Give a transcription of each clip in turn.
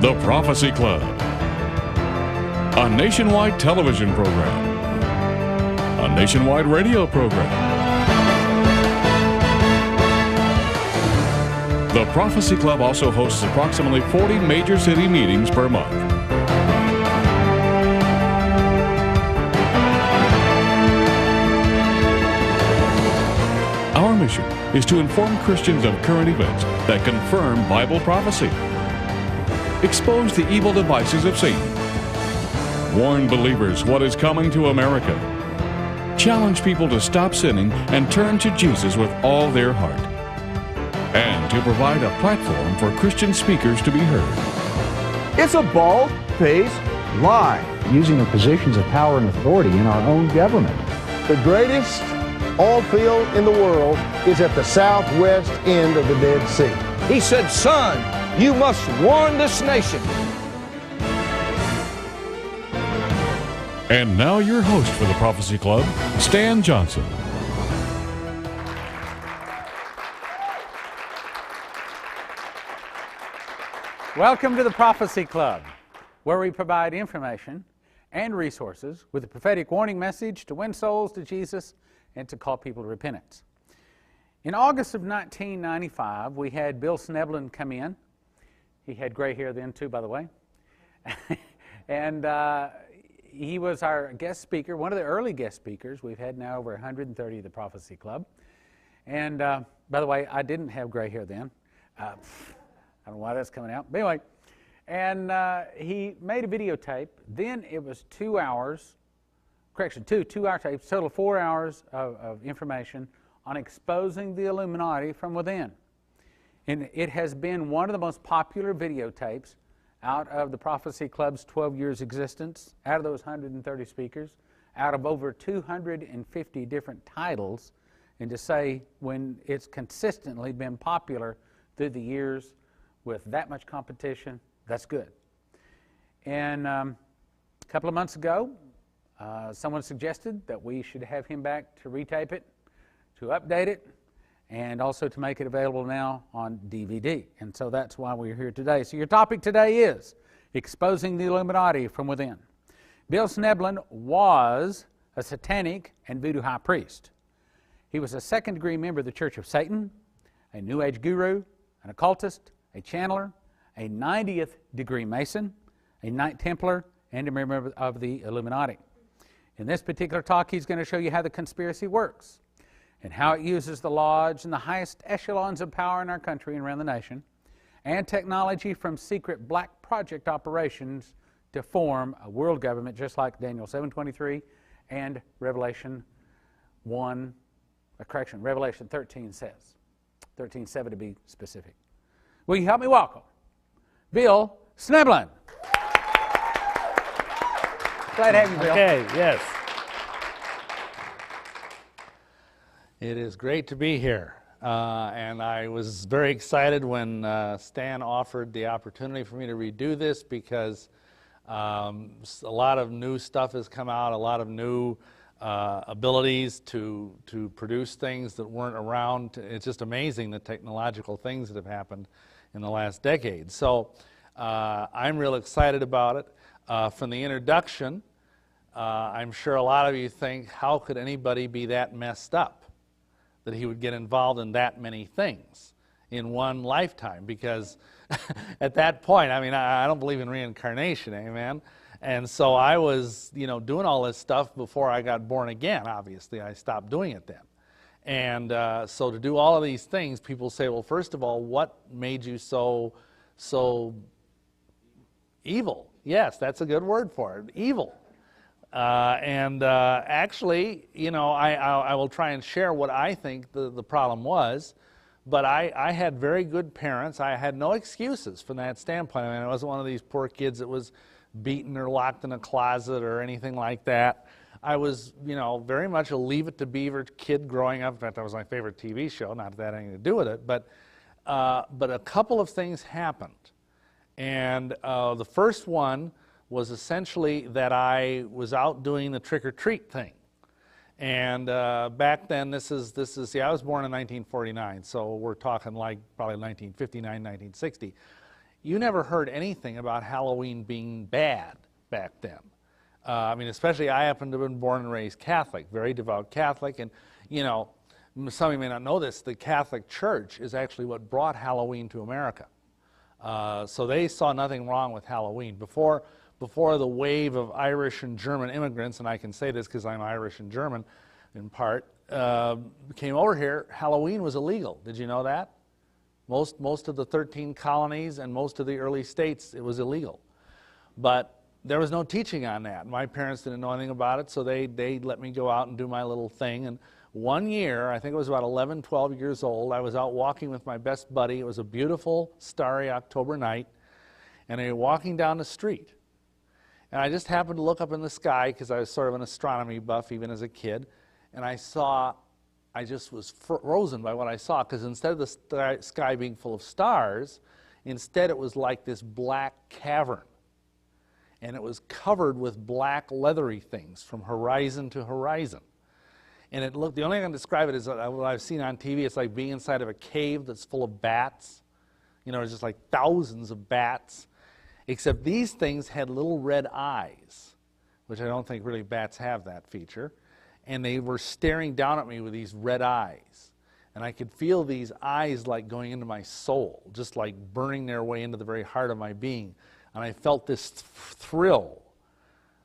The Prophecy Club, a nationwide television program, a nationwide radio program. The Prophecy Club also hosts approximately 40 major city meetings per month. Our mission is to inform Christians of current events that confirm Bible prophecy, expose the evil devices of Satan, warn believers what is coming to America, challenge people to stop sinning and turn to Jesus with all their heart, and to provide a platform for Christian speakers to be heard. It's a bald-faced lie. Using the positions of power and authority in our own government. The greatest oil field in the world is at the southwest end of the Dead Sea. He said, son, you must warn this nation. And now your host for the Prophecy Club, Stan Johnson. Welcome to the Prophecy Club, where we provide information and resources with a prophetic warning message to win souls to Jesus and to call people to repentance. In August of 1995, we had Bill Schnoebelen come in. He had gray hair then too, by the way. And he was our guest speaker, one of the early guest speakers. We've had now over 130 of the Prophecy Club. And by the way, I didn't have gray hair then. I don't know why that's coming out. But anyway, and he made a videotape. Then it was 2 hours, correction, two-hour tapes, total 4 hours of information on exposing the Illuminati from within. And it has been one of the most popular videotapes out of the Prophecy Club's 12 years existence, out of those 130 speakers, out of over 250 different titles, and to say when it's consistently been popular through the years with that much competition, that's good. And a couple of months ago, someone suggested that we should have him back to retape it, to update it, and also to make it available now on DVD. And so that's why we're here today. So your topic today is exposing the Illuminati from within. Bill Schnoebelen was a satanic and voodoo high priest. He was a second-degree member of the Church of Satan, a New Age guru, an occultist, a channeler, a 90th degree Mason, a Knight Templar, and a member of the Illuminati. In this particular talk, he's going to show you how the conspiracy works and how it uses the lodge and the highest echelons of power in our country and around the nation, and technology from secret black project operations to form a world government, just like Daniel 7:23 and Revelation 13 says. 13:7 to be specific. Will you help me welcome Bill Schnoebelen? Glad to have you, Bill. Okay, yes. It is great to be here. And I was very excited when Stan offered the opportunity for me to redo this because a lot of new stuff has come out, a lot of new abilities to produce things that weren't around. It's just amazing the technological things that have happened in the last decade. So I'm real excited about it. From the introduction, I'm sure a lot of you think, how could anybody be that messed up that he would get involved in that many things in one lifetime? Because at that point, I mean, I don't believe in reincarnation, amen? And so I was, doing all this stuff before I got born again, obviously. I stopped doing it then. And so to do all of these things, people say, well, first of all, what made you so evil? Yes, that's a good word for it, evil. Actually, I will try and share what I think the problem was, but I had very good parents. I had no excuses from that standpoint. I mean, I wasn't one of these poor kids that was beaten or locked in a closet or anything like that. I was, very much a Leave It to Beaver kid growing up. In fact, that was my favorite TV show, not that that had anything to do with it, but a couple of things happened. And the first one was essentially that I was out doing the trick-or-treat thing. And back then, this is I was born in 1949, so we're talking like probably 1959, 1960. you never heard anything about Halloween being bad back then. I mean, especially I happen to have been born and raised Catholic, very devout Catholic, and you know, some of you may not know this, the Catholic Church is actually what brought Halloween to America. So they saw nothing wrong with Halloween. Before the wave of Irish and German immigrants, and I can say this because I'm Irish and German in part, came over here, Halloween was illegal. Did you know that? Most of the 13 colonies and most of the early states, it was illegal. But there was no teaching on that. My parents didn't know anything about it, so they let me go out and do my little thing. And one year, I think it was about 11, 12 years old, I was out walking with my best buddy. It was a beautiful, starry October night, and we were walking down the street. And I just happened to look up in the sky, because I was sort of an astronomy buff even as a kid, and I just was frozen by what I saw, because instead of the sky being full of stars, instead it was like this black cavern. And it was covered with black leathery things from horizon to horizon. And it looked, the only way I can describe it is what I've seen on TV, it's like being inside of a cave that's full of bats. You know, there's just like thousands of bats. Except these things had little red eyes, which I don't think really bats have that feature. And they were staring down at me with these red eyes. And I could feel these eyes like going into my soul, just like burning their way into the very heart of my being. And I felt this thrill,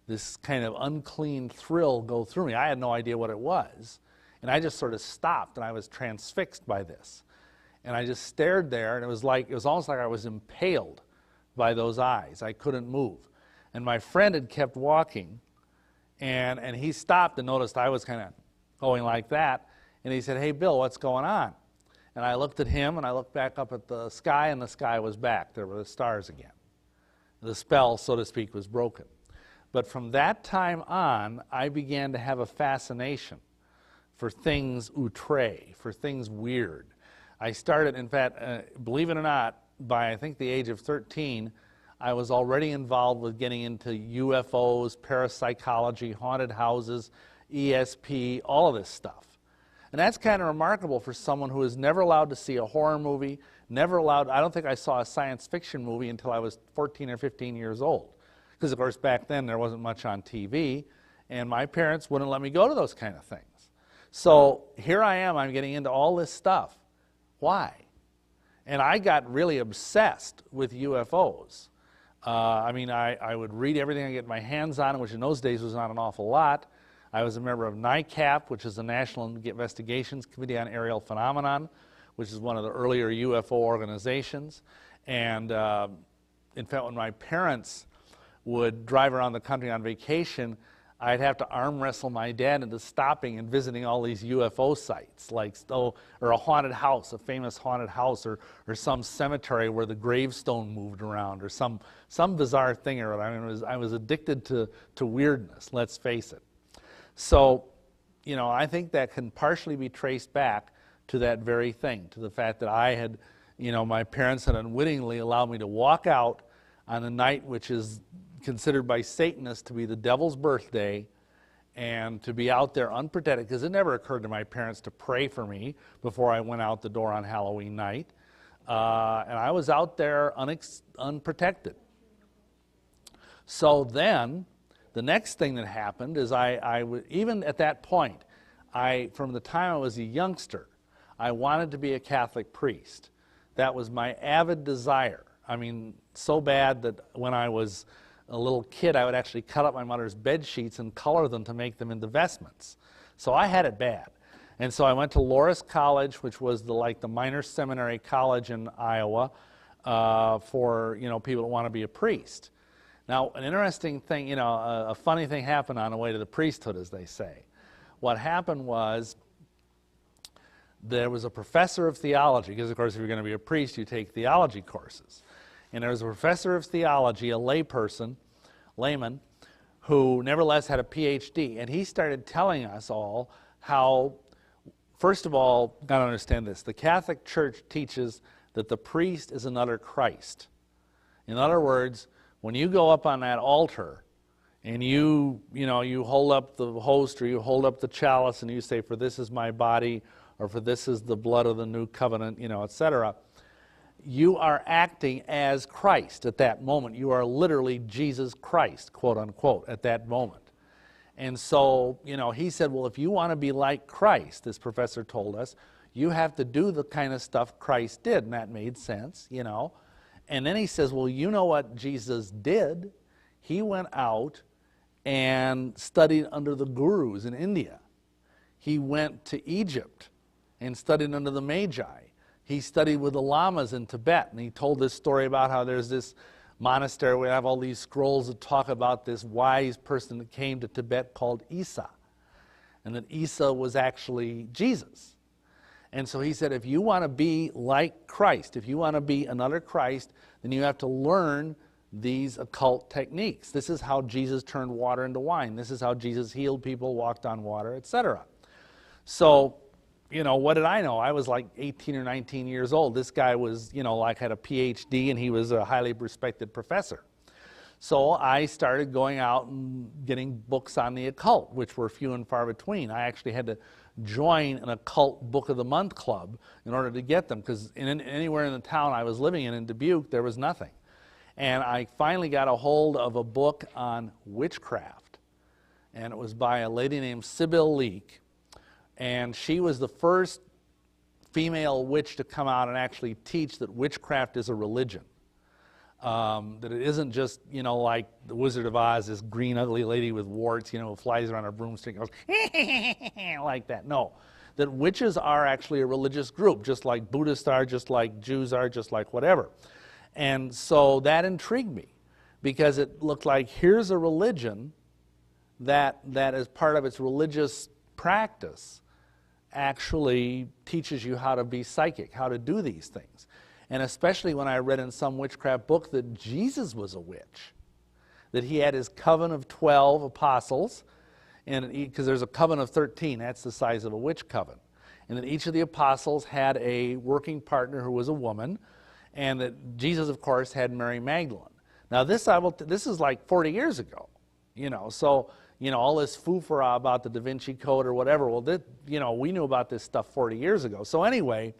this kind of unclean thrill go through me. I had no idea what it was. And I just sort of stopped, and I was transfixed by this. And I just stared there, and it was almost like I was impaled by those eyes. I couldn't move. And my friend had kept walking, and he stopped and noticed I was kind of going like that. And he said, "Hey, Bill, what's going on?" And I looked at him, and I looked back up at the sky, and the sky was back. There were the stars again. The spell, so to speak, was broken. But from that time on, I began to have a fascination for things outre, for things weird. I started, in fact, believe it or not, by I think the age of 13, I was already involved with getting into UFOs, parapsychology, haunted houses, ESP, all of this stuff. And that's kind of remarkable for someone who was never allowed to see a horror movie, never allowed, I don't think I saw a science fiction movie until I was 14 or 15 years old. Because, of course, back then there wasn't much on TV, and my parents wouldn't let me go to those kind of things. So here I am, I'm getting into all this stuff. Why? And I got really obsessed with UFOs. I mean, I would read everything I get my hands on, which in those days was not an awful lot. I was a member of NICAP, which is the National Investigations Committee on Aerial Phenomenon, which is one of the earlier UFO organizations. And in fact, when my parents would drive around the country on vacation, I'd have to arm wrestle my dad into stopping and visiting all these UFO sites, like, or a haunted house, a famous haunted house, or some cemetery where the gravestone moved around, or some bizarre thing or other. I mean, I was addicted to weirdness, let's face it. So, you know, I think that can partially be traced back to that very thing, to the fact that I had, you know, my parents had unwittingly allowed me to walk out on a night which is considered by Satanists to be the devil's birthday, and to be out there unprotected, because it never occurred to my parents to pray for me before I went out the door on Halloween night. And I was out there unprotected. So then, the next thing that happened is even at that point, from the time I was a youngster, I wanted to be a Catholic priest. That was my avid desire. I mean, so bad that when I was a little kid, I would actually cut up my mother's bed sheets and color them to make them into vestments. So I had it bad. And so I went to Loras College, which was the minor seminary college in Iowa for, you know, people that want to be a priest. Now, an interesting thing, you know, a funny thing happened on the way to the priesthood, as they say. What happened was there was a professor of theology, because, of course, if you're going to be a priest, you take theology courses. And there was a professor of theology, a layman, who nevertheless had a PhD. And he started telling us all how, first of all, got to understand this, the Catholic Church teaches that the priest is another Christ. In other words, when you go up on that altar and you hold up the host, or you hold up the chalice and you say, "For this is my body," or "For this is the blood of the new covenant," you know, etc., you are acting as Christ at that moment. You are literally Jesus Christ, quote unquote, at that moment. And so, you know, he said, well, if you want to be like Christ, this professor told us, you have to do the kind of stuff Christ did. And that made sense, you know. And then he says, well, you know what Jesus did? He went out and studied under the gurus in India. He went to Egypt and studied under the Magi. He studied with the lamas in Tibet, and he told this story about how there's this monastery where we have all these scrolls that talk about this wise person that came to Tibet called Isa, and that Isa was actually Jesus. And so he said, if you want to be like Christ, if you want to be another Christ, then you have to learn these occult techniques. This is how Jesus turned water into wine. This is how Jesus healed people, walked on water, etc. So, you know, what did I know? I was like 18 or 19 years old. This guy was, you know, like had a PhD, and he was a highly respected professor. So I started going out and getting books on the occult, which were few and far between. I actually had to join an occult book of the month club in order to get them, because anywhere in the town I was living in Dubuque, there was nothing. And I finally got a hold of a book on witchcraft, and it was by a lady named Sybil Leek. And she was the first female witch to come out and actually teach that witchcraft is a religion. That it isn't just, you know, like the Wizard of Oz, this green ugly lady with warts, you know, who flies around a broomstick and goes, like that. No. That witches are actually a religious group, just like Buddhists are, just like Jews are, just like whatever. And so that intrigued me, because it looked like here's a religion that as part of its religious practice actually teaches you how to be psychic, how to do these things. And especially when I read in some witchcraft book that Jesus was a witch, that he had his coven of 12 apostles, and because there's a coven of 13, that's the size of a witch coven, and that each of the apostles had a working partner who was a woman, and that Jesus, of course, had Mary Magdalene. Now this is like 40 years ago, you know, so, you know, all this foo-for-ah about the Da Vinci Code or whatever, well, you know, we knew about this stuff 40 years ago. So anyway,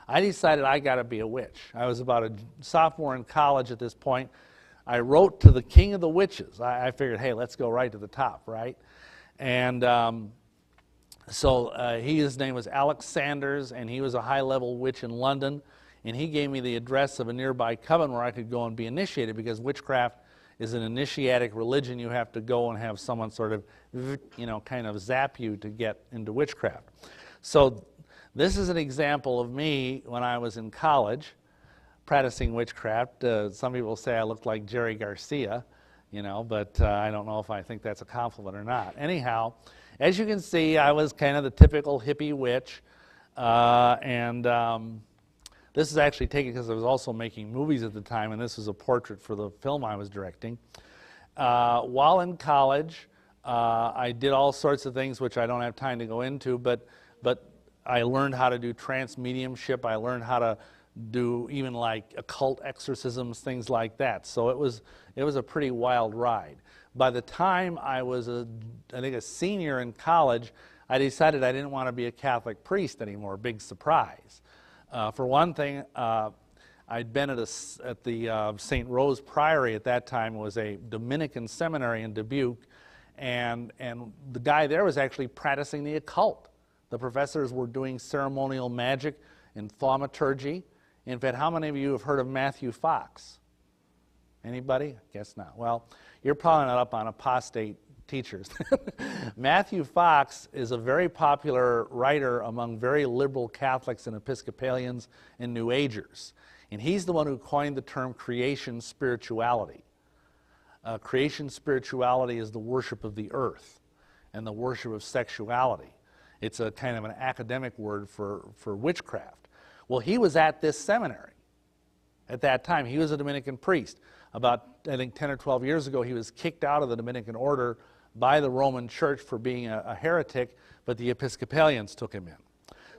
I decided I got to be a witch. I was about a sophomore in college at this point. I wrote to the king of the witches. I figured, hey, let's go right to the top, right? And his name was Alex Sanders, and he was a high-level witch in London, and he gave me the address of a nearby coven where I could go and be initiated, because witchcraft is an initiatic religion. You have to go and have someone sort of, you know, kind of zap you to get into witchcraft. So this is an example of me when I was in college practicing witchcraft. Some people say I looked like Jerry Garcia, you know, but I don't know if I think that's a compliment or not. Anyhow, as you can see, I was kind of the typical hippie witch, this is actually taken because I was also making movies at the time, and this was a portrait for the film I was directing. While in college, I did all sorts of things which I don't have time to go into, but I learned how to do trance mediumship. I learned how to do even like occult exorcisms, things like that. So it was a pretty wild ride. By the time I was I think a senior in college, I decided I didn't want to be a Catholic priest anymore. Big surprise. For one thing, I'd been at the St. Rose Priory at that time. It was a Dominican seminary in Dubuque, and the guy there was actually practicing the occult. The professors were doing ceremonial magic and thaumaturgy. In fact, how many of you have heard of Matthew Fox? Anybody? Guess not. Well, you're probably not up on apostate teachers. Matthew Fox is a very popular writer among very liberal Catholics and Episcopalians and New Agers. And he's the one who coined the term creation spirituality. Creation spirituality is the worship of the earth and the worship of sexuality. It's a kind of an academic word for witchcraft. Well, he was at this seminary at that time. He was a Dominican priest. About, I think, 10 or 12 years ago, he was kicked out of the Dominican order by the Roman Church for being a heretic, but the Episcopalians took him in.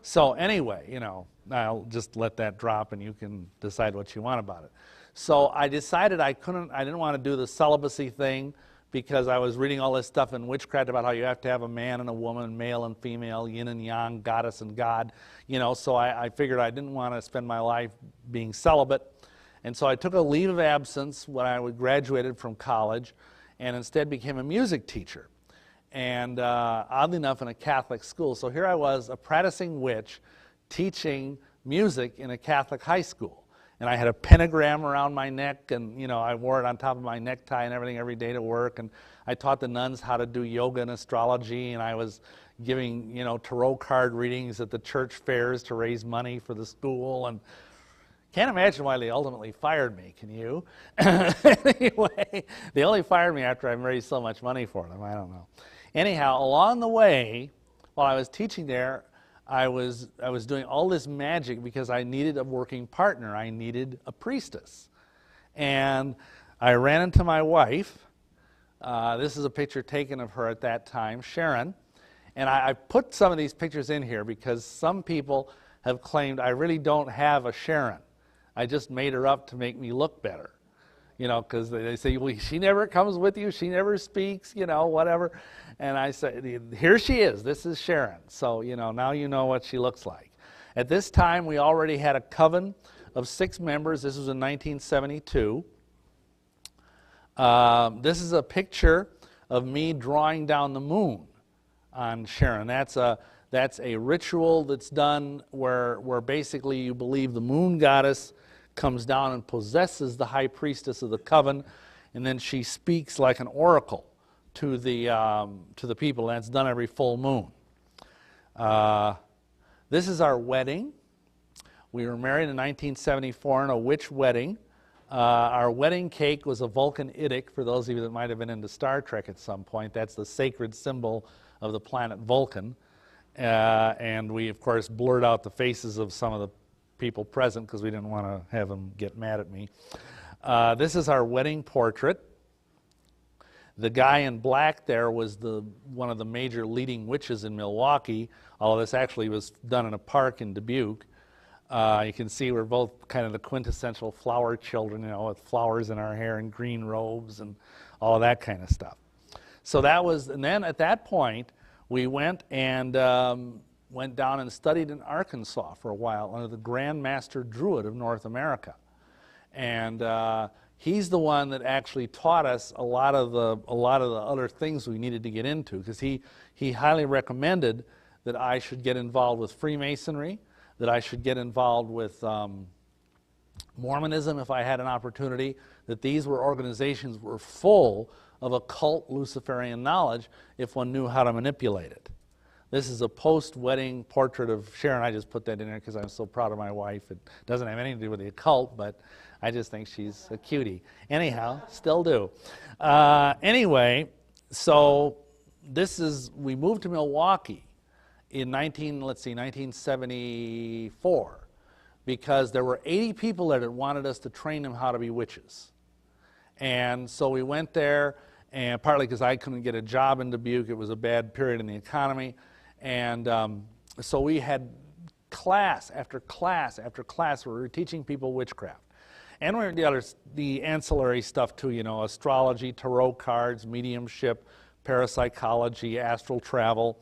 So anyway, you know, I'll just let that drop and you can decide what you want about it. So I decided I didn't want to do the celibacy thing, because I was reading all this stuff in witchcraft about how you have to have a man and a woman, male and female, yin and yang, goddess and god, you know, so I figured I didn't want to spend my life being celibate. And so I took a leave of absence when I graduated from college and instead became a music teacher. And oddly enough, in a Catholic school. So here I was, a practicing witch, teaching music in a Catholic high school. And I had a pentagram around my neck, and you know, I wore it on top of my necktie and everything every day to work. And I taught the nuns how to do yoga and astrology, and I was giving, you know, tarot card readings at the church fairs to raise money for the school. And can't imagine why they ultimately fired me, can you? Anyway, they only fired me after I raised so much money for them. I don't know. Anyhow, along the way, while I was teaching there, I was doing all this magic because I needed a working partner. I needed a priestess. And I ran into my wife. This is a picture taken of her at that time, Sharon. And I put some of these pictures in here because some people have claimed I really don't have a Sharon. I just made her up to make me look better, you know, because they say, well, she never comes with you, she never speaks, you know, whatever. And I say, here she is, this is Sharon. So, you know, now you know what she looks like. At this time, we already had a coven of 6 members. This was in 1972. This is a picture of me drawing down the moon on Sharon. That's a ritual that's done where basically you believe the moon goddess comes down and possesses the high priestess of the coven, and then she speaks like an oracle to the people. And that's done every full moon. This is our wedding. We were married in 1974 in a witch wedding. Our wedding cake was a Vulcan Idic, for those of you that might have been into Star Trek at some point. That's the sacred symbol of the planet Vulcan. And we, of course, blurred out the faces of some of the people present because we didn't want to have them get mad at me. This is our wedding portrait. The guy in black there was one of the major leading witches in Milwaukee, although this actually was done in a park in Dubuque. You can see we're both kind of the quintessential flower children, you know, with flowers in our hair and green robes and all of that kind of stuff. So that was, and then at that point, we went and went down and studied in Arkansas for a while under the Grand Master Druid of North America. And he's the one that actually taught us a lot of the other things we needed to get into, because he highly recommended that I should get involved with Freemasonry, that I should get involved with Mormonism if I had an opportunity, that these were organizations were full of occult Luciferian knowledge if one knew how to manipulate it. This is a post-wedding portrait of Sharon. I just put that in there because I'm so proud of my wife. It doesn't have anything to do with the occult, but I just think she's a cutie. Anyhow, still do. Anyway, so we moved to Milwaukee in 1974 because there were 80 people there that wanted us to train them how to be witches. And so we went there, and partly because I couldn't get a job in Dubuque. It was a bad period in the economy. And so we had class after class after class where we were teaching people witchcraft. And we were the ancillary stuff too, you know, astrology, tarot cards, mediumship, parapsychology, astral travel.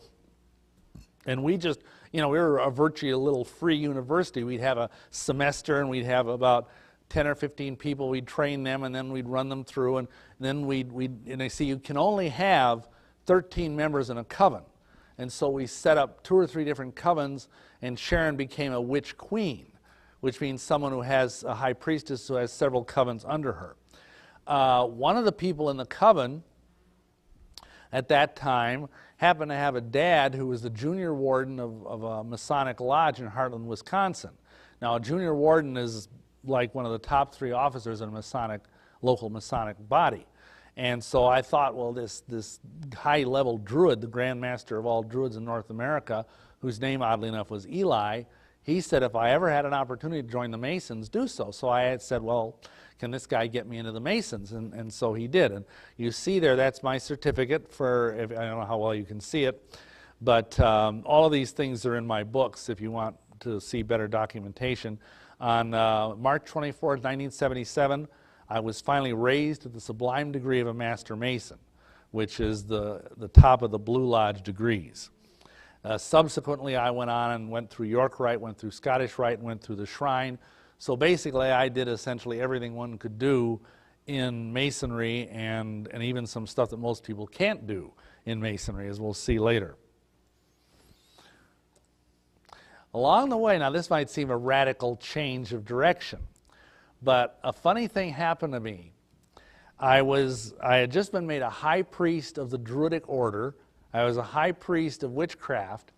And we just, you know, we were virtually a little free university. We'd have a semester and we'd have about 10 or 15 people. We'd train them and then we'd run them through. And then and I see you can only have 13 members in a coven. And so we set up 2 or 3 different covens, and Sharon became a witch queen, which means someone who has a high priestess who has several covens under her. One of the people in the coven at that time happened to have a dad who was the junior warden of a Masonic lodge in Heartland, Wisconsin. Now, a junior warden is like one of the top 3 officers in a local Masonic body. And so I thought, well, this high-level druid, the Grand Master of all druids in North America, whose name, oddly enough, was Eli, he said if I ever had an opportunity to join the Masons, do so. So I had said, well, can this guy get me into the Masons? And so he did. And you see there, that's my certificate for, I don't know how well you can see it, but all of these things are in my books if you want to see better documentation. On March 24th, 1977, I was finally raised to the sublime degree of a Master Mason. which is the top of the Blue Lodge degrees. Subsequently, I went on and went through York Rite, went through Scottish Rite, and went through the Shrine. So basically, I did essentially everything one could do in Masonry, and even some stuff that most people can't do in Masonry, as we'll see later. Along the way, now this might seem a radical change of direction, but a funny thing happened to me. I had just been made a high priest of the Druidic order. I was a high priest of witchcraft,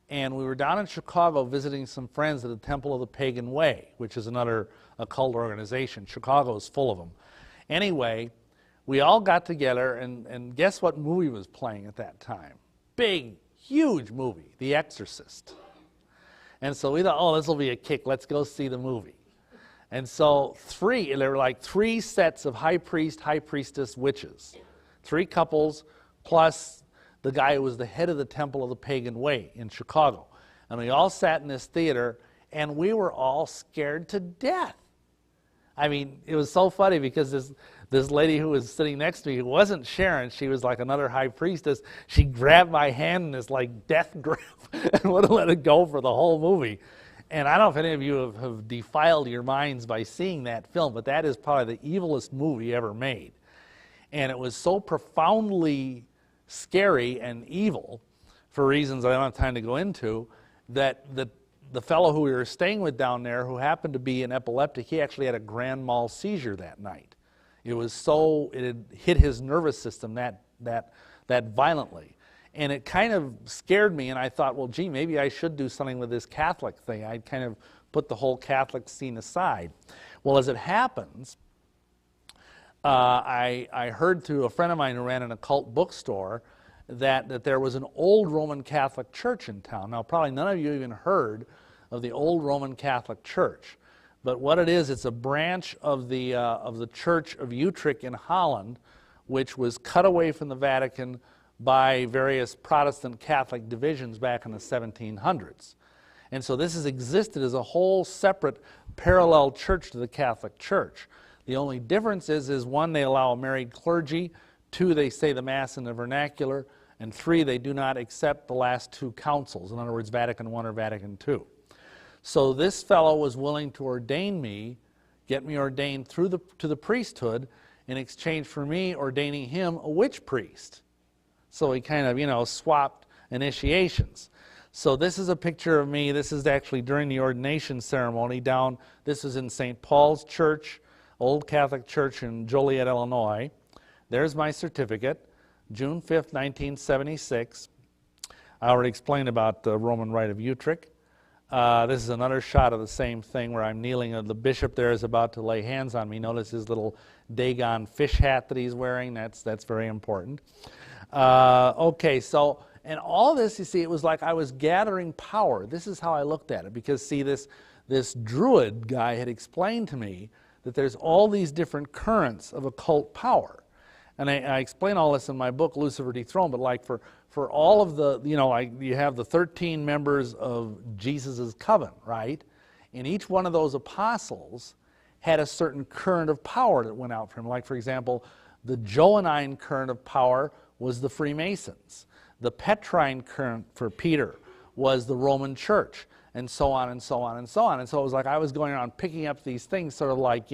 and we were down in Chicago visiting some friends at the Temple of the Pagan Way, which is another occult organization. Chicago is full of them. Anyway, we all got together, and guess what movie was playing at that time? Big, huge movie, The Exorcist. And so we thought, oh, this will be a kick. Let's go see the movie. And so there were like 3 sets of high priest, high priestess witches. 3 couples, plus the guy who was the head of the Temple of the Pagan Way in Chicago. And we all sat in this theater, and we were all scared to death. I mean, it was so funny because this lady who was sitting next to me, who wasn't Sharon, she was like another high priestess, she grabbed my hand in this like death grip and wouldn't let it go for the whole movie. And I don't know if any of you have defiled your minds by seeing that film, but that is probably the evilest movie ever made. And it was so profoundly scary and evil, for reasons I don't have time to go into, that the fellow who we were staying with down there, who happened to be an epileptic, he actually had a grand mal seizure that night. It had hit his nervous system that violently. And it kind of scared me, and I thought, well, gee, maybe I should do something with this Catholic thing. I'd kind of put the whole Catholic scene aside. Well, as it happens, I heard through a friend of mine who ran an occult bookstore that there was an old Roman Catholic church in town. Now, probably none of you even heard of the old Roman Catholic Church. But what it is, it's a branch of the Church of Utrecht in Holland, which was cut away from the Vatican by various Protestant Catholic divisions back in the 1700s. And so this has existed as a whole separate parallel church to the Catholic Church. The only difference is 1, they allow a married clergy, 2, they say the Mass in the vernacular, and 3, they do not accept the last 2 councils, in other words, Vatican I or Vatican II. So this fellow was willing to ordain me, get me ordained to the priesthood, in exchange for me ordaining him a witch priest. So he kind of, swapped initiations. So this is a picture of me. This is actually during the ordination ceremony this is in St. Paul's Church, Old Catholic Church in Joliet, Illinois. There's my certificate, June 5th, 1976. I already explained about the Roman Rite of Utrecht. This is another shot of the same thing where I'm kneeling. The bishop there is about to lay hands on me. Notice his little Dagon fish hat that he's wearing. That's very important. Okay, so, and all this, you see, it was like I was gathering power. This is how I looked at it, because, see, this Druid guy had explained to me that there's all these different currents of occult power. And I explain all this in my book, Lucifer Dethroned, but like for all of the, you have the 13 members of Jesus' coven, right? And each one of those apostles had a certain current of power that went out from him. Like, for example, the Johannine current of power was the Freemasons. The Petrine current for Peter was the Roman Church, and so on and so on and so on. And so it was like I was going around picking up these things, sort of like,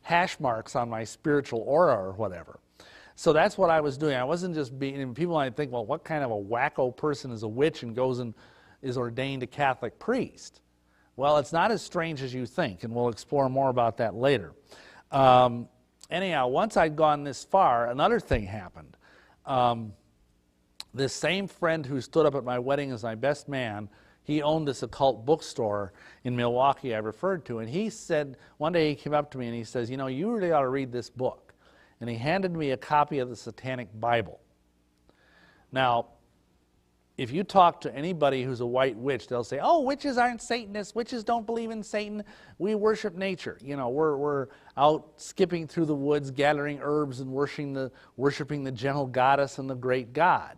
hash marks on my spiritual aura or whatever. So that's what I was doing. I wasn't just being, people might think, well, what kind of a wacko person is a witch and goes and is ordained a Catholic priest? Well, it's not as strange as you think, and we'll explore more about that later. Anyhow, once I'd gone this far, another thing happened. This same friend who stood up at my wedding as my best man, he owned this occult bookstore in Milwaukee I referred to, and he said, one day he came up to me and he says, you really ought to read this book. And he handed me a copy of the Satanic Bible. Now, if you talk to anybody who's a white witch, they'll say, oh, witches aren't Satanists, witches don't believe in Satan, we worship nature. We're out skipping through the woods, gathering herbs and worshiping the gentle goddess and the great God,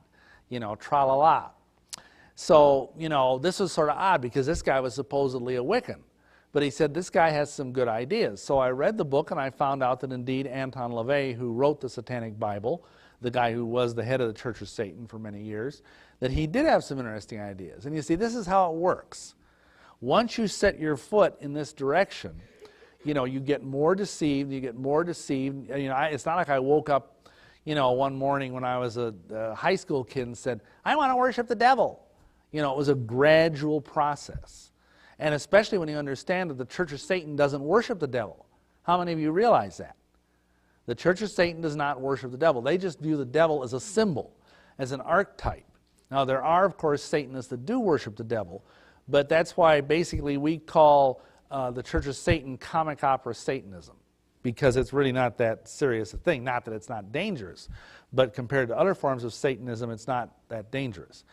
tra-la-la. So, this was sort of odd because this guy was supposedly a Wiccan. But he said, this guy has some good ideas. So I read the book, and I found out that indeed Anton LaVey, who wrote the Satanic Bible, the guy who was the head of the Church of Satan for many years, that he did have some interesting ideas. And you see, this is how it works. Once you set your foot in this direction, you know, you get more deceived, you get more deceived. You know, it's not like I woke up, you know, one morning when I was a high school kid and said, I want to worship the devil. You know, it was a gradual process. And especially when you understand that the Church of Satan doesn't worship the devil. How many of you realize that? The Church of Satan does not worship the devil. They just view the devil as a symbol, as an archetype. Now, there are, of course, Satanists that do worship the devil, but that's why basically we call the Church of Satan comic opera Satanism, because it's really not that serious a thing. Not that it's not dangerous, but compared to other forms of Satanism, it's not that dangerous.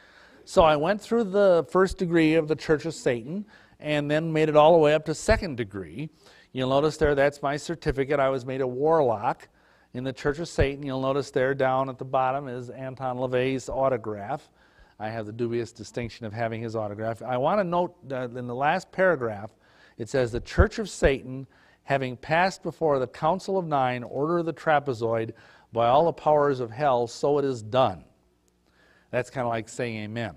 So I went through the first degree of the Church of Satan, and then made it all the way up to second degree. You'll notice there, that's my certificate. I was made a warlock in the Church of Satan. You'll notice there down at the bottom is Anton LaVey's autograph. I have the dubious distinction of having his autograph. I want to note that in the last paragraph, it says, the Church of Satan, having passed before the Council of Nine, order of the trapezoid, by all the powers of hell, so it is done. That's kind of like saying amen.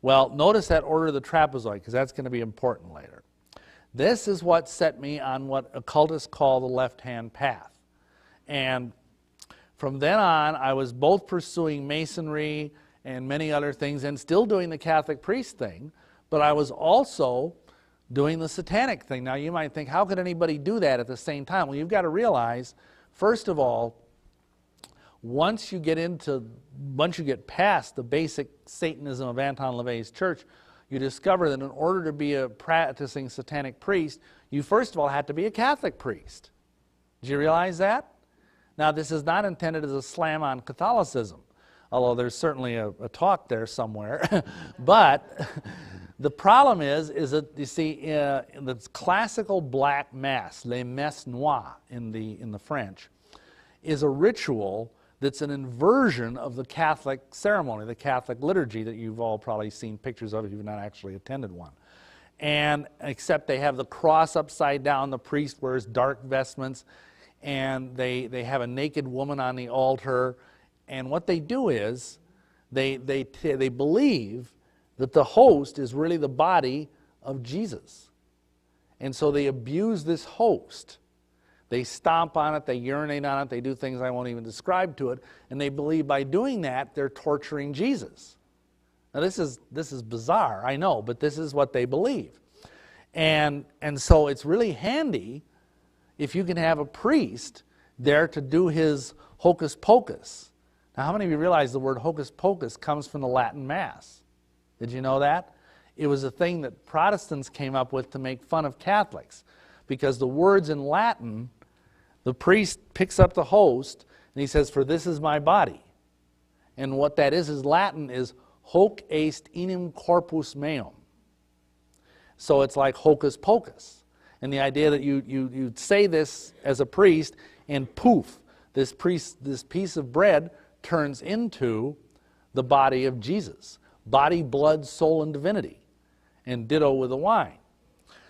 Well, notice that order of the trapezoid, because that's going to be important later. This is what set me on what occultists call the left-hand path. And from then on, I was both pursuing Masonry and many other things, and still doing the Catholic priest thing, but I was also doing the satanic thing. Now, you might think, how could anybody do that at the same time? Well, you've got to realize, first of all, once you get past the basic Satanism of Anton LaVey's church, you discover that in order to be a practicing satanic priest, you first of all had to be a Catholic priest. Did you realize that? Now, this is not intended as a slam on Catholicism, although there's certainly a talk there somewhere. But the problem is that, you see, the classical black mass, les messes noires in the French, is a ritual that's an inversion of the Catholic ceremony, the Catholic liturgy that you've all probably seen pictures of if you've not actually attended one. And except they have the cross upside down, the priest wears dark vestments, and they have a naked woman on the altar. And what they do is they believe that the host is really the body of Jesus. And so they abuse this host. They stomp on it, they urinate on it, they do things I won't even describe to it, and they believe by doing that they're torturing Jesus. Now this is bizarre, I know, but this is what they believe. And so it's really handy if you can have a priest there to do his hocus pocus. Now, how many of you realize the word hocus pocus comes from the Latin Mass? Did you know that? It was a thing that Protestants came up with to make fun of Catholics, because the words in Latin, the priest picks up the host and he says, for this is my body. And what that is Latin is hoc est enim corpus meum. So it's like hocus pocus. And the idea that you say this as a priest, and poof, this piece of bread turns into the body of Jesus. Body, blood, soul, and divinity. And ditto with the wine.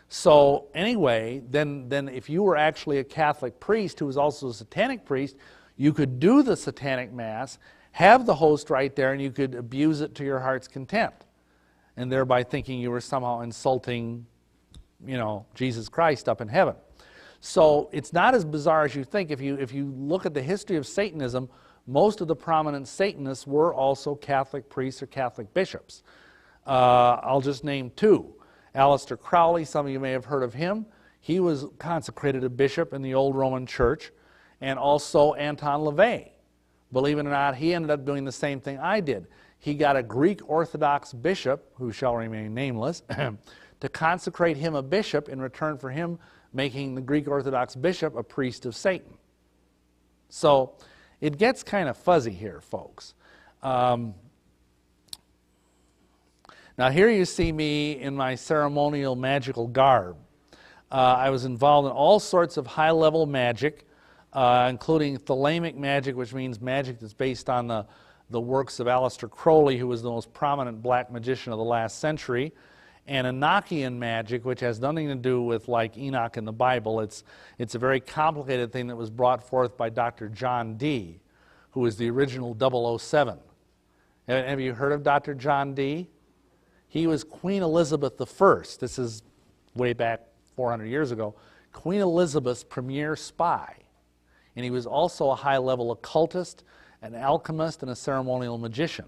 So anyway, then if you were actually a Catholic priest who was also a satanic priest, you could do the satanic mass, have the host right there, and you could abuse it to your heart's content, and thereby thinking you were somehow insulting, you know, Jesus Christ up in heaven. So it's not as bizarre as you think. If you look at the history of Satanism, most of the prominent Satanists were also Catholic priests or Catholic bishops. I'll just name two. Aleister Crowley, some of you may have heard of him. He was consecrated a bishop in the old Roman Church. And also Anton LaVey. Believe it or not, he ended up doing the same thing I did. He got a Greek Orthodox bishop, who shall remain nameless, to consecrate him a bishop in return for him making the Greek Orthodox bishop a priest of Satan. So it gets kind of fuzzy here, folks. Now here you see me in my ceremonial magical garb. I was involved in all sorts of high-level magic, including thalamic magic, which means magic that's based on the works of Aleister Crowley, who was the most prominent black magician of the last century. and Enochian magic, which has nothing to do with like Enoch in the Bible. It's a very complicated thing that was brought forth by Dr. John Dee, who was the original 007. Have you heard of Dr. John Dee? He was Queen Elizabeth I. This is way back 400 years ago. Queen Elizabeth's premier spy. And he was also a high-level occultist, an alchemist, and a ceremonial magician.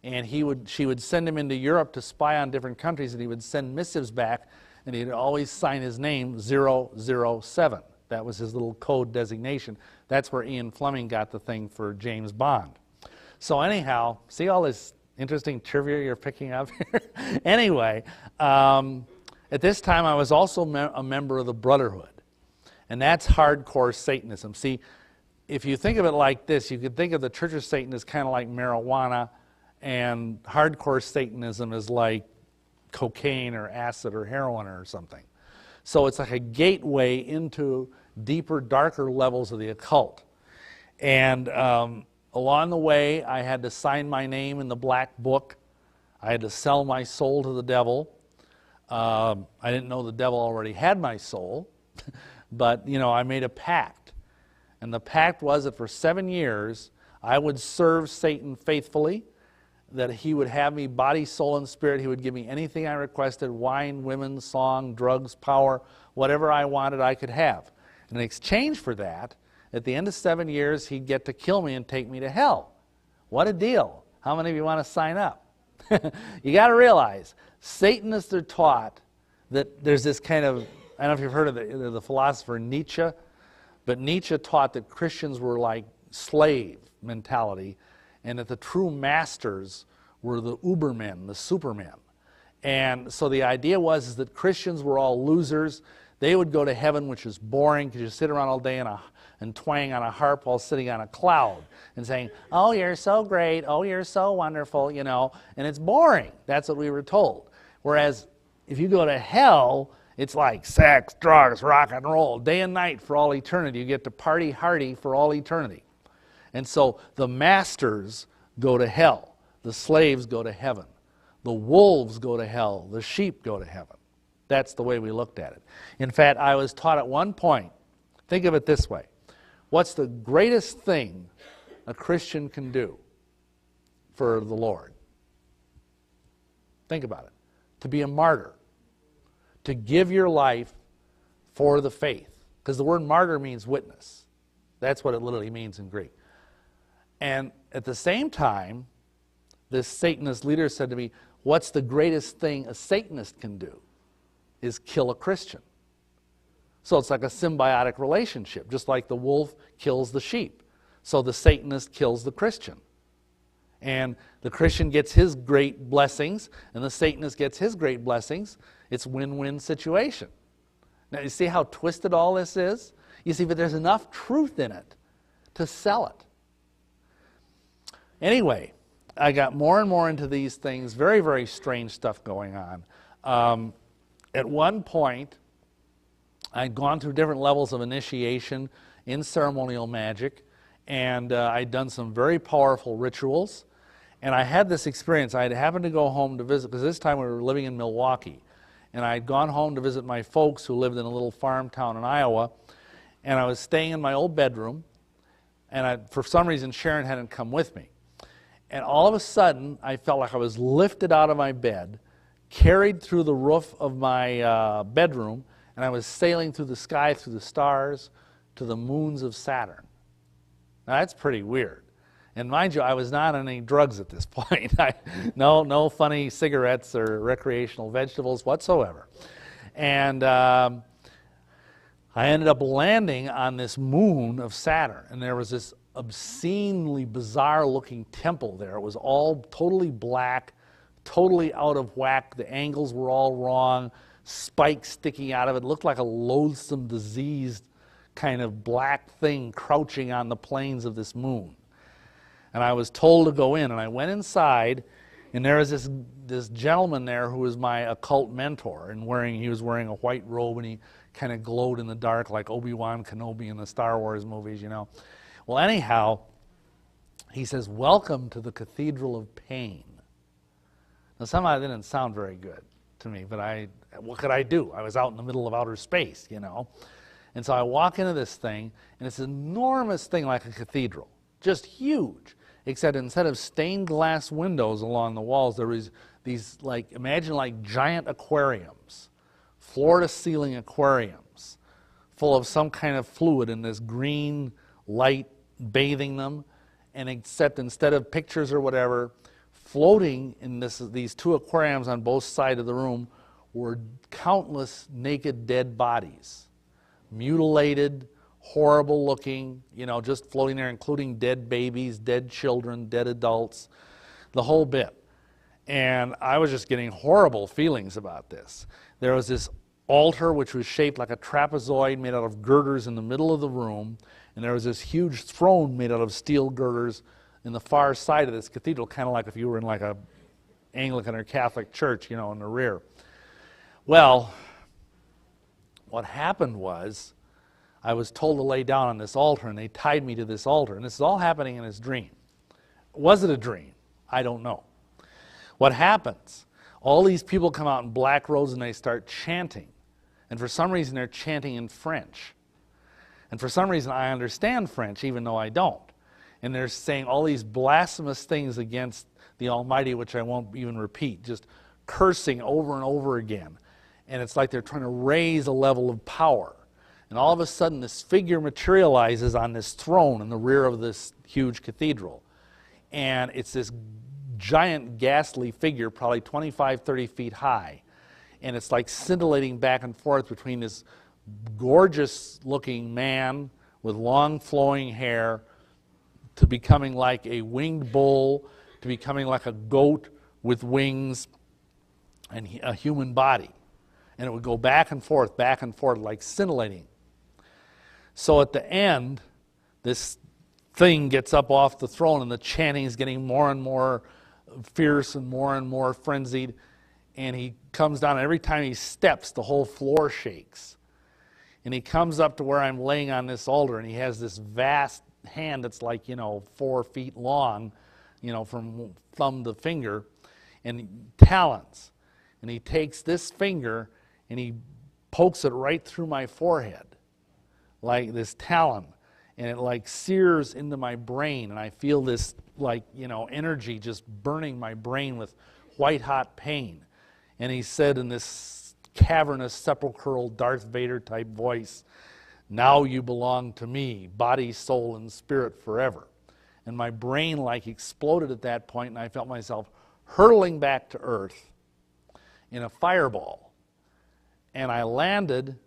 And she would send him into Europe to spy on different countries, and he would send missives back, and he'd always sign his name 007. That was his little code designation. That's where Ian Fleming got the thing for James Bond. So anyhow, see all this interesting trivia you're picking up here? Anyway, at this time I was also a member of the Brotherhood, and that's hardcore Satanism. See, if you think of it like this, you could think of the Church of Satan as kind of like marijuana, and hardcore Satanism is like cocaine or acid or heroin or something. So it's like a gateway into deeper, darker levels of the occult. And along the way, I had to sign my name in the black book. I had to sell my soul to the devil. I didn't know the devil already had my soul, but you know, I made a pact. And the pact was that for 7 years, I would serve Satan faithfully, that he would have me body, soul, and spirit. He would give me anything I requested: wine, women, song, drugs, power, whatever I wanted I could have. In exchange for that, at the end of 7 years, he'd get to kill me and take me to hell. What a deal. How many of you want to sign up? You got to realize, Satanists are taught that there's this kind of, I don't know if you've heard of the philosopher Nietzsche, but Nietzsche taught that Christians were like slave mentality, and that the true masters were the Ubermen, the supermen. And so the idea was that Christians were all losers. They would go to heaven, which is boring because you sit around all day and twang on a harp while sitting on a cloud and saying, oh, you're so great, oh, you're so wonderful, you know, and it's boring. That's what we were told. Whereas if you go to hell, it's like sex, drugs, rock and roll, day and night for all eternity. You get to party hardy for all eternity. And so the masters go to hell. The slaves go to heaven. The wolves go to hell. The sheep go to heaven. That's the way we looked at it. In fact, I was taught at one point, think of it this way: what's the greatest thing a Christian can do for the Lord? Think about it. To be a martyr. To give your life for the faith. Because the word martyr means witness. That's what it literally means in Greek. And at the same time, this Satanist leader said to me, what's the greatest thing a Satanist can do? Is kill a Christian. So it's like a symbiotic relationship, just like the wolf kills the sheep. So the Satanist kills the Christian. And the Christian gets his great blessings, and the Satanist gets his great blessings. It's a win-win situation. Now you see how twisted all this is? You see, but there's enough truth in it to sell it. Anyway, I got more and more into these things, very, very strange stuff going on. At one point, I'd gone through different levels of initiation in ceremonial magic, and I'd done some very powerful rituals, and I had this experience. I had happened to go home to visit, because this time we were living in Milwaukee, and I'd gone home to visit my folks who lived in a little farm town in Iowa, and I was staying in my old bedroom, and for some reason Sharon hadn't come with me. And all of a sudden, I felt like I was lifted out of my bed, carried through the roof of my bedroom, and I was sailing through the sky, through the stars, to the moons of Saturn. Now, that's pretty weird. And mind you, I was not on any drugs at this point. No funny cigarettes or recreational vegetables whatsoever. And I ended up landing on this moon of Saturn, and there was this obscenely bizarre-looking temple there. It was all totally black, totally out of whack. The angles were all wrong, spikes sticking out of it. It looked like a loathsome, diseased kind of black thing crouching on the plains of this moon. And I was told to go in, and I went inside, and there was this gentleman there who was my occult mentor, and he was wearing a white robe, and he kind of glowed in the dark like Obi-Wan Kenobi in the Star Wars movies, you know. Well, anyhow, he says, welcome to the Cathedral of Pain. Now, somehow that didn't sound very good. to me, but what could I do? I was out in the middle of outer space, you know. And so I walk into this thing, and it's an enormous thing like a cathedral, just huge, except instead of stained glass windows along the walls, there was these, like, imagine like giant aquariums, floor-to-ceiling aquariums, full of some kind of fluid in this green light bathing them, and except instead of pictures or whatever, floating in these two aquariums on both sides of the room were countless naked dead bodies, mutilated, horrible looking, you know, just floating there, including dead babies, dead children, dead adults, the whole bit. And I was just getting horrible feelings about this. There was this altar which was shaped like a trapezoid made out of girders in the middle of the room, and there was this huge throne made out of steel girders in the far side of this cathedral, kind of like if you were in like a Anglican or Catholic church, you know, in the rear. Well, what happened was I was told to lay down on this altar, and they tied me to this altar, and this is all happening in this dream. Was it a dream? I don't know. What happens? All these people come out in black robes and they start chanting, and for some reason they're chanting in French. And for some reason I understand French even though I don't. And they're saying all these blasphemous things against the Almighty, which I won't even repeat, just cursing over and over again. And it's like they're trying to raise a level of power. And all of a sudden this figure materializes on this throne in the rear of this huge cathedral. And it's this giant ghastly figure, probably 25, 30 feet high. And it's like scintillating back and forth between this gorgeous looking man with long flowing hair to becoming like a winged bull, to becoming like a goat with wings and a human body. And it would go back and forth, like scintillating. So at the end, this thing gets up off the throne, and the chanting is getting more and more fierce and more frenzied. And he comes down, and every time he steps, the whole floor shakes. And he comes up to where I'm laying on this altar, and he has this vast hand that's like, 4 feet long, from thumb to finger, and talons. And he takes this finger and he pokes it right through my forehead, like this talon, and it like sears into my brain, and I feel this energy just burning my brain with white hot pain. And he said in this cavernous, sepulchral Darth Vader type voice, "Now you belong to me, body, soul, and spirit forever." And my brain like exploded at that point, and I felt myself hurtling back to earth in a fireball. And I landed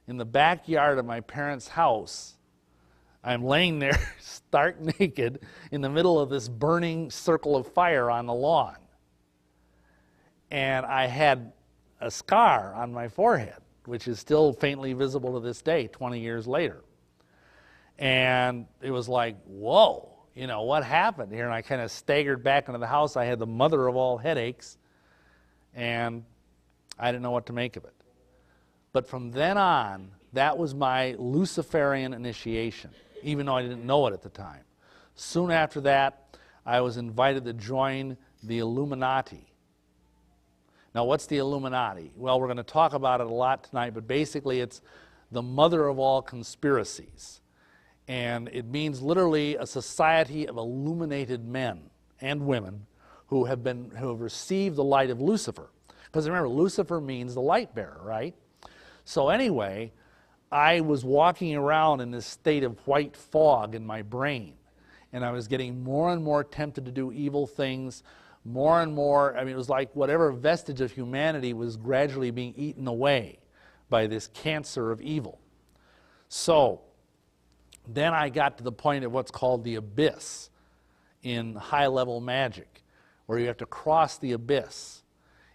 in the backyard of my parents' house. I'm laying there stark naked in the middle of this burning circle of fire on the lawn. And I had a scar on my forehead, which is still faintly visible to this day, 20 years later. And it was like, whoa, what happened here? And I kind of staggered back into the house. I had the mother of all headaches, and I didn't know what to make of it. But from then on, that was my Luciferian initiation, even though I didn't know it at the time. Soon after that, I was invited to join the Illuminati. Now, what's the Illuminati? Well, we're going to talk about it a lot tonight, but basically it's the mother of all conspiracies. And it means literally a society of illuminated men and women who have received the light of Lucifer. Because remember, Lucifer means the light bearer, right? So anyway, I was walking around in this state of white fog in my brain, and I was getting more and more tempted to do evil things, more and more. It was like whatever vestige of humanity was gradually being eaten away by this cancer of evil. So then I got to the point of what's called the abyss in high-level magic, where you have to cross the abyss.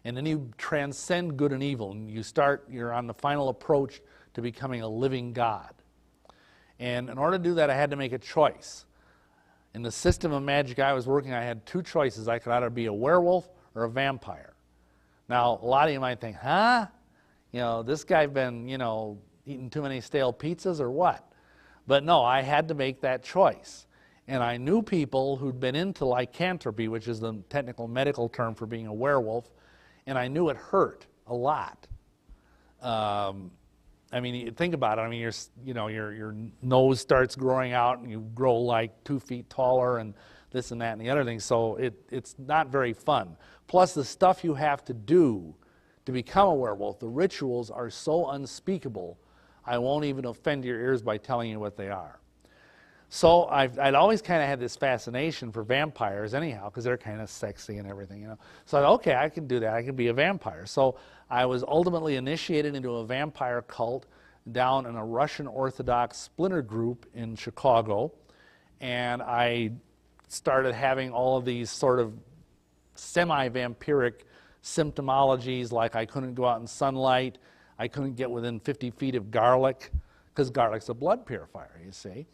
And then you transcend good and evil, and you're on the final approach to becoming a living God. And in order to do that, I had to make a choice. In the system of magic I was working, I had two choices. I could either be a werewolf or a vampire. Now, a lot of you might think, huh? This guy's been, eating too many stale pizzas or what? But no, I had to make that choice. And I knew people who'd been into lycanthropy, which is the technical medical term for being a werewolf, and I knew it hurt a lot. I mean, you think about it. I mean, your nose starts growing out, and you grow like 2 feet taller, and this and that and the other thing. So it's not very fun. Plus, the stuff you have to do to become a werewolf, the rituals are so unspeakable, I won't even offend your ears by telling you what they are. So I'd always kind of had this fascination for vampires anyhow, because they're kind of sexy and everything, you know. So I thought, okay, I can do that. I can be a vampire. So I was ultimately initiated into a vampire cult down in a Russian Orthodox splinter group in Chicago. And I started having all of these sort of semi-vampiric symptomologies, like I couldn't go out in sunlight, I couldn't get within 50 feet of garlic, because garlic's a blood purifier, you see.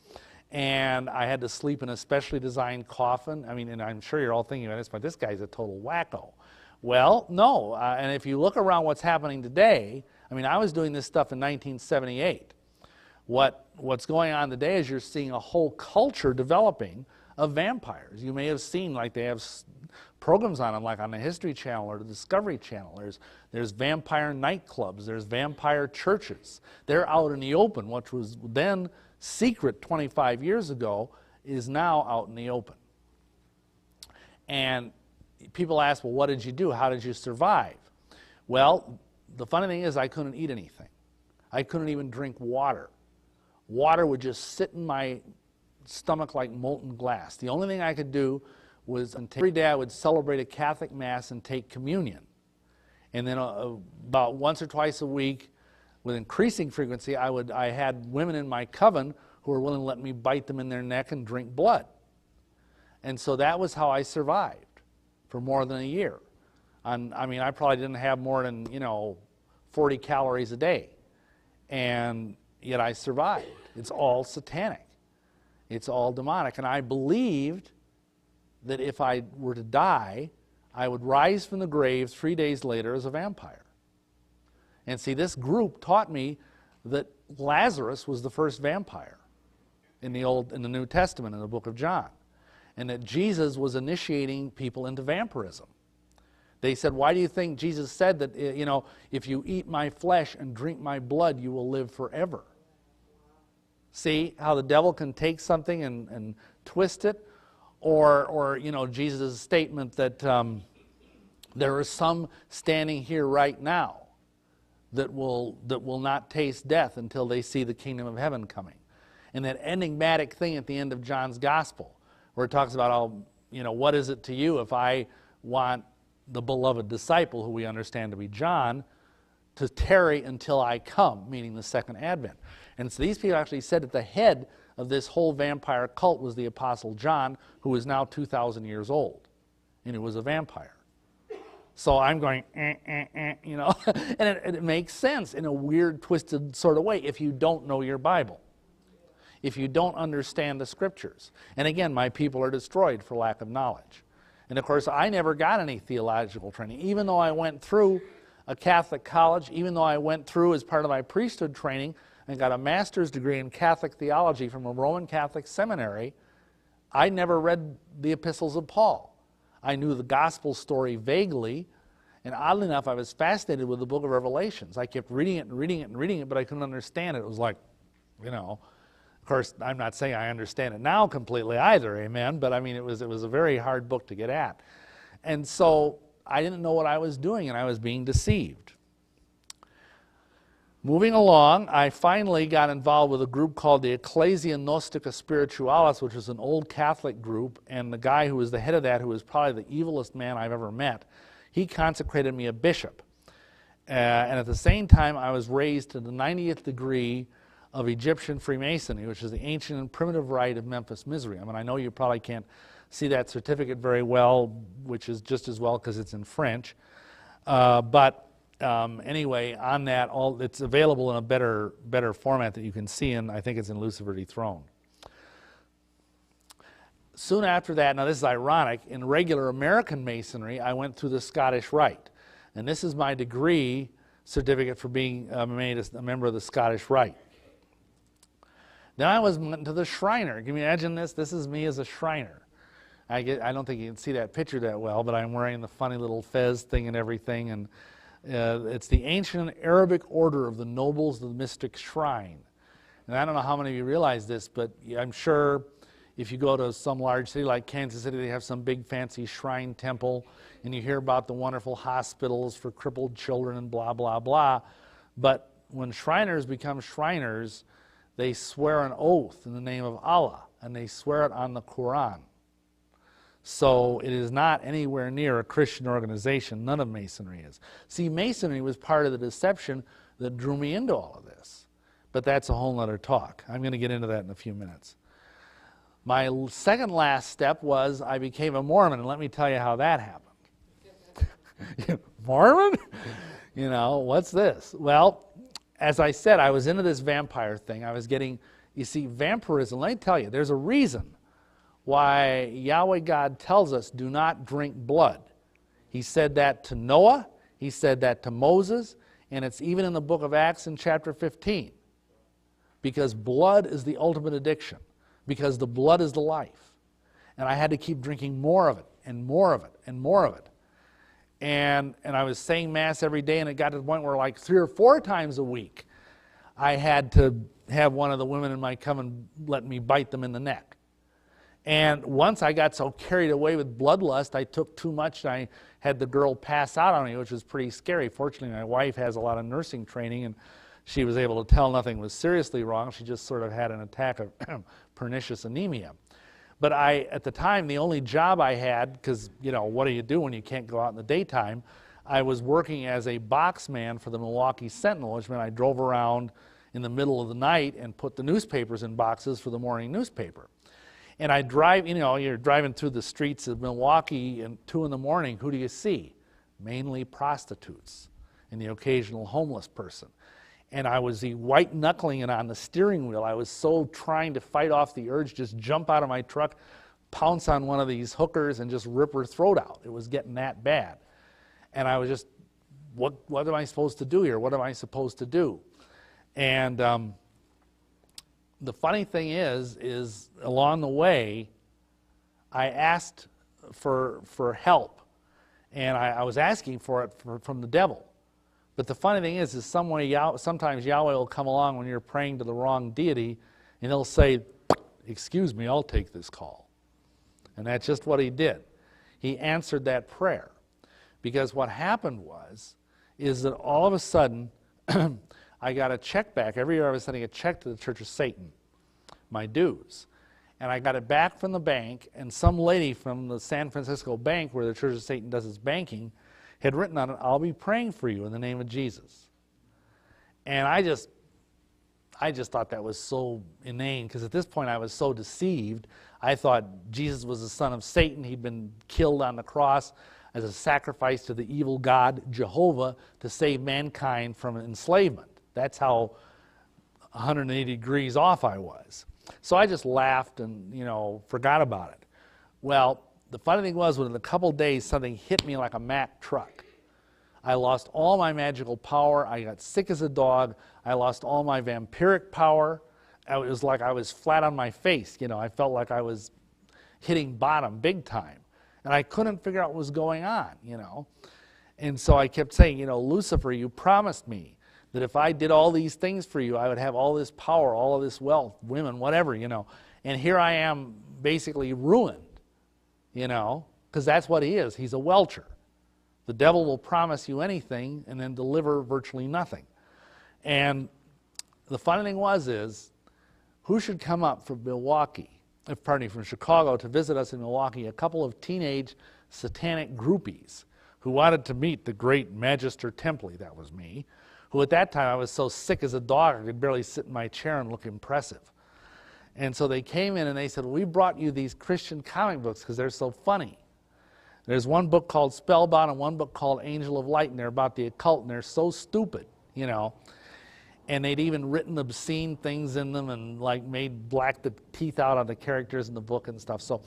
And I had to sleep in a specially designed coffin. I mean, and I'm sure you're all thinking about this, but this guy's a total wacko. Well, no, and if you look around what's happening today, I mean, I was doing this stuff in 1978. What's going on today is you're seeing a whole culture developing of vampires. You may have seen, like, they have programs on them, like on the History Channel or the Discovery Channel. There's vampire nightclubs. There's vampire churches. They're out in the open, which was then secret 25 years ago, is now out in the open. And people ask, well, what did you do? How did you survive? Well, the funny thing is I couldn't eat anything. I couldn't even drink water. Water would just sit in my stomach like molten glass. The only thing I could do was every day I would celebrate a Catholic Mass and take communion. And then about once or twice a week, with increasing frequency, I had women in my coven who were willing to let me bite them in their neck and drink blood. And so that was how I survived for more than a year. I mean, I probably didn't have more than, 40 calories a day. And yet I survived. It's all satanic. It's all demonic. And I believed that if I were to die, I would rise from the grave 3 days later as a vampire. And see, this group taught me that Lazarus was the first vampire in the New Testament, in the book of John, and that Jesus was initiating people into vampirism. They said, why do you think Jesus said that, if you eat my flesh and drink my blood, you will live forever? See how the devil can take something and twist it? Or Jesus' statement that there are some standing here right now that will not taste death until they see the kingdom of heaven coming. And that enigmatic thing at the end of John's gospel, where it talks about how, what is it to you if I want the beloved disciple, who we understand to be John, to tarry until I come, meaning the second advent. And so these people actually said that the head of this whole vampire cult was the Apostle John, who is now 2,000 years old, and he was a vampire. So I'm going, and it makes sense in a weird, twisted sort of way if you don't know your Bible, if you don't understand the Scriptures. And again, my people are destroyed for lack of knowledge. And of course, I never got any theological training, even though I went through a Catholic college, even though I went through as part of my priesthood training and got a master's degree in Catholic theology from a Roman Catholic seminary. I never read the epistles of Paul. I knew the gospel story vaguely, and oddly enough, I was fascinated with the book of Revelations. I kept reading it and reading it and reading it, but I couldn't understand it. It was like, of course, I'm not saying I understand it now completely either, amen, but I mean, it was a very hard book to get at. And so I didn't know what I was doing, and I was being deceived. Moving along, I finally got involved with a group called the Ecclesia Gnostica Spiritualis, which is an old Catholic group, and the guy who was the head of that, who was probably the evilest man I've ever met, he consecrated me a bishop. And at the same time, I was raised to the 90th degree of Egyptian Freemasonry, which is the ancient and primitive rite of Memphis Missouri. I mean, I know you probably can't see that certificate very well, which is just as well because it's in French. Anyway, on that, it's available in a better format that you can see, and I think it's in Lucifer Dethroned. Soon after that, now this is ironic, in regular American Masonry, I went through the Scottish Rite. And this is my degree certificate for being made a member of the Scottish Rite. Then I was went to the Shriner. Can you imagine this? This is me as a Shriner. I don't think you can see that picture that well, but I'm wearing the funny little fez thing and everything, and It's the ancient Arabic order of the nobles of the mystic shrine. And I don't know how many of you realize this, but I'm sure if you go to some large city like Kansas City, they have some big fancy shrine temple, and you hear about the wonderful hospitals for crippled children and blah, blah, blah. But when Shriners become Shriners, they swear an oath in the name of Allah, and they swear it on the Quran. So it is not anywhere near a Christian organization. None of Masonry is. See, Masonry was part of the deception that drew me into all of this. But that's a whole other talk. I'm going to get into that in a few minutes. My second last step was I became a Mormon, and let me tell you how that happened. Mormon? You know, what's this? Well, as I said, I was into this vampire thing. I was getting, you see, vampirism, let me tell you, there's a reason why Yahweh God tells us do not drink blood. He said that to Noah, he said that to Moses, and it's even in the book of Acts in chapter 15. Because blood is the ultimate addiction. Because the blood is the life. And I had to keep drinking more of it, and more of it, and more of it. And I was saying Mass every day, and it got to the point where like 3 or 4 times a week, I had to have one of the women in my come and let me bite them in the neck. And once I got so carried away with bloodlust, I took too much, and I had the girl pass out on me, which was pretty scary. Fortunately, my wife has a lot of nursing training, and she was able to tell nothing was seriously wrong. She just sort of had an attack of pernicious anemia. But at the time, the only job I had, because, you know, what do you do when you can't go out in the daytime? I was working as a boxman for the Milwaukee Sentinel, which meant I drove around in the middle of the night and put the newspapers in boxes for the morning newspaper. And I drive, you know, you're driving through the streets of Milwaukee at 2 in the morning, who do you see? Mainly prostitutes and the occasional homeless person. And I was white-knuckling it on the steering wheel. I was so trying to fight off the urge, just jump out of my truck, pounce on one of these hookers, and just rip her throat out. It was getting that bad. And I was just, what am I supposed to do here? What am I supposed to do? And the funny thing is along the way, I asked for help. And I was asking for it from the devil. But the funny thing is sometimes Yahweh will come along when you're praying to the wrong deity, and he'll say, excuse me, I'll take this call. And that's just what he did. He answered that prayer. Because what happened is that all of a sudden, I got a check back. Every year I was sending a check to the Church of Satan, my dues. And I got it back from the bank, and some lady from the San Francisco bank, where the Church of Satan does its banking, had written on it, I'll be praying for you in the name of Jesus. And I just thought that was so inane, because at this point I was so deceived. I thought Jesus was the son of Satan. He'd been killed on the cross as a sacrifice to the evil God, Jehovah, to save mankind from enslavement. That's how 180 degrees off I was. So I just laughed and, you know, forgot about it. Well, the funny thing was, within a couple days, something hit me like a Mack truck. I lost all my magical power. I got sick as a dog. I lost all my vampiric power. It was like I was flat on my face. You know, I felt like I was hitting bottom big time. And I couldn't figure out what was going on, you know. And so I kept saying, you know, Lucifer, you promised me that if I did all these things for you, I would have all this power, all of this wealth, women, whatever, you know. And here I am basically ruined. You know, because that's what he is. He's a welcher. The devil will promise you anything and then deliver virtually nothing. And the funny thing is, who should come up from from Chicago to visit us in Milwaukee? A couple of teenage satanic groupies who wanted to meet the great Magister Templi, that was me, who at that time I was so sick as a dog I could barely sit in my chair and look impressive. And so they came in and they said, we brought you these Christian comic books because they're so funny. There's one book called Spellbound and one book called Angel of Light, and they're about the occult, and they're so stupid, you know. And they'd even written obscene things in them and like made black the teeth out on the characters in the book and stuff. So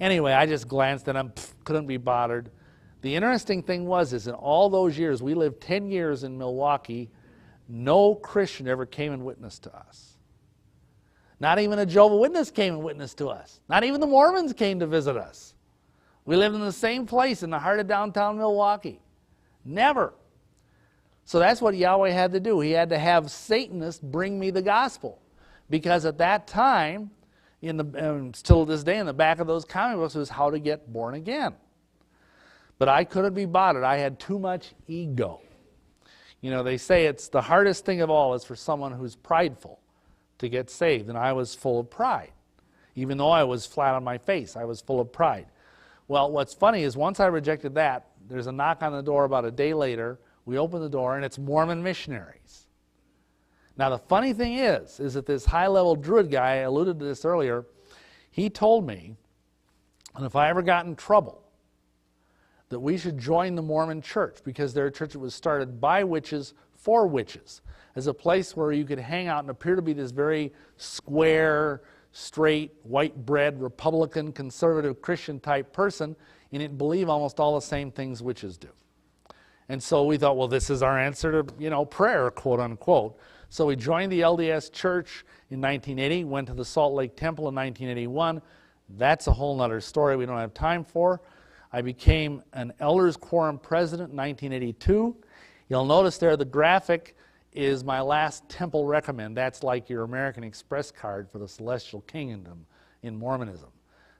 anyway, I just glanced at them, couldn't be bothered. The interesting thing is in all those years, we lived 10 years in Milwaukee, no Christian ever came and witnessed to us. Not even a Jehovah's Witness came and witnessed to us. Not even the Mormons came to visit us. We lived in the same place in the heart of downtown Milwaukee. Never. So that's what Yahweh had to do. He had to have Satanists bring me the gospel. Because at that time, still to this day, in the back of those comic books was how to get born again. But I couldn't be bothered. I had too much ego. You know, they say it's the hardest thing of all is for someone who's prideful to get saved. And I was full of pride. Even though I was flat on my face, I was full of pride. Well, what's funny is once I rejected that, there's a knock on the door about a day later. We open the door, and it's Mormon missionaries. Now, the funny thing is that this high-level Druid guy, I alluded to this earlier, he told me, and if I ever got in trouble, that we should join the Mormon church because their church was started by witches for witches, as a place where you could hang out and appear to be this very square, straight, white-bread, Republican, conservative, Christian-type person, and it believe almost all the same things witches do. And so we thought, well, this is our answer to, prayer, quote unquote. So we joined the LDS Church in 1980, went to the Salt Lake Temple in 1981. That's a whole nother story we don't have time for. I became an Elders Quorum president in 1982. You'll notice there the graphic is my last temple recommend. That's like your American Express card for the Celestial Kingdom in Mormonism.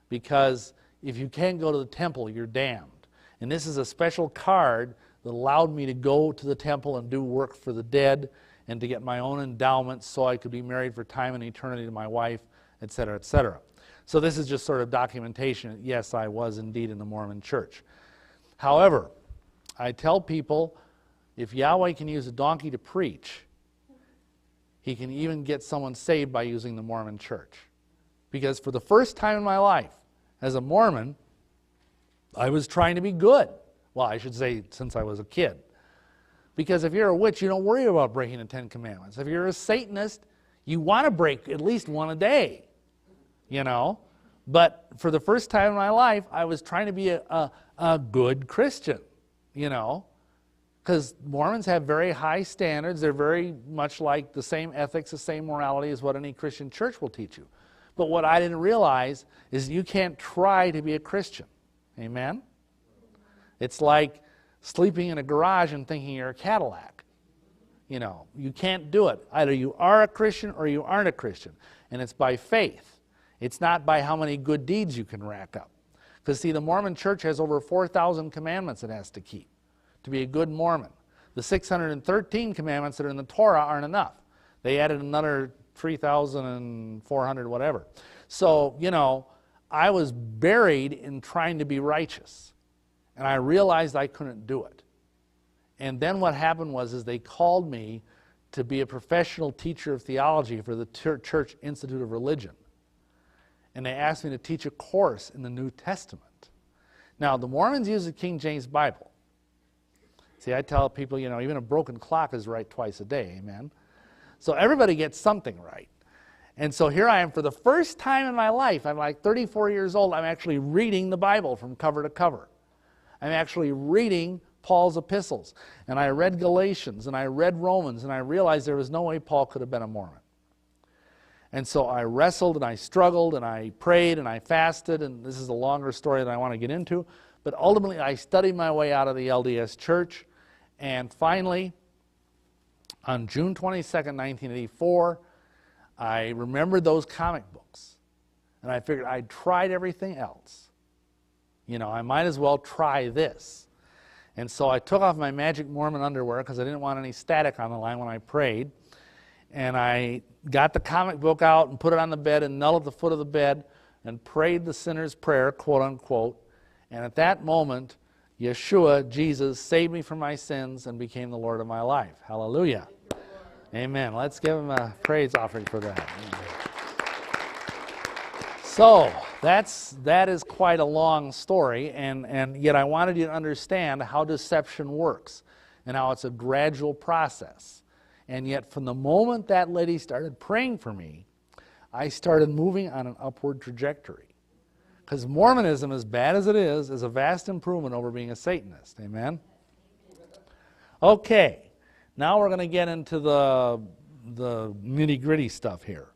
Because if you can't go to the temple, you're damned. And this is a special card that allowed me to go to the temple and do work for the dead and to get my own endowments so I could be married for time and eternity to my wife, etc., etc. So this is just sort of documentation. Yes, I was indeed in the Mormon church. However, I tell people, if Yahweh can use a donkey to preach, he can even get someone saved by using the Mormon church. Because for the first time in my life, as a Mormon, I was trying to be good. Well, I should say since I was a kid. Because if you're a witch, you don't worry about breaking the 10 Commandments. If you're a Satanist, you want to break at least one a day. But for the first time in my life, I was trying to be a good Christian, because Mormons have very high standards. They're very much like the same ethics, the same morality as what any Christian church will teach you. But what I didn't realize is you can't try to be a Christian. Amen? It's like sleeping in a garage and thinking you're a Cadillac. You can't do it. Either you are a Christian or you aren't a Christian. And it's by faith. It's not by how many good deeds you can rack up. Because, see, the Mormon church has over 4,000 commandments it has to keep to be a good Mormon. The 613 commandments that are in the Torah aren't enough. They added another 3,400 whatever. So, I was buried in trying to be righteous. And I realized I couldn't do it. And then what happened was they called me to be a professional teacher of theology for the Church Institute of Religion. And they asked me to teach a course in the New Testament. Now, the Mormons use the King James Bible. See, I tell people, even a broken clock is right twice a day, amen? So everybody gets something right. And so here I am for the first time in my life. I'm like 34 years old. I'm actually reading the Bible from cover to cover. I'm actually reading Paul's epistles. And I read Galatians, and I read Romans, and I realized there was no way Paul could have been a Mormon. And so I wrestled, and I struggled, and I prayed, and I fasted, and this is a longer story that I want to get into. But ultimately, I studied my way out of the LDS Church, and finally, on June 22nd, 1984, I remembered those comic books. And I figured I'd tried everything else. I might as well try this. And so I took off my magic Mormon underwear because I didn't want any static on the line when I prayed. And I got the comic book out and put it on the bed and knelt at the foot of the bed and prayed the sinner's prayer, quote unquote. And at that moment, Yeshua, Jesus, saved me from my sins and became the Lord of my life. Hallelujah. Amen. Let's give him a praise offering for that. So, that is quite a long story, and yet I wanted you to understand how deception works and how it's a gradual process. And yet from the moment that lady started praying for me, I started moving on an upward trajectory. Because Mormonism, as bad as it is a vast improvement over being a Satanist. Amen? Okay, now we're going to get into the nitty-gritty stuff here.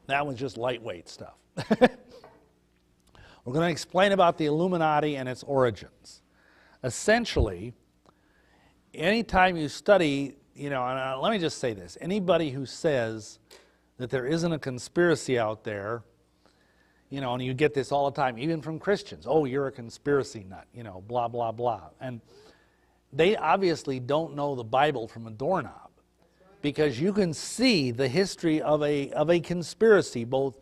That was just lightweight stuff. We're going to explain about the Illuminati and its origins. Essentially, anytime you study, and let me just say this, anybody who says that there isn't a conspiracy out there, and you get this all the time, even from Christians, oh, you're a conspiracy nut, blah, blah, blah. And they obviously don't know the Bible from a doorknob, because you can see the history of a conspiracy, both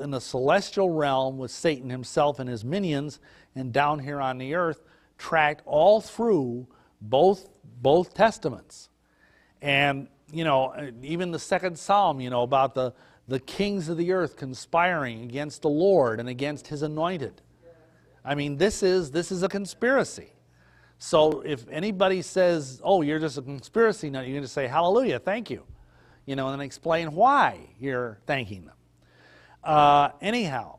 in the celestial realm with Satan himself and his minions, and down here on the earth, tracked all through both testaments. And even the second Psalm, about the kings of the earth conspiring against the Lord and against his anointed. I mean, this is a conspiracy. So if anybody says, oh, you're just a conspiracy nut, you're going to say, hallelujah, thank you. And then explain why you're thanking them. Anyhow,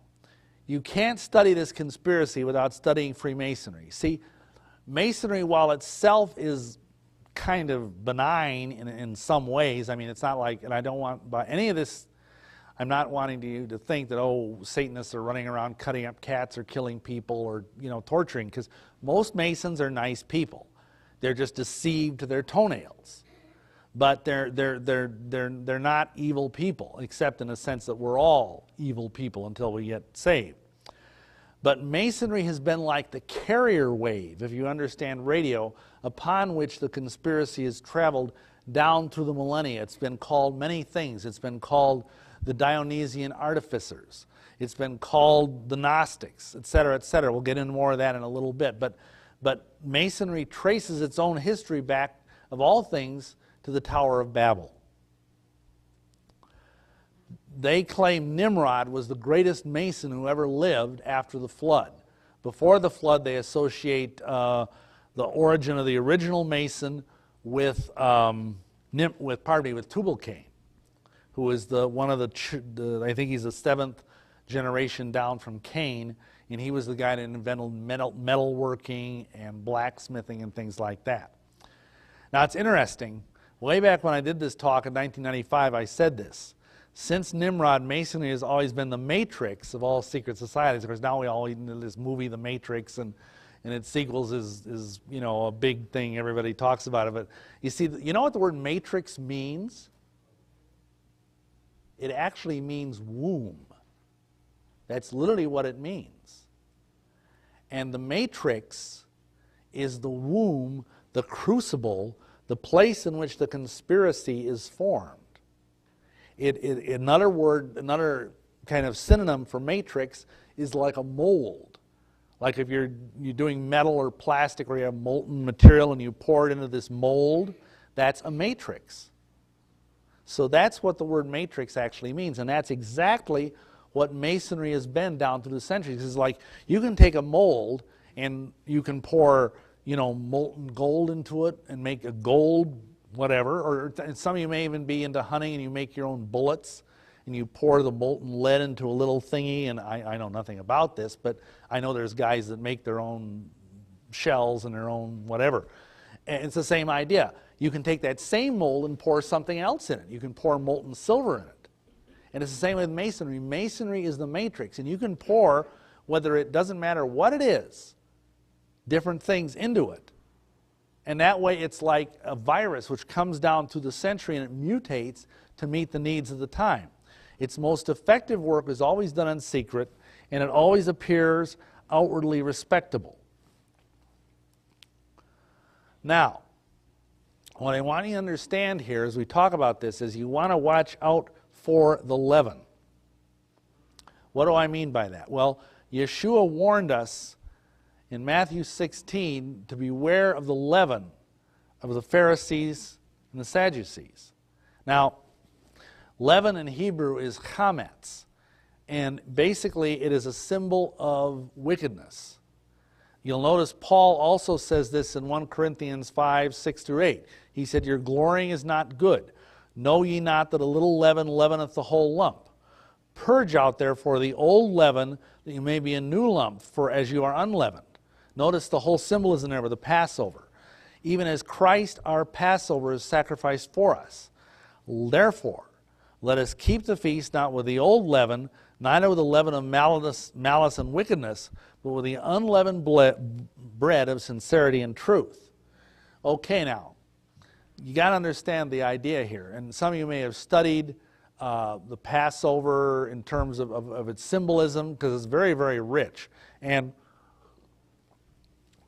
you can't study this conspiracy without studying Freemasonry. See, Masonry, while itself is kind of benign in some ways, I mean, it's not like, and I don't want, by any of this, I'm not wanting you to think that, oh, Satanists are running around cutting up cats or killing people or, torturing, because most Masons are nice people. They're just deceived to their toenails. But they're not evil people, except in the sense that we're all evil people until we get saved. But Masonry has been like the carrier wave, if you understand radio, upon which the conspiracy has traveled down through the millennia. It's been called many things. It's been called the Dionysian artificers. It's been called the Gnostics, etc., etc. We'll get into more of that in a little bit. But Masonry traces its own history back, of all things, to the Tower of Babel. They claim Nimrod was the greatest Mason who ever lived after the flood. Before the flood, they associate the origin of the original Mason with Tubal-Cain, who is one of the I think he's the 7th generation down from Cain, and he was the guy that invented metalworking and blacksmithing and things like that. Now it's interesting, way back when I did this talk in 1995, I said this. Since Nimrod, Masonry has always been the matrix of all secret societies. Of course, now we all know this movie, The Matrix, and its sequels is a big thing. Everybody talks about it. But you see, you know what the word matrix means? It actually means womb. That's literally what it means. And the matrix is the womb, the crucible, the place in which the conspiracy is formed. Another kind of synonym for matrix is like a mold. Like if you're doing metal or plastic or you have molten material and you pour it into this mold, that's a matrix. So that's what the word matrix actually means, and that's exactly what Masonry has been down through the centuries. It's like you can take a mold and you can pour, molten gold into it and make a gold whatever, or some of you may even be into hunting and you make your own bullets and you pour the molten lead into a little thingy, and I know nothing about this, but I know there's guys that make their own shells and their own whatever. And it's the same idea. You can take that same mold and pour something else in it. You can pour molten silver in it. And it's the same with Masonry. Masonry is the matrix, and you can pour, whether it doesn't matter what it is, different things into it. And that way it's like a virus which comes down through the century and it mutates to meet the needs of the time. Its most effective work is always done in secret, and it always appears outwardly respectable. Now, what I want you to understand here as we talk about this is you want to watch out for the leaven. What do I mean by that? Well, Yeshua warned us in Matthew 16 to beware of the leaven of the Pharisees and the Sadducees. Now, leaven in Hebrew is chametz, and basically it is a symbol of wickedness. You'll notice Paul also says this in 1 Corinthians 5, 6 through 8. He said, your glorying is not good. Know ye not that a little leaven leaveneth the whole lump? Purge out therefore the old leaven, that you may be a new lump, for as you are unleavened. Notice the whole symbolism there with the Passover. Even as Christ our Passover is sacrificed for us. Therefore, let us keep the feast not with the old leaven, neither with the leaven of malice and wickedness, but with the unleavened bread of sincerity and truth. Okay, now, you got to understand the idea here. And some of you may have studied the Passover in terms of its symbolism, because it's very, very rich. And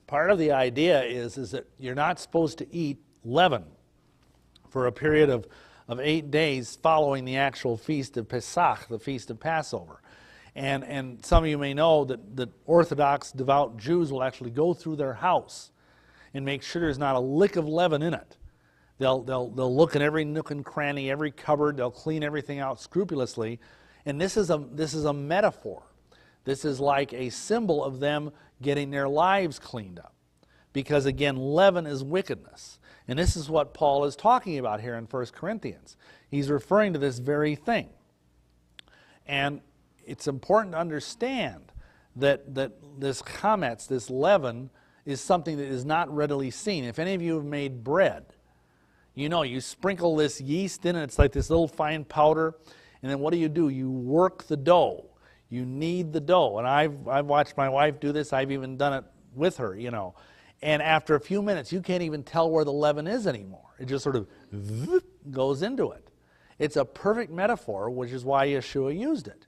part of the idea is that you're not supposed to eat leaven for a period of 8 days following the actual feast of Pesach, the feast of Passover. And some of you may know that Orthodox devout Jews will actually go through their house and make sure there's not a lick of leaven in it. They'll look in every nook and cranny, every cupboard. They'll clean everything out scrupulously. And this is a metaphor. This is like a symbol of them getting their lives cleaned up. Because again, leaven is wickedness. And this is what Paul is talking about here in 1 Corinthians. He's referring to this very thing. And it's important to understand that this chametz, this leaven, is something that is not readily seen. If any of you have made bread, you know, you sprinkle this yeast in it. It's like this little fine powder. And then what do? You work the dough. You knead the dough. And I've watched my wife do this. I've even done it with her, you know. And after a few minutes, you can't even tell where the leaven is anymore. It just sort of goes into it. It's a perfect metaphor, which is why Yeshua used it.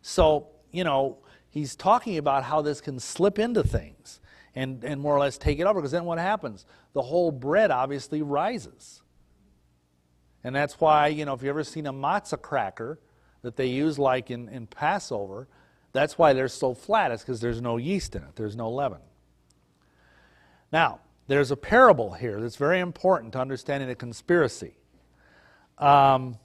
So, you know, he's talking about how this can slip into things and more or less take it over, because then what happens? The whole bread obviously rises. And that's why, you know, if you've ever seen a matzah cracker that they use like in Passover, that's why they're so flat. It's because there's no yeast in it. There's no leaven. Now, there's a parable here that's very important to understanding the conspiracy. Matthew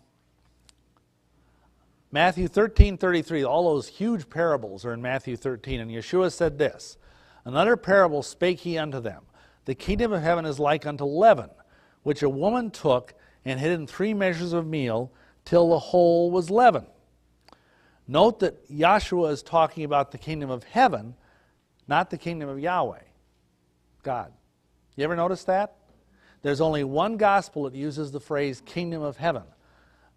13:33, all those huge parables are in Matthew 13, and Yeshua said this, "Another parable spake he unto them, the kingdom of heaven is like unto leaven, which a woman took and hid in 3 measures of meal, till the whole was leavened." Note that Yeshua is talking about the kingdom of heaven, not the kingdom of Yahweh, God. You ever notice that? There's only one gospel that uses the phrase kingdom of heaven,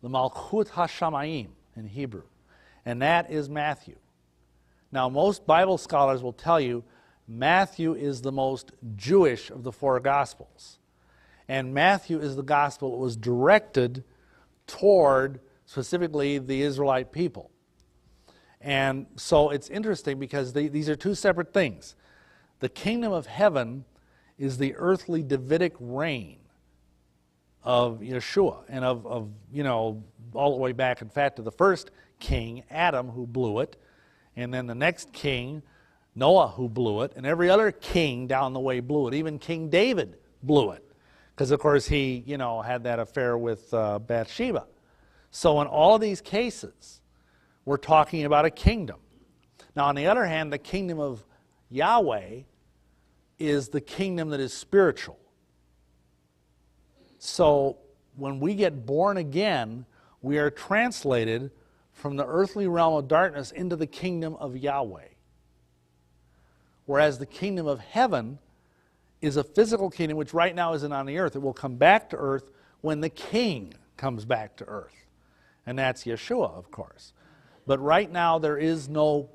the Malchut HaShamayim in Hebrew, and that is Matthew. Now, most Bible scholars will tell you Matthew is the most Jewish of the 4 gospels, and Matthew is the gospel that was directed toward specifically the Israelite people. And so it's interesting because these are 2 separate things. The kingdom of heaven is the earthly Davidic reign of Yeshua and of you know, all the way back, in fact, to the first king, Adam, who blew it, and then the next king, Noah, who blew it, and every other king down the way blew it. Even King David blew it, because of course he, you know, had that affair with Bathsheba. So in all of these cases, we're talking about a kingdom. Now, on the other hand, the kingdom of Yahweh is the kingdom that is spiritual. So when we get born again, we are translated from the earthly realm of darkness into the kingdom of Yahweh. Whereas the kingdom of heaven is a physical kingdom which right now isn't on the earth. It will come back to earth when the king comes back to earth. And that's Yeshua, of course. But right now there is no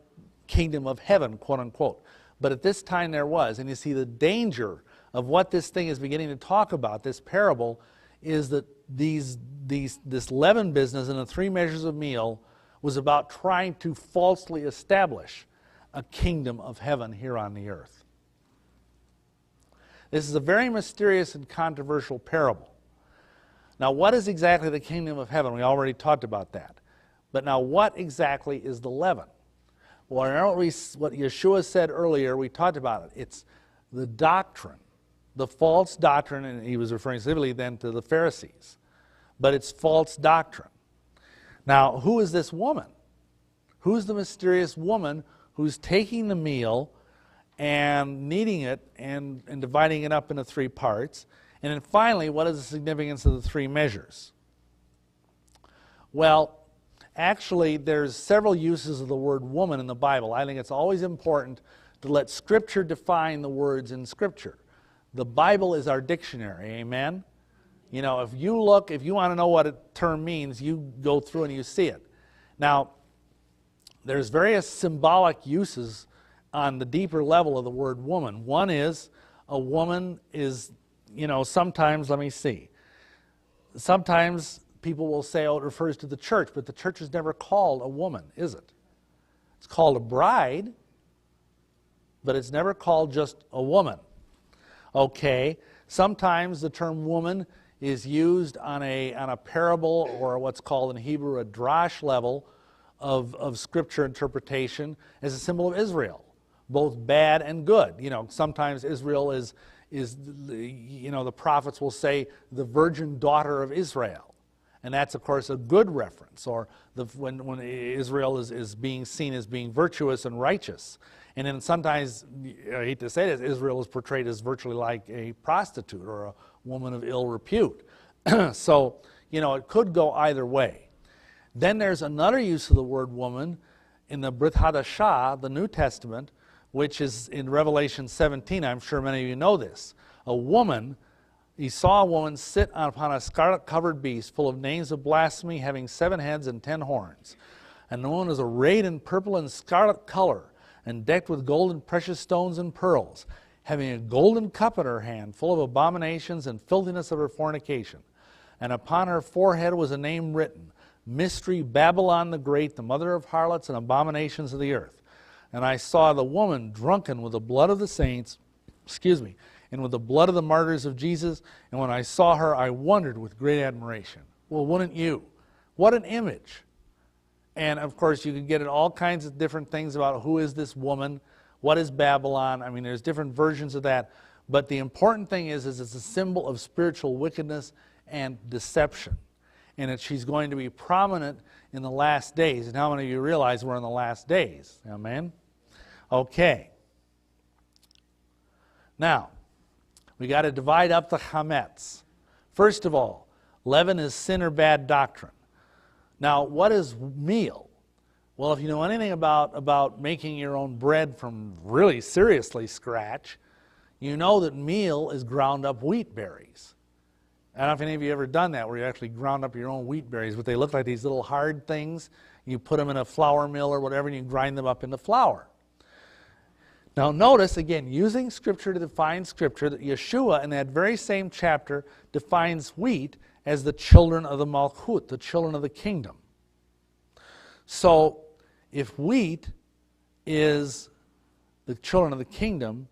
kingdom of heaven, quote unquote. But at this time there was. And you see the danger of what this thing is beginning to talk about, this parable, is that this leaven business in the 3 measures of meal was about trying to falsely establish a kingdom of heaven here on the earth. This is a very mysterious and controversial parable. Now, what is exactly the kingdom of heaven? We already talked about that. But now, what exactly is the leaven? Well, remember what Yeshua said earlier, we talked about it. It's the doctrine, the false doctrine, and he was referring specifically then to the Pharisees. But it's false doctrine. Now, who is this woman? Who's the mysterious woman who's taking the meal and kneading it and dividing it up into 3 parts? And then finally, what is the significance of the 3 measures? Well, actually, there's several uses of the word woman in the Bible. I think it's always important to let Scripture define the words in Scripture. The Bible is our dictionary, amen? You know, if you want to know what a term means, you go through and you see it. Now, there's various symbolic uses on the deeper level of the word woman. One is, a woman is sometimes, let me see. Sometimes people will say, oh, it refers to the church, but the church is never called a woman, is it? It's called a bride, but it's never called just a woman. Okay, sometimes the term woman is used on a parable, or what's called in Hebrew a drash level of scripture interpretation, as a symbol of Israel, both bad and good. Sometimes Israel is the prophets will say the virgin daughter of Israel, and that's of course a good reference, or when Israel is being seen as being virtuous and righteous. And then sometimes, I hate to say this, Israel is portrayed as virtually like a prostitute or a woman of ill repute. So, it could go either way. Then there's another use of the word woman in the Brit Hadashah, the New Testament, which is in Revelation 17. I'm sure many of you know this. A woman, he saw a woman sit upon a scarlet-covered beast full of names of blasphemy, having 7 heads and 10 horns. And the woman was arrayed in purple and scarlet color, and decked with gold and precious stones and pearls, having a golden cup in her hand, full of abominations and filthiness of her fornication. And upon her forehead was a name written, Mystery, Babylon the Great, the mother of harlots and abominations of the earth. And I saw the woman drunken with the blood of the saints, and with the blood of the martyrs of Jesus. And when I saw her, I wondered with great admiration. Well, wouldn't you? What an image. And of course, you can get at all kinds of different things about who is this woman, what is Babylon. I mean, there's different versions of that. But the important thing is it's a symbol of spiritual wickedness and deception. And she's going to be prominent in the last days. And how many of you realize we're in the last days? Amen? Okay. Now, we got to divide up the chametz. First of all, leaven is sin or bad doctrine. Now, what is meal? Well, if you know anything about making your own bread from really seriously scratch, you know that meal is ground up wheat berries. I don't know if any of you ever done that, where you actually ground up your own wheat berries, but they look like these little hard things. You put them in a flour mill or whatever, and you grind them up into flour. Now notice, again, using Scripture to define Scripture, that Yeshua in that very same chapter defines wheat as the children of the Malchut, the children of the kingdom. So, if wheat is the children of the kingdom,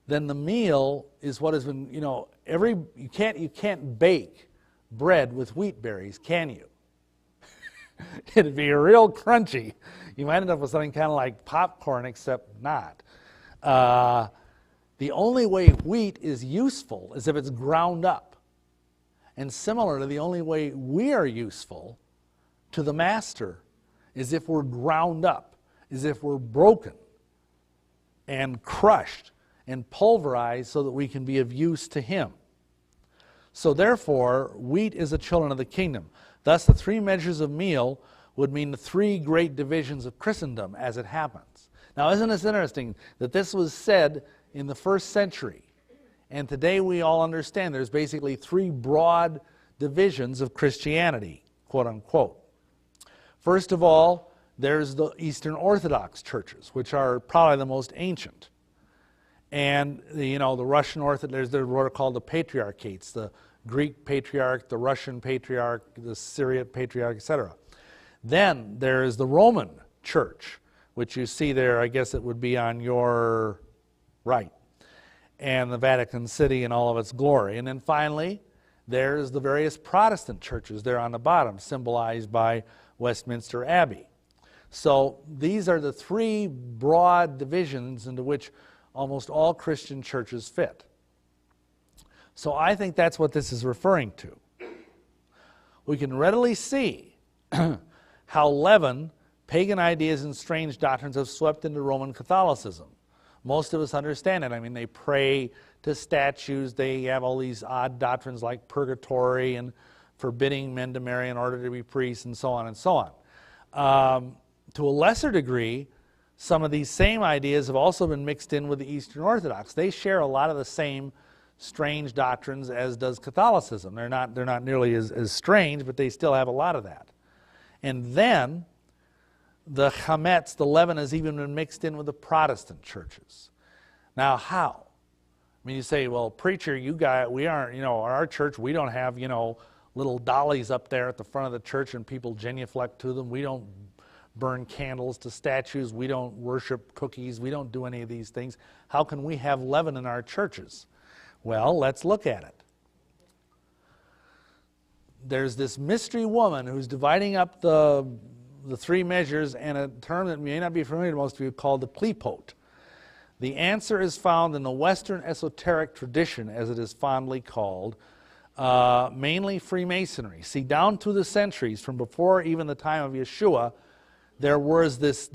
then the meal is what has been, you can't bake bread with wheat berries, can you? It'd be real crunchy. You might end up with something kind of like popcorn, except not. The only way wheat is useful is if it's ground up. And similarly, the only way we are useful to the master is if we're ground up, is if we're broken and crushed and pulverized so that we can be of use to him. So therefore, wheat is the children of the kingdom. Thus, the 3 measures of meal would mean the 3 great divisions of Christendom as it happens. Now, isn't this interesting that this was said in the 1st century? And today we all understand there's basically 3 broad divisions of Christianity, quote unquote. First of all, there's the Eastern Orthodox churches, which are probably the most ancient. And the Russian Orthodox, there's what are called the patriarchates, the Greek patriarch, the Russian patriarch, the Syrian patriarch, etc. Then there's the Roman church, which you see there, I guess it would be on your right, and the Vatican City in all of its glory. And then finally, there's the various Protestant churches there on the bottom, symbolized by Westminster Abbey. So these are the 3 broad divisions into which almost all Christian churches fit. So I think that's what this is referring to. We can readily see how leaven, pagan ideas, and strange doctrines have swept into Roman Catholicism. Most of us understand it. I mean, they pray to statues. They have all these odd doctrines like purgatory and forbidding men to marry in order to be priests and so on and so on. To a lesser degree, some of these same ideas have also been mixed in with the Eastern Orthodox. They share a lot of the same strange doctrines as does Catholicism. They're not nearly as strange, but they still have a lot of that. And then the chametz, the leaven, has even been mixed in with the Protestant churches. Now how? I mean, you say, well, preacher, we aren't, our church, we don't have, little dollies up there at the front of the church and people genuflect to them. We don't burn candles to statues. We don't worship cookies. We don't do any of these things. How can we have leaven in our churches? Well, let's look at it. There's this mystery woman who's dividing up the three measures, and a term that may not be familiar to most of you called the klepote. The answer is found in the Western esoteric tradition, as it is fondly called, mainly Freemasonry. See, down through the centuries, from before even the time of Yeshua, there was this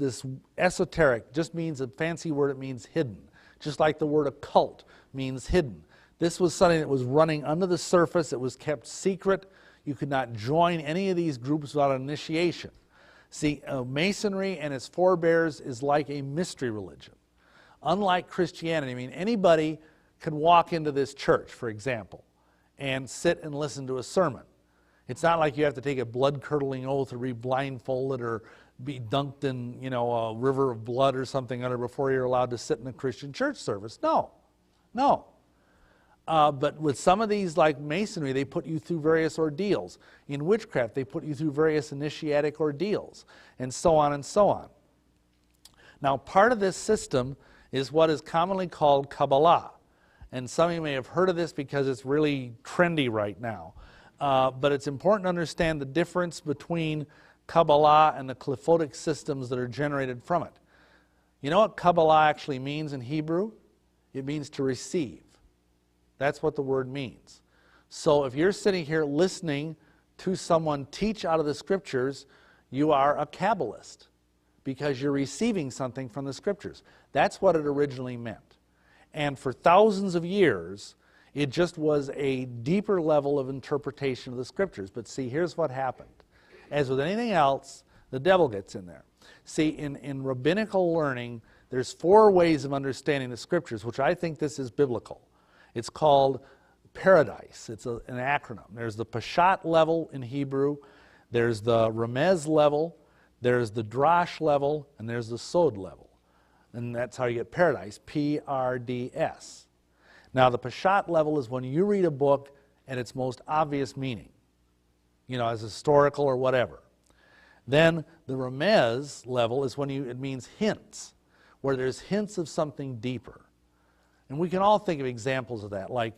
esoteric, just means a fancy word, it means hidden. Just like the word occult means hidden. This was something that was running under the surface. It was kept secret. You could not join any of these groups without an initiation. See, Masonry and its forebears is like a mystery religion. Unlike Christianity, I mean, anybody can walk into this church, for example, and sit and listen to a sermon. It's not like you have to take a blood-curdling oath or be blindfolded or be dunked in, a river of blood or something before you're allowed to sit in a Christian church service. No. But with some of these, like Masonry, they put you through various ordeals. In witchcraft, they put you through various initiatic ordeals, and so on and so on. Now, part of this system is what is commonly called Kabbalah. And some of you may have heard of this because it's really trendy right now. But it's important to understand the difference between Kabbalah and the Qliphothic systems that are generated from it. You know what Kabbalah actually means in Hebrew? It means to receive. That's what the word means. So if you're sitting here listening to someone teach out of the Scriptures, you are a Kabbalist because you're receiving something from the Scriptures. That's what it originally meant. And for thousands of years, it just was a deeper level of interpretation of the Scriptures. But see, here's what happened. As with anything else, the devil gets in there. See, in rabbinical learning, there's 4 ways of understanding the Scriptures, which I think this is biblical. It's called paradise. It's an acronym. There's the Peshat level in Hebrew, there's the Remez level, there's the Drash level, and there's the Sod level. And that's how you get paradise, P-R-D-S. Now, the Peshat level is when you read a book at its most obvious meaning, as historical or whatever. Then the Remez level is when it means hints, where there's hints of something deeper. And we can all think of examples of that, like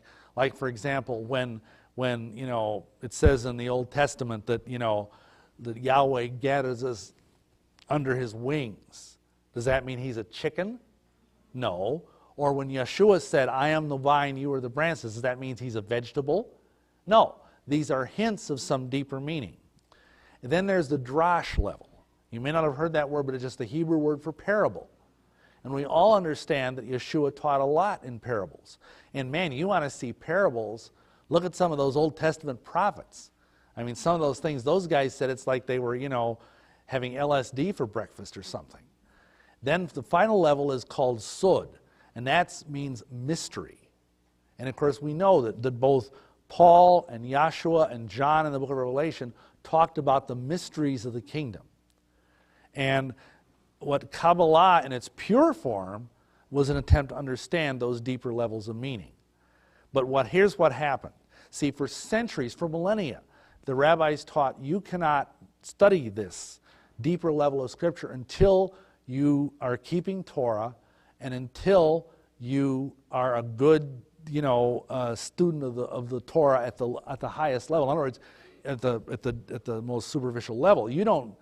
for example, when it says in the Old Testament that that Yahweh gathers us under His wings. Does that mean He's a chicken? No. Or when Yeshua said, "I am the vine, you are the branches," does that mean He's a vegetable? No. These are hints of some deeper meaning. And then there's the drash level. You may not have heard that word, but it's just the Hebrew word for parable. And we all understand that Yeshua taught a lot in parables. And man, you want to see parables, look at some of those Old Testament prophets. I mean, some of those things, those guys said it's like they were, having LSD for breakfast or something. Then the final level is called Sod, and that means mystery. And of course, we know that both Paul and Yahshua and John in the book of Revelation talked about the mysteries of the kingdom. And what Kabbalah in its pure form was an attempt to understand those deeper levels of meaning. But here's what happened. See, for centuries, for millennia, the rabbis taught you cannot study this deeper level of Scripture until you are keeping Torah and until you are a good student of the Torah at the highest level. In other words, at the most superficial level. You don't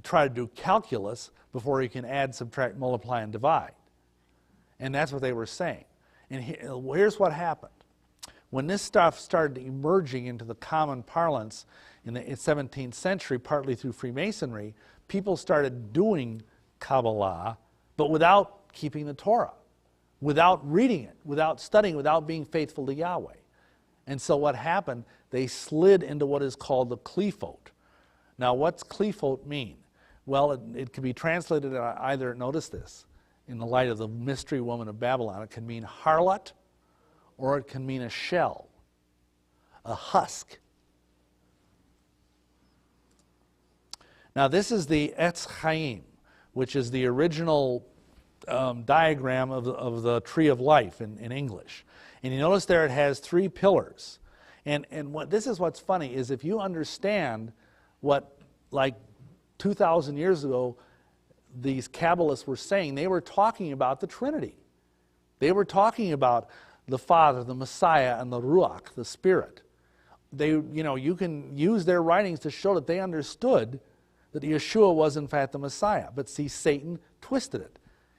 try to do calculus before you can add, subtract, multiply, and divide. And that's what they were saying. And here's what happened. When this stuff started emerging into the common parlance in the 17th century, partly through Freemasonry, people started doing Kabbalah, but without keeping the Torah, without reading it, without studying, without being faithful to Yahweh. And so what happened, they slid into what is called the Qliphot. Now, what's Qliphot mean? Well, it can be translated either, notice this, in the light of the mystery woman of Babylon, it can mean harlot, or it can mean a shell, a husk. Now, this is the Etz Chaim, which is the original diagram of the tree of life in English. And you notice there it has 3 pillars. And this is what's funny, is if you understand what, like 2,000 years ago, these Kabbalists were saying, they were talking about the Trinity. They were talking about the Father, the Messiah, and the Ruach, the Spirit. You can use their writings to show that they understood that Yeshua was in fact the Messiah. But see, Satan twisted it.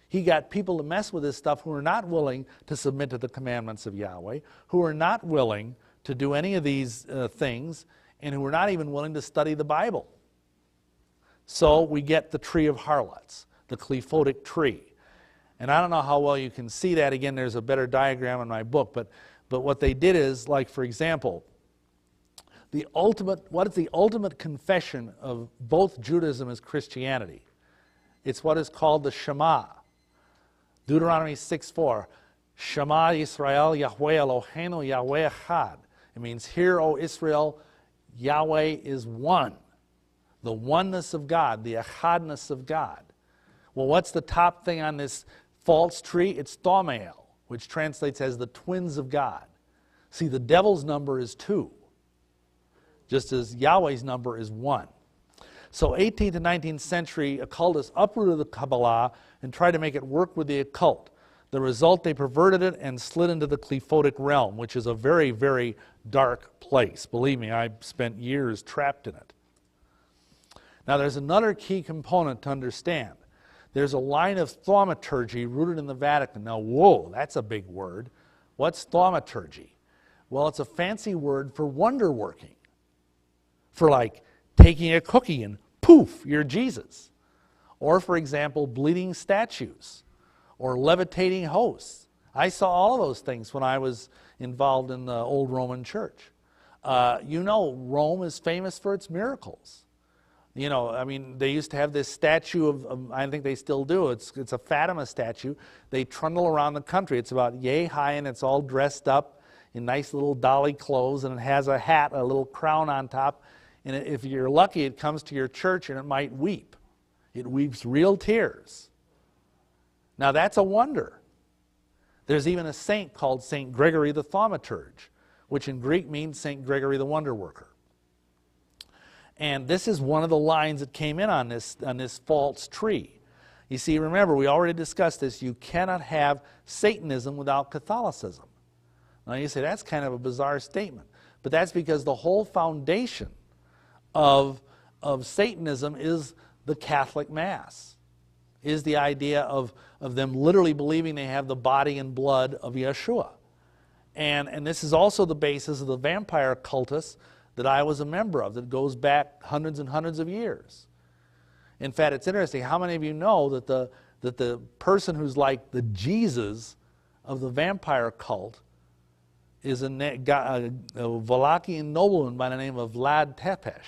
He got people to mess with this stuff who are not willing to submit to the commandments of Yahweh, who are not willing to do any of these things, and who are not even willing to study the Bible. So we get the tree of harlots, the Qliphotic tree. And I don't know how well you can see that. Again, there's a better diagram in my book. But what they did is, like, for example, what is the ultimate confession of both Judaism and Christianity? It's what is called the Shema. Deuteronomy 6:4. Shema Yisrael, Yahweh Eloheinu, Yahweh Echad. It means, hear, O Israel, Yahweh is one. The oneness of God, the Echadness of God. Well, what's the top thing on this false tree? It's Thomael, which translates as the twins of God. See, the devil's number is 2, just as Yahweh's number is 1. So 18th and 19th century occultists uprooted the Kabbalah and tried to make it work with the occult. The result, they perverted it and slid into the Qliphotic realm, which is a very, very dark place. Believe me, I've spent years trapped in it. Now, there's another key component to understand. There's a line of thaumaturgy rooted in the Vatican. Now, whoa, that's a big word. What's thaumaturgy? Well, it's a fancy word for wonder working. For, like, taking a cookie and poof, you're Jesus. Or, for example, bleeding statues or levitating hosts. I saw all of those things when I was involved in the old Roman church. Rome is famous for its miracles. They used to have this statue of I think they still do. It's a Fatima statue. They trundle around the country. It's about yay high, and it's all dressed up in nice little dolly clothes, and it has a hat, a little crown on top. And if you're lucky, it comes to your church and it might weep. It weeps real tears. Now, that's a wonder. There's even a saint called St. Gregory the Thaumaturge, which in Greek means St. Gregory the Wonder Worker. And this is one of the lines that came in on this false tree. You see, remember, we already discussed this. You cannot have Satanism without Catholicism. Now, you say, that's kind of a bizarre statement. But that's because the whole foundation of Satanism is the Catholic Mass, is the idea of them literally believing they have the body and blood of Yeshua. And this is also the basis of the vampire cultus that I was a member of, that goes back hundreds and hundreds of years. In fact, it's interesting, how many of you know that the person who's like the Jesus of the vampire cult is a Wallachian nobleman by the name of Vlad Tepes,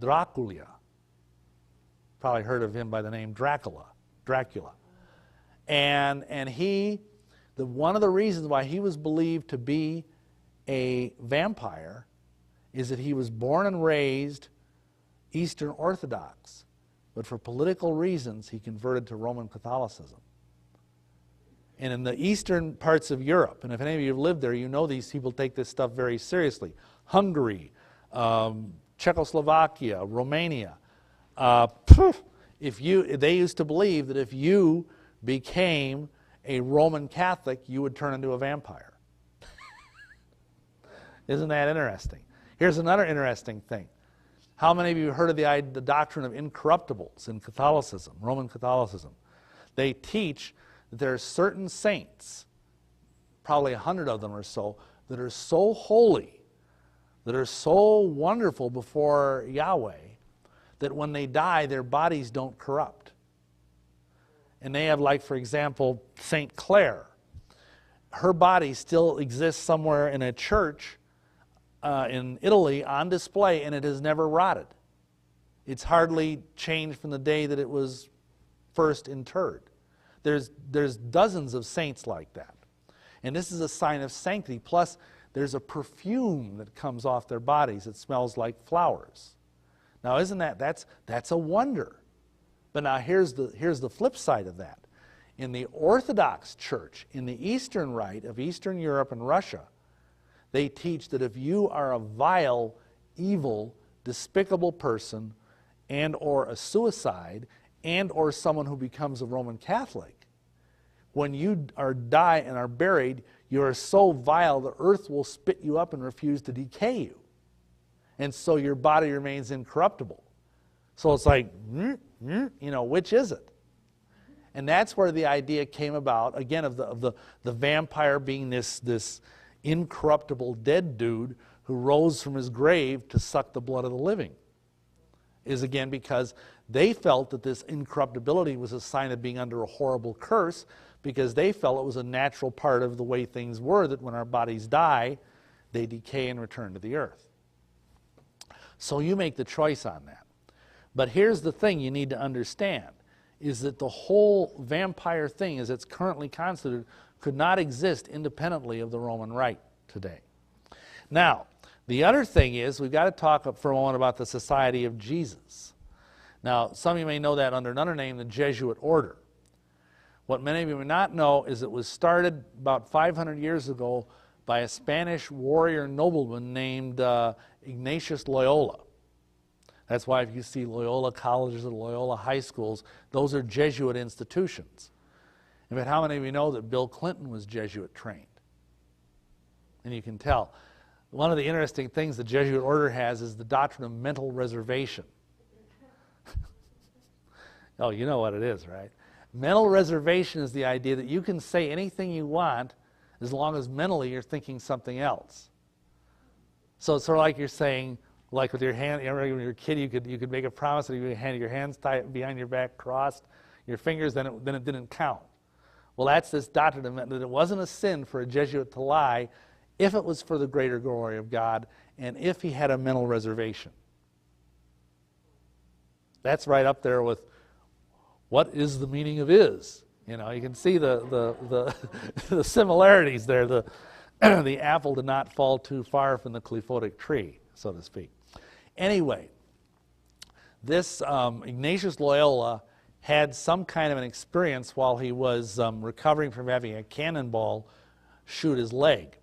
Dracula. Probably heard of him by the name Dracula. And one of the reasons why he was believed to be a vampire is that he was born and raised Eastern Orthodox, but for political reasons he converted to Roman Catholicism. And in the eastern parts of Europe, and if any of you have lived there, you know these people take this stuff very seriously. Hungary, Czechoslovakia, Romania. They used to believe that if you became a Roman Catholic, you would turn into a vampire. Isn't that interesting? Here's another interesting thing. How many of you have heard of the doctrine of incorruptibles in Catholicism, Roman Catholicism? They teach that there are certain saints, probably 100 of them or so, that are so holy, that are so wonderful before Yahweh, that when they die, their bodies don't corrupt. And they have, like, for example, St. Clare. Her body still exists somewhere in a church in Italy on display, and it has never rotted. It's hardly changed from the day that it was first interred. There's dozens of saints like that. And this is a sign of sanctity. Plus, there's a perfume that comes off their bodies. It smells like flowers. Now, isn't that's a wonder? But now here's the flip side of that. In the Orthodox Church, in the Eastern Rite of Eastern Europe and Russia, they teach that if you are a vile, evil, despicable person and or a suicide and or someone who becomes a Roman Catholic, when you die and are buried, you are so vile the earth will spit you up and refuse to decay you. And so your body remains incorruptible. So it's like, which is it? And that's where the idea came about, again, of the vampire being this incorruptible dead dude who rose from his grave to suck the blood of the living. Is again because they felt that this incorruptibility was a sign of being under a horrible curse, because they felt it was a natural part of the way things were, that when our bodies die, they decay and return to the earth. So you make the choice on that. But here's the thing you need to understand, is that the whole vampire thing as it's currently constituted could not exist independently of the Roman Rite today. Now, the other thing is we've got to talk for a moment about the Society of Jesus. Now, some of you may know that under another name, the Jesuit Order. What many of you may not know is it was started about 500 years ago by a Spanish warrior nobleman named Ignatius Loyola. That's why if you see Loyola colleges and Loyola high schools, those are Jesuit institutions. In fact, how many of you know that Bill Clinton was Jesuit trained? And you can tell. One of the interesting things the Jesuit order has is the doctrine of mental reservation. Oh, you know what it is, right? Mental reservation is the idea that you can say anything you want as long as mentally you're thinking something else. So it's sort of like you're saying, like with your hand, when you're a kid, you could make a promise that you had your hands tied behind your back, crossed, your fingers, then it didn't count. Well, that's this doctrine that it wasn't a sin for a Jesuit to lie if it was for the greater glory of God and if he had a mental reservation. That's right up there with what is the meaning of is. You know, you can see the similarities there. The apple did not fall too far from the clephotic tree, so to speak. Anyway, this Ignatius Loyola had some kind of an experience while he was recovering from having a cannonball shoot his leg.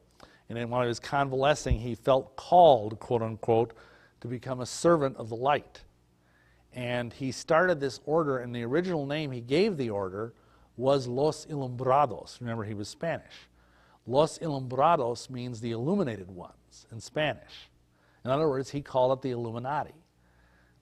And then while he was convalescing, he felt called, quote unquote, to become a servant of the light. And he started this order, and the original name he gave the order was Los Ilumbrados. Remember, he was Spanish. Los Ilumbrados means the illuminated ones in Spanish. In other words, he called it the Illuminati.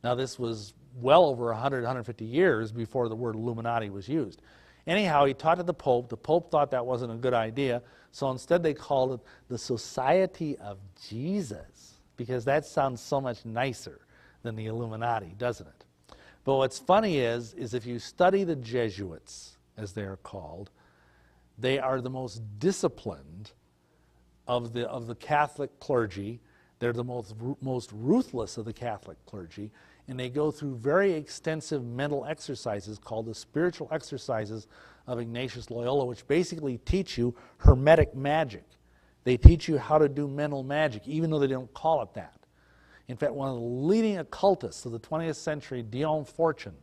Now, this was well over 100, 150 years before the word Illuminati was used. Anyhow, he taught to the Pope. The Pope thought that wasn't a good idea, so instead they called it the Society of Jesus, because that sounds so much nicer than the Illuminati, doesn't it? But what's funny is if you study the Jesuits, as they are called, they are the most disciplined of the Catholic clergy. They're the most ruthless of the Catholic clergy, and they go through very extensive mental exercises called the spiritual exercises of Ignatius Loyola, which basically teach you Hermetic magic. They teach you how to do mental magic, even though they don't call it that. In fact, one of the leading occultists of the 20th century, Dion Fortune,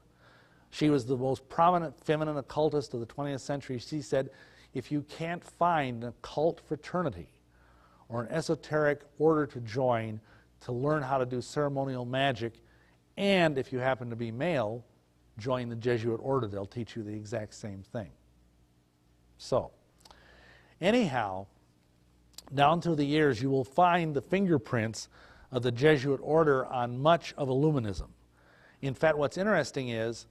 she was the most prominent feminine occultist of the 20th century. She said, if you can't find an occult fraternity or an esoteric order to join to learn how to do ceremonial magic, and if you happen to be male, join the Jesuit order. They'll teach you the exact same thing. So, anyhow, down through the years, you will find the fingerprints of the Jesuit order on much of Illuminism. In fact, what's interesting is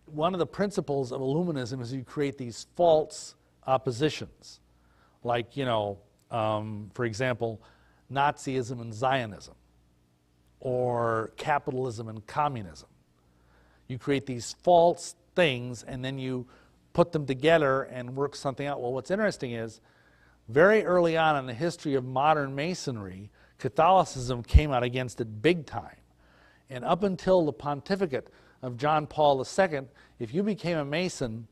one of the principles of Illuminism is you create these false oppositions, like, for example, Nazism and Zionism, or capitalism and communism. You create these false things and then you put them together and work something out. Well, what's interesting is very early on in the history of modern Masonry, Catholicism came out against it big time. And up until the pontificate of John Paul II, if you became a Mason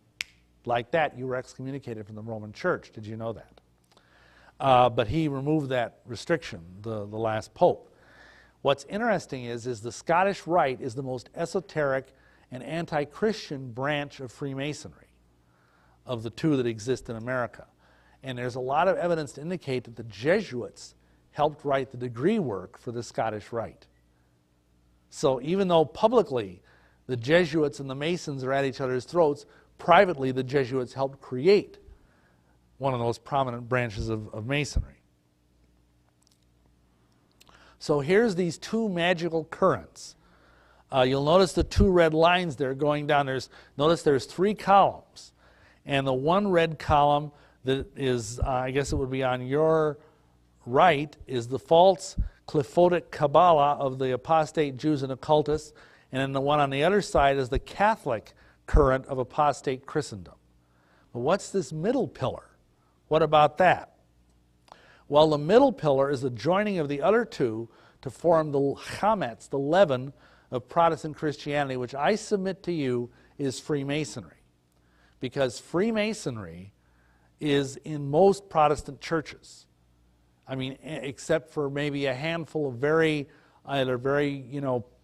like that, you were excommunicated from the Roman Church. Did you know that? But he removed that restriction, the last pope. What's interesting is the Scottish Rite is the most esoteric and anti-Christian branch of Freemasonry. of the two that exist in America. And there's a lot of evidence to indicate that the Jesuits helped write the degree work for the Scottish Rite. So even though publicly the Jesuits and the Masons are at each other's throats, privately the Jesuits helped create one of those prominent branches of Masonry. So here's these two magical currents. You'll notice the two red lines there going down. Notice there's three columns. And the one red column that is, I guess it would be on your right, is the false Cliphotic Kabbalah of the apostate Jews and occultists. And then the one on the other side is the Catholic current of apostate Christendom. But what's this middle pillar? What about that? Well, the middle pillar is the joining of the other two to form the chametz, the leaven of Protestant Christianity, which I submit to you is Freemasonry. Because Freemasonry is in most Protestant churches. I mean, except for maybe a handful of either very,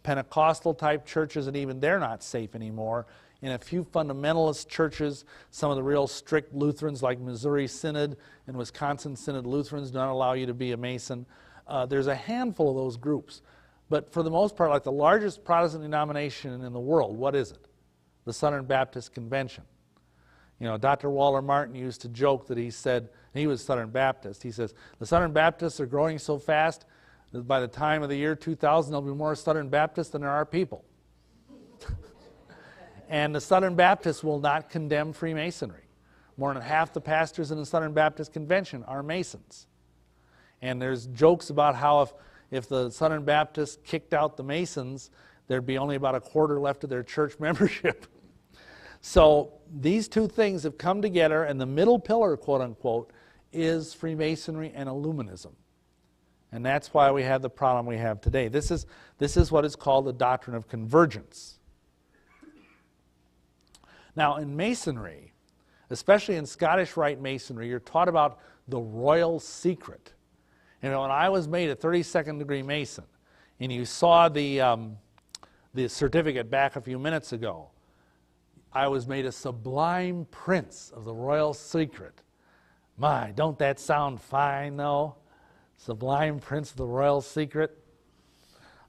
Pentecostal type churches, and even they're not safe anymore. In a few fundamentalist churches, some of the real strict Lutherans like Missouri Synod and Wisconsin Synod Lutherans don't allow you to be a Mason. There's a handful of those groups. But for the most part, like the largest Protestant denomination in the world, what is it? The Southern Baptist Convention. Dr. Walter Martin used to joke that he said, he was Southern Baptist, he says, the Southern Baptists are growing so fast that by the time of the year 2000, there'll be more Southern Baptists than there are people. And the Southern Baptists will not condemn Freemasonry. More than half the pastors in the Southern Baptist Convention are Masons. And there's jokes about how if the Southern Baptists kicked out the Masons, there'd be only about a quarter left of their church membership. So these two things have come together, and the middle pillar, quote unquote, is Freemasonry and Illuminism. And that's why we have the problem we have today. This is what is called the doctrine of convergence. Now in Masonry, especially in Scottish Rite Masonry, you're taught about the royal secret. When I was made a 32nd degree Mason, and you saw the certificate back a few minutes ago, I was made a sublime prince of the royal secret. My, don't that sound fine, though? Sublime prince of the royal secret.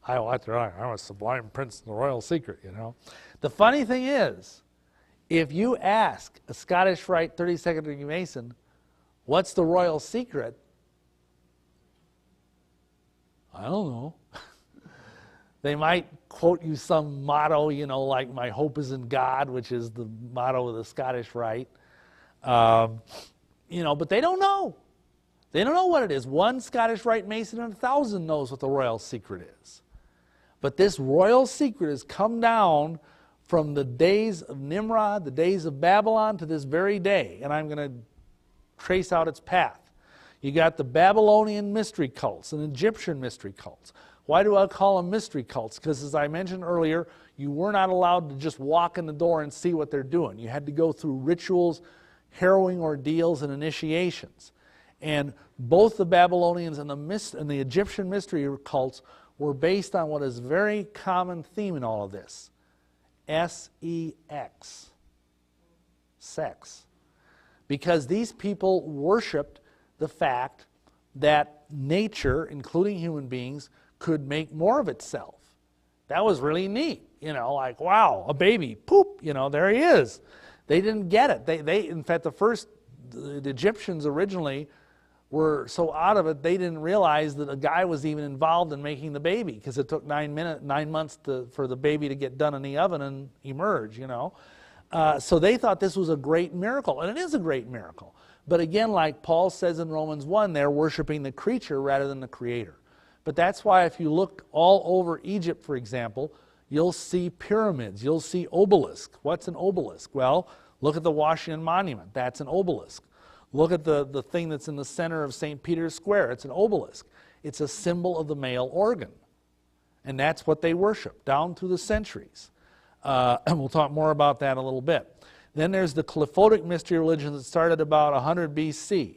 I'm a sublime prince of the royal secret, The funny thing is, if you ask a Scottish Rite 32nd degree Mason, what's the royal secret? I don't know. They might quote you some motto, like my hope is in God, which is the motto of the Scottish Rite. But they don't know. They don't know what it is. One Scottish Rite Mason in 1,000 knows what the royal secret is. But this royal secret has come down from the days of Nimrod, the days of Babylon, to this very day. And I'm going to trace out its path. You got the Babylonian mystery cults and Egyptian mystery cults. Why do I call them mystery cults? Because as I mentioned earlier, you were not allowed to just walk in the door and see what they're doing. You had to go through rituals, harrowing ordeals, and initiations. And both the Babylonians and the Egyptian mystery cults were based on what is a very common theme in all of this. S-E-X. Sex. Because these people worshipped the fact that nature, including human beings, could make more of itself. That was really neat. Like, wow, a baby, poop, there he is. They didn't get it. They in fact, the Egyptians originally were so out of it, they didn't realize that a guy was even involved in making the baby, because it took 9 months for the baby to get done in the oven and emerge, So they thought this was a great miracle, and it is a great miracle. But again, like Paul says in Romans 1, they're worshiping the creature rather than the creator. But that's why if you look all over Egypt, for example, you'll see pyramids, you'll see obelisks. What's an obelisk? Well, look at the Washington Monument. That's an obelisk. Look at the thing that's in the center of St. Peter's Square. It's an obelisk. It's a symbol of the male organ. And that's what they worship down through the centuries. And we'll talk more about that in a little bit. Then there's the Cliphotic mystery religion that started about 100 BC.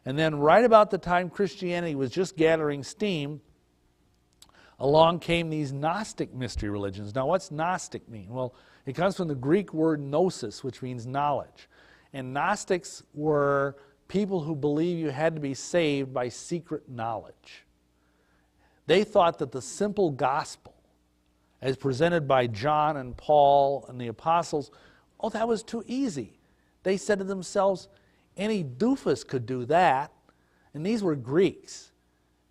And then right about the time Christianity was just gathering steam, along came these Gnostic mystery religions. Now, what's Gnostic mean? Well, it comes from the Greek word gnosis, which means knowledge. And Gnostics were people who believed you had to be saved by secret knowledge. They thought that the simple gospel, as presented by John and Paul and the apostles, oh, that was too easy. They said to themselves, any doofus could do that. And these were Greeks.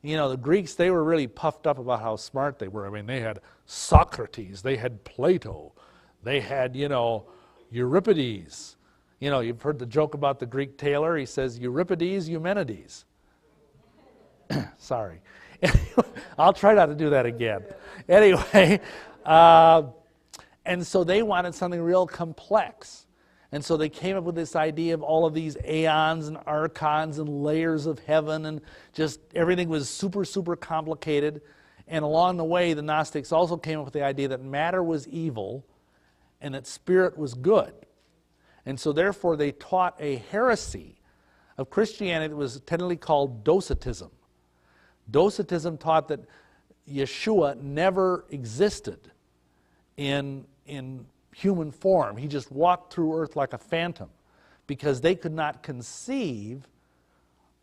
You know, the Greeks, they were really puffed up about how smart they were. I mean, they had Socrates, they had Plato, they had, you know, Euripides. You know, you've heard the joke about the Greek tailor. He says, Euripides, Eumenides. Sorry. I'll try not to do that again. Anyway, and so they wanted something real complex. And so they came up with this idea of all of these aeons and archons and layers of heaven, and just everything was super, super complicated. And along the way, the Gnostics also came up with the idea that matter was evil and that spirit was good. And so therefore they taught a heresy of Christianity that was technically called Docetism. Docetism taught that Yeshua never existed in human form. He just walked through earth like a phantom, because they could not conceive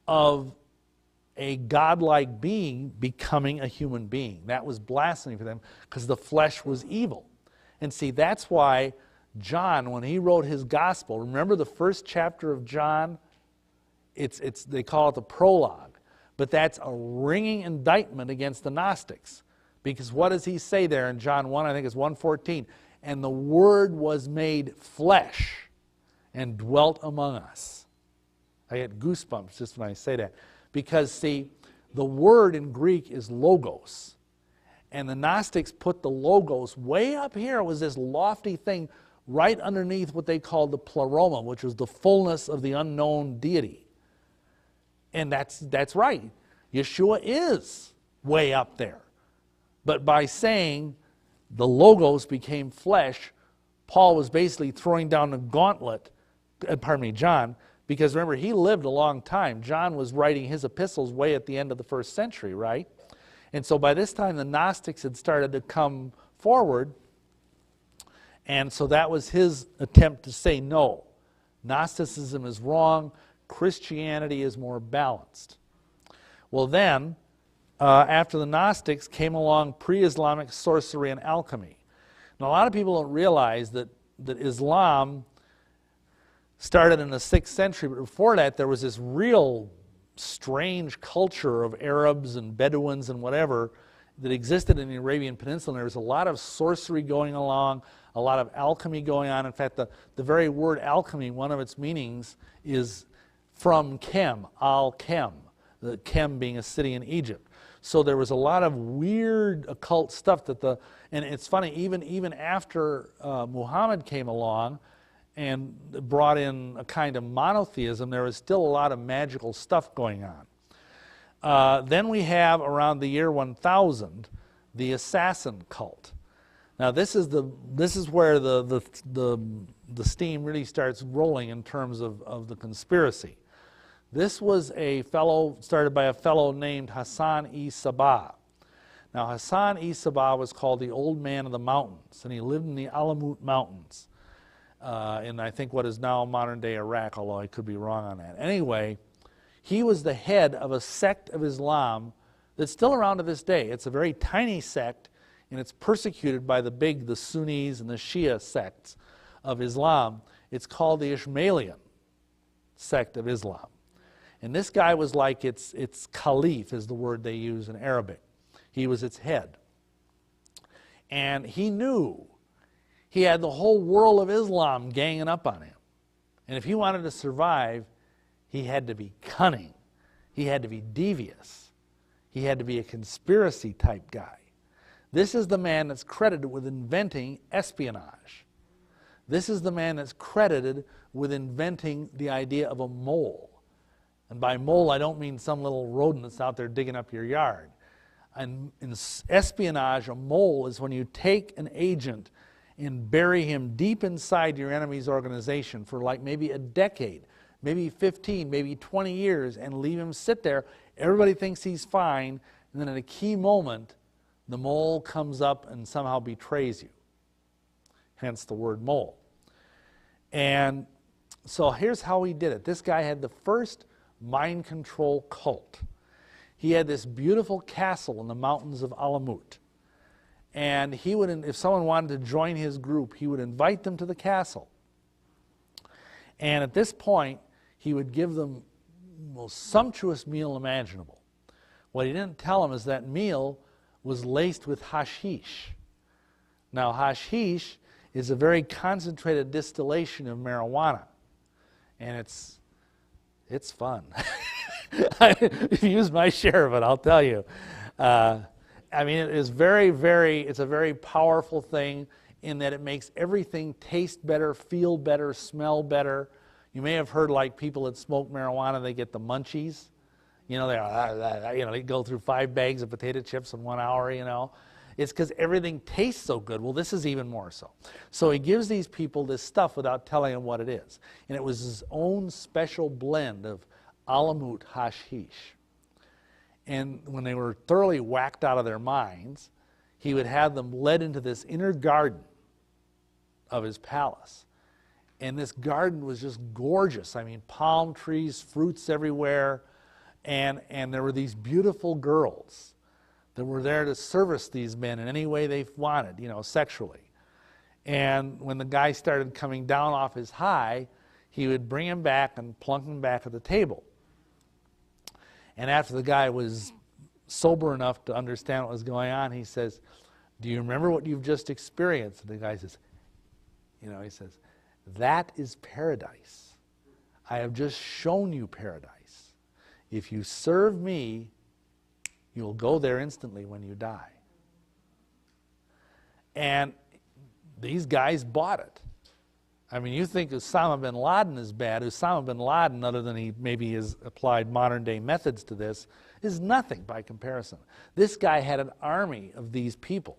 of a godlike being becoming a human being. That was blasphemy for them, because the flesh was evil. And see, that's why John, when he wrote his gospel, remember the first chapter of John? They call it the prologue. But that's a ringing indictment against the Gnostics. Because what does he say there in John 1, I think it's 1:14? And the Word was made flesh and dwelt among us. I get goosebumps just when I say that. Because, see, the word in Greek is logos. And the Gnostics put the logos way up here. It was this lofty thing right underneath what they called the pleroma, which was the fullness of the unknown deity. And that's right. Yeshua is way up there. But by saying the logos became flesh, Paul was basically throwing down the gauntlet, John, because remember, he lived a long time. John was writing his epistles way at the end of the first century, right? And so by this time, the Gnostics had started to come forward, and so that was his attempt to say, no, Gnosticism is wrong, Christianity is more balanced. Well then, after the Gnostics came along pre-Islamic sorcery and alchemy. Now a lot of people don't realize that Islam started in the 6th century, but before that there was this real strange culture of Arabs and Bedouins and whatever that existed in the Arabian Peninsula. And there was a lot of sorcery going along, a lot of alchemy going on. In fact, the very word alchemy, one of its meanings is from Chem, al-Chem, the Chem being a city in Egypt. So there was a lot of weird occult stuff and it's funny, even after Muhammad came along and brought in a kind of monotheism, there was still a lot of magical stuff going on. Then we have, around the year 1000, the assassin cult. Now this is where the steam really starts rolling in terms of the conspiracy. This was started by a fellow named Hassan-i-Sabah. Now Hassan-i-Sabah was called the Old Man of the Mountains, and he lived in the Alamut Mountains, in I think what is now modern-day Iraq, although I could be wrong on that. Anyway, he was the head of a sect of Islam that's still around to this day. It's a very tiny sect, and it's persecuted by the Sunnis and the Shia sects of Islam. It's called the Ishmaelian sect of Islam. And this guy was like its caliph, is the word they use in Arabic. He was its head. And he knew he had the whole world of Islam ganging up on him. And if he wanted to survive, he had to be cunning. He had to be devious. He had to be a conspiracy type guy. This is the man that's credited with inventing espionage. This is the man that's credited with inventing the idea of a mole. And by mole, I don't mean some little rodent that's out there digging up your yard. And in espionage, a mole is when you take an agent and bury him deep inside your enemy's organization for like maybe a decade, maybe 15, maybe 20 years, and leave him sit there. Everybody thinks he's fine, and then at a key moment, the mole comes up and somehow betrays you. Hence the word mole. And So here's how he did it. This guy had the first mind control cult. He had this beautiful castle in the mountains of Alamut. And he would, if someone wanted to join his group, he would invite them to the castle. And at this point, he would give them the most sumptuous meal imaginable. What he didn't tell them is that meal was laced with hashish. Now, hashish is a very concentrated distillation of marijuana. And it's fun. I've used my share of it, I'll tell you. I mean, it is it's a very powerful thing in that it makes everything taste better, feel better, smell better. You may have heard, like, people that smoke marijuana, they get the munchies. You know, they go through 5 bags of potato chips in 1 hour, you know. It's because everything tastes so good. Well, this is even more so. So he gives these people this stuff without telling them what it is. And it was his own special blend of Alamut hashish. And when they were thoroughly whacked out of their minds, he would have them led into this inner garden of his palace. And this garden was just gorgeous. I mean, palm trees, fruits everywhere. And there were these beautiful girls that were there to service these men in any way they wanted, you know, sexually. And when the guy started coming down off his high, he would bring him back and plunk him back at the table. And after the guy was sober enough to understand what was going on, he says, "Do you remember what you've just experienced?" And the guy says, you know, he says, "That is paradise. I have just shown you paradise. If you serve me, you'll go there instantly when you die." And these guys bought it. I mean, you think Osama bin Laden is bad. Osama bin Laden, other than he maybe has applied modern day methods to this, is nothing by comparison. This guy had an army of these people.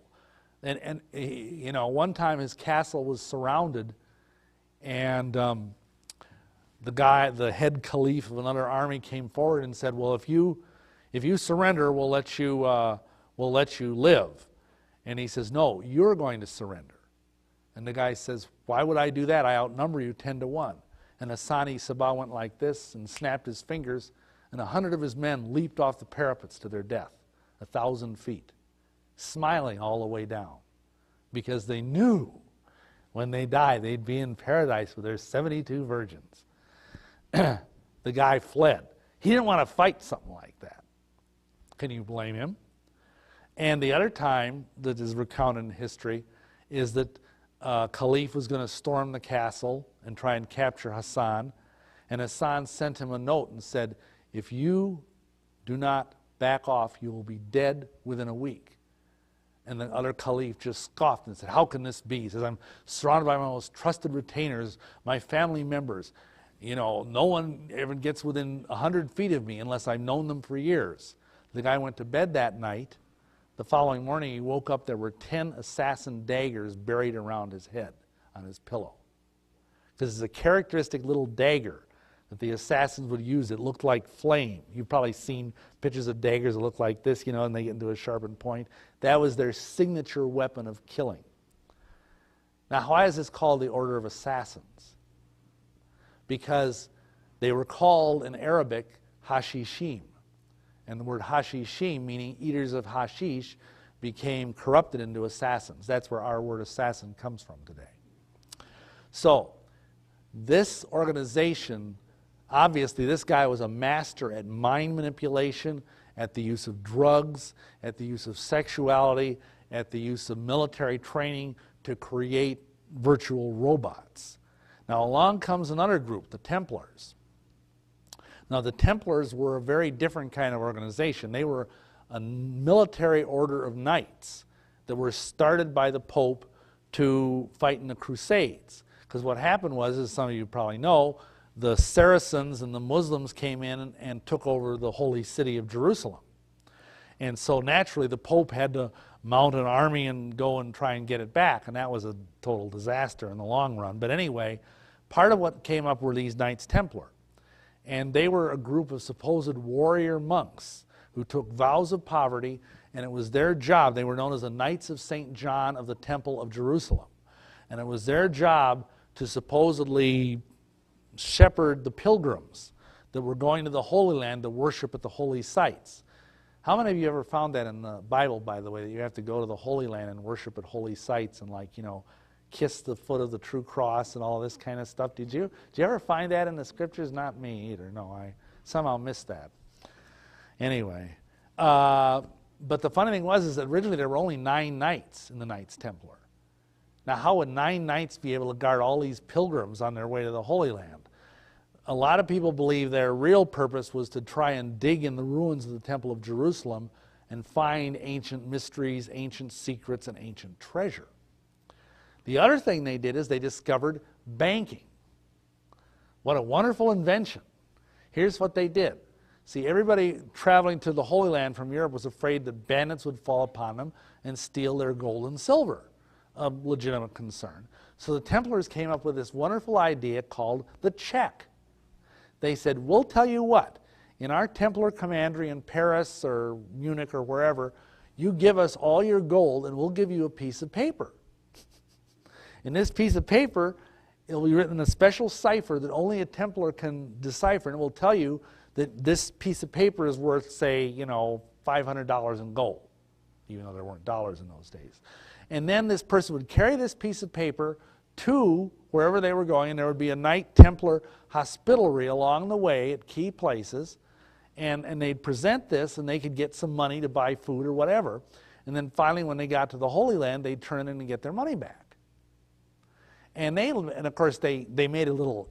And you know, one time his castle was surrounded, and the head caliph of another army came forward and said, "Well, if you surrender, we'll let you live." And he says, "No, you're going to surrender." And the guy says, "Why would I do that? I outnumber you 10 to 1. And Hassani Sabah went like this and snapped his fingers, and 100 of his men leaped off the parapets to their death, 1,000 feet, smiling all the way down, because they knew when they died they'd be in paradise with their 72 virgins. The guy fled. He didn't want to fight something like that. Can you blame him? And the other time that is recounted in history is that Caliph was going to storm the castle and try and capture Hassan. And Hassan sent him a note and said, "If you do not back off, you will be dead within a week." And the other Caliph just scoffed and said, "How can this be?" He says, "I'm surrounded by my most trusted retainers, my family members. You know, no one ever gets within 100 feet of me unless I've known them for years." The guy went to bed that night. The following morning, he woke up, there were 10 assassin daggers buried around his head on his pillow. Because it's a characteristic little dagger that the assassins would use. It looked like flame. You've probably seen pictures of daggers that look like this, you know, and they get into a sharpened point. That was their signature weapon of killing. Now, why is this called the Order of Assassins? Because they were called in Arabic hashishim. And the word hashishim, meaning eaters of hashish, became corrupted into assassins. That's where our word assassin comes from today. So, this organization, obviously this guy was a master at mind manipulation, at the use of drugs, at the use of sexuality, at the use of military training to create virtual robots. Now along comes another group, the Templars. Now the Templars were a very different kind of organization. They were a military order of knights that were started by the Pope to fight in the Crusades. Because what happened was, as some of you probably know, the Saracens and the Muslims came in and took over the holy city of Jerusalem. And so naturally the Pope had to mount an army and go and try and get it back, and that was a total disaster in the long run. But anyway, part of what came up were these Knights Templar. And they were a group of supposed warrior monks who took vows of poverty, and it was their job. They were known as the Knights of St. John of the Temple of Jerusalem. And it was their job to supposedly shepherd the pilgrims that were going to the Holy Land to worship at the holy sites. How many of you ever found that in the Bible, by the way, that you have to go to the Holy Land and worship at holy sites and, like, you know, kiss the foot of the true cross and all this kind of stuff? Did you ever find that in the scriptures? Not me either. No, I somehow missed that. Anyway, but the funny thing was is that originally there were only 9 knights in the Knights Templar. Now, how would 9 knights be able to guard all these pilgrims on their way to the Holy Land? A lot of people believe their real purpose was to try and dig in the ruins of the Temple of Jerusalem and find ancient mysteries, ancient secrets, and ancient treasure. The other thing they did is they discovered banking. What a wonderful invention. Here's what they did. See, everybody traveling to the Holy Land from Europe was afraid that bandits would fall upon them and steal their gold and silver, a legitimate concern. So the Templars came up with this wonderful idea called the check. They said, we'll tell you what, in our Templar commandery in Paris or Munich or wherever, you give us all your gold and we'll give you a piece of paper. In this piece of paper, it'll be written in a special cipher that only a Templar can decipher, and it will tell you that this piece of paper is worth, say, you know, $500 in gold, even though there weren't dollars in those days. And then this person would carry this piece of paper to wherever they were going, and there would be a Knight Templar hospitallary along the way at key places, and they'd present this, and they could get some money to buy food or whatever. And then finally, when they got to the Holy Land, they'd turn in and get their money back. And of course, they made a little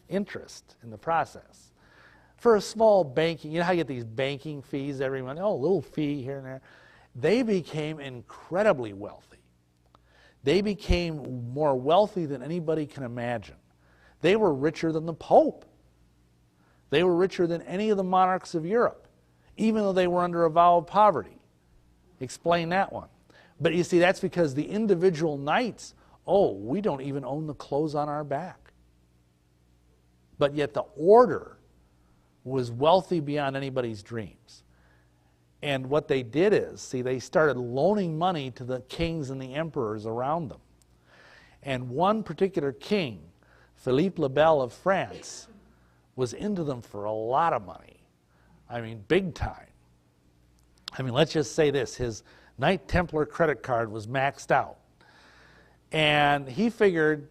interest in the process. For a small banking, you know how you get these banking fees every month? Oh, a little fee here and there. They became incredibly wealthy. They became more wealthy than anybody can imagine. They were richer than the Pope. They were richer than any of the monarchs of Europe, even though they were under a vow of poverty. Explain that one. But you see, that's because the individual knights, oh, we don't even own the clothes on our back. But yet the order was wealthy beyond anybody's dreams. And what they did is, see, they started loaning money to the kings and the emperors around them. And one particular king, Philippe le Bel of France, was into them for a lot of money. I mean, big time. I mean, let's just say this, his Knight Templar credit card was maxed out. And he figured,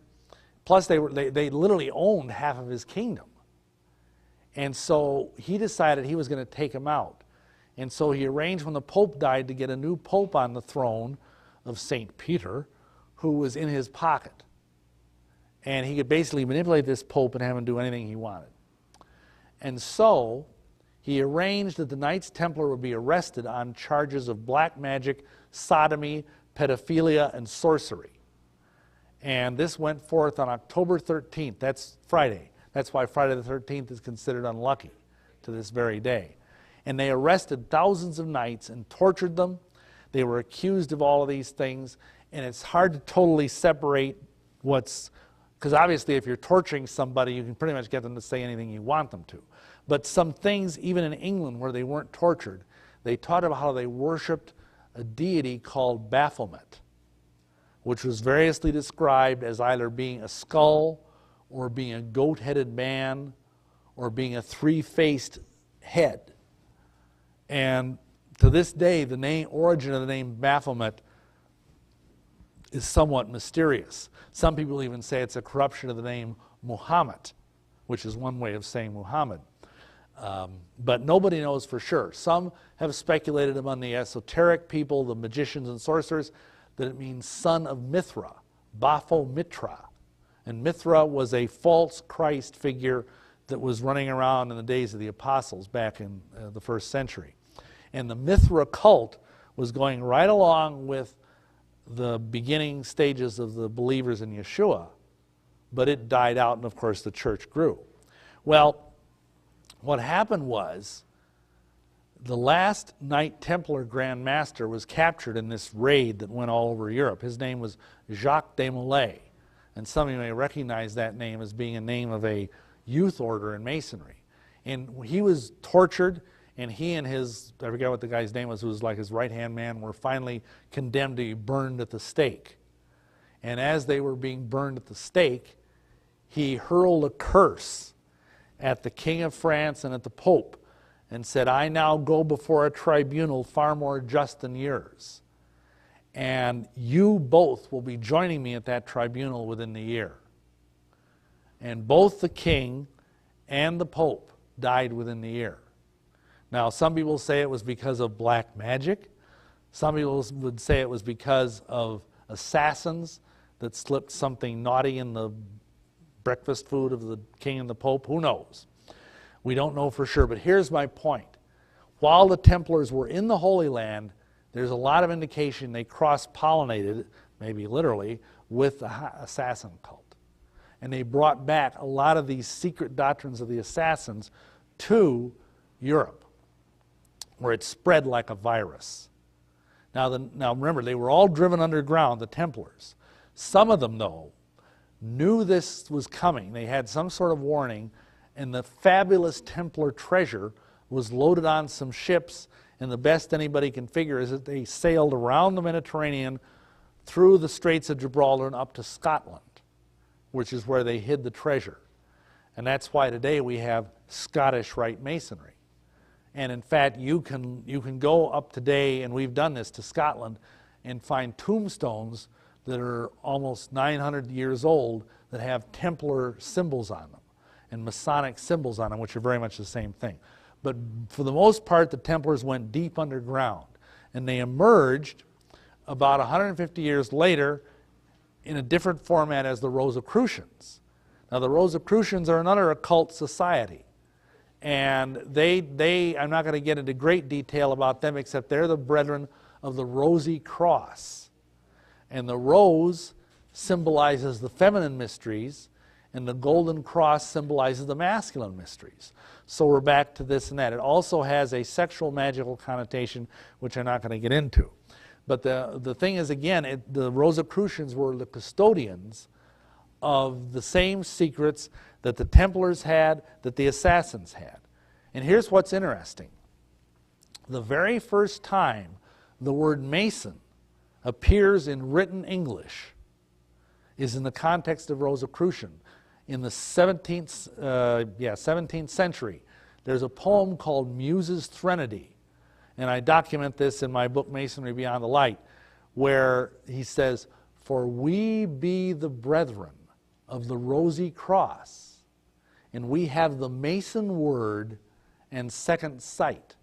plus they literally owned half of his kingdom. And so he decided he was going to take him out. And so he arranged when the Pope died to get a new Pope on the throne of St. Peter, who was in his pocket. And he could basically manipulate this Pope and have him do anything he wanted. And so he arranged that the Knights Templar would be arrested on charges of black magic, sodomy, pedophilia, and sorcery. And this went forth on October 13th. That's Friday. That's why Friday the 13th is considered unlucky to this very day. And they arrested thousands of knights and tortured them. They were accused of all of these things. And it's hard to totally separate what's, because obviously if you're torturing somebody, you can pretty much get them to say anything you want them to. But some things, even in England where they weren't tortured, they taught about how they worshipped a deity called Baphomet, which was variously described as either being a skull or being a goat-headed man or being a three-faced head. And to this day, the origin of the name Baphomet is somewhat mysterious. Some people even say it's a corruption of the name Muhammad, which is one way of saying Muhammad. But nobody knows for sure. Some have speculated among the esoteric people, the magicians and sorcerers, that it means son of Mithra, Bapho-Mitra. And Mithra was a false Christ figure that was running around in the days of the apostles back in the 1st century. And the Mithra cult was going right along with the beginning stages of the believers in Yeshua, but it died out, and of course the church grew. Well, what happened was the last Knight Templar Grand Master was captured in this raid that went all over Europe. His name was Jacques de Molay, and some of you may recognize that name as being a name of a youth order in Masonry. And he was tortured, and he and his, I forget what the guy's name was, who was like his right-hand man, were finally condemned to be burned at the stake. And as they were being burned at the stake, he hurled a curse at the King of France and at the Pope and said, I now go before a tribunal far more just than yours. And you both will be joining me at that tribunal within the year. And both the king and the Pope died within the year. Now, some people say it was because of black magic. Some people would say it was because of assassins that slipped something naughty in the breakfast food of the king and the Pope. Who knows? We don't know for sure, but here's my point. While the Templars were in the Holy Land, there's a lot of indication they cross-pollinated, maybe literally, with the assassin cult. And they brought back a lot of these secret doctrines of the assassins to Europe, where it spread like a virus. Now remember, they were all driven underground, the Templars. Some of them, though, knew this was coming. They had some sort of warning, and the fabulous Templar treasure was loaded on some ships, and the best anybody can figure is that they sailed around the Mediterranean, through the Straits of Gibraltar, and up to Scotland, which is where they hid the treasure. And that's why today we have Scottish Rite Masonry. And in fact, you can go up today, and we've done this, to Scotland, and find tombstones that are almost 900 years old that have Templar symbols on them and Masonic symbols on them, which are very much the same thing. But for the most part, the Templars went deep underground, and they emerged about 150 years later in a different format as the Rosicrucians. Now, the Rosicrucians are another occult society, and I'm not going to get into great detail about them, except they're the brethren of the Rosy Cross. And the rose symbolizes the feminine mysteries, and the golden cross symbolizes the masculine mysteries. So we're back to this and that. It also has a sexual magical connotation, which I'm not going to get into. But the thing is, again, the Rosicrucians were the custodians of the same secrets that the Templars had, that the assassins had. And here's what's interesting. The very first time the word Mason appears in written English is in the context of Rosicrucian. In the 17th century, there's a poem called Muse's Threnody, and I document this in my book, Masonry Beyond the Light, where he says, "For we be the brethren of the Rosy Cross, and we have the Mason word and second sight."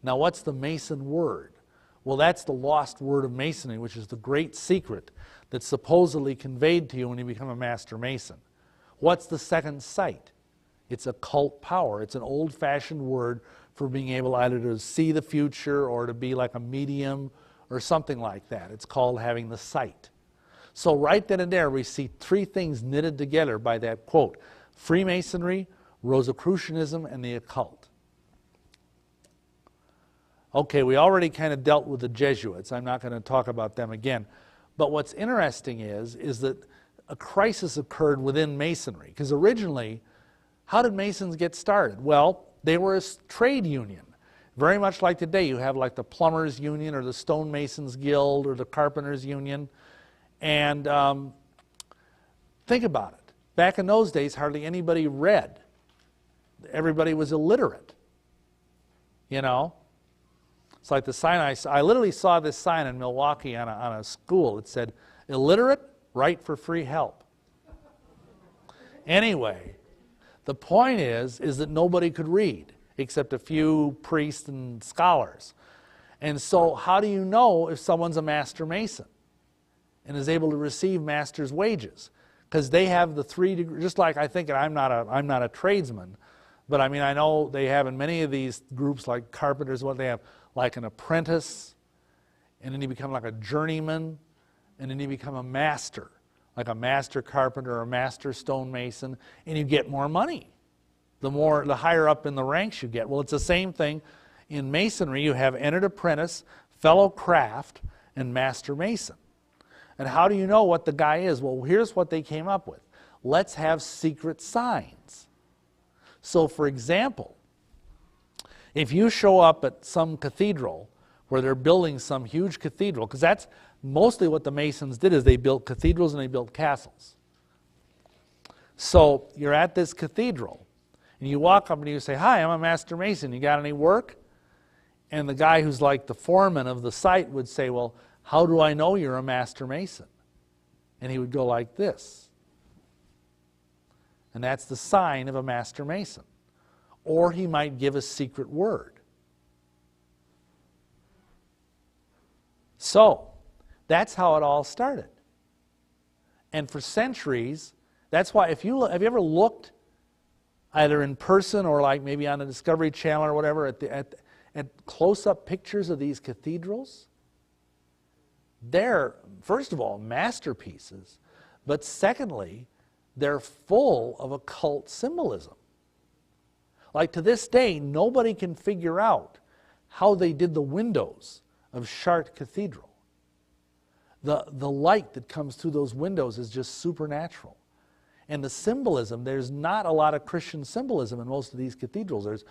Now, what's the Mason word? Well, that's the lost word of Masonry, which is the great secret that's supposedly conveyed to you when you become a Master Mason. What's the second sight? It's occult power. It's an old-fashioned word for being able either to see the future or to be like a medium or something like that. It's called having the sight. So right then and there, we see three things knitted together by that quote: Freemasonry, Rosicrucianism, and the occult. Okay, we already kind of dealt with the Jesuits. I'm not going to talk about them again. But what's interesting is that a crisis occurred within Masonry. Because originally, how did Masons get started? Well, they were a trade union. Very much like today, you have like the Plumbers Union or the Stonemasons Guild or the Carpenters Union. And think about it. Back in those days, hardly anybody read. Everybody was illiterate. You know? It's like the sign I literally saw this sign in Milwaukee on a school. It said, "Illiterate, write for free help." Anyway, the point is that nobody could read except a few priests and scholars. And so how do you know if someone's a Master Mason and is able to receive master's wages? Because they have the 3 degrees, just like I think, and I'm not a tradesman, but I mean, I know they have in many of these groups like carpenters, what they have, like an apprentice, and then you become like a journeyman, and then you become a master, like a master carpenter or a master stonemason, and you get more money. The higher up in the ranks you get. Well, it's the same thing in Masonry. You have entered apprentice, fellow craft, and master mason. And how do you know what the guy is? Well, here's what they came up with. Let's have secret signs. So, for example, if you show up at some cathedral where they're building some huge cathedral, because that's mostly what the Masons did, is they built cathedrals and they built castles. So you're at this cathedral, and you walk up and you say, "Hi, I'm a master mason. You got any work?" And the guy who's like the foreman of the site would say, "Well, how do I know you're a master mason?" And he would go like this. And that's the sign of a master mason. Or he might give a secret word. So, that's how it all started. And for centuries, that's why have you ever looked either in person or like maybe on the Discovery Channel or whatever at close-up pictures of these cathedrals? They're, first of all, masterpieces, but secondly, they're full of occult symbolism. Like to this day, nobody can figure out how they did the windows of Chartres Cathedral. The light that comes through those windows is just supernatural. And the symbolism, there's not a lot of Christian symbolism in most of these cathedrals. There's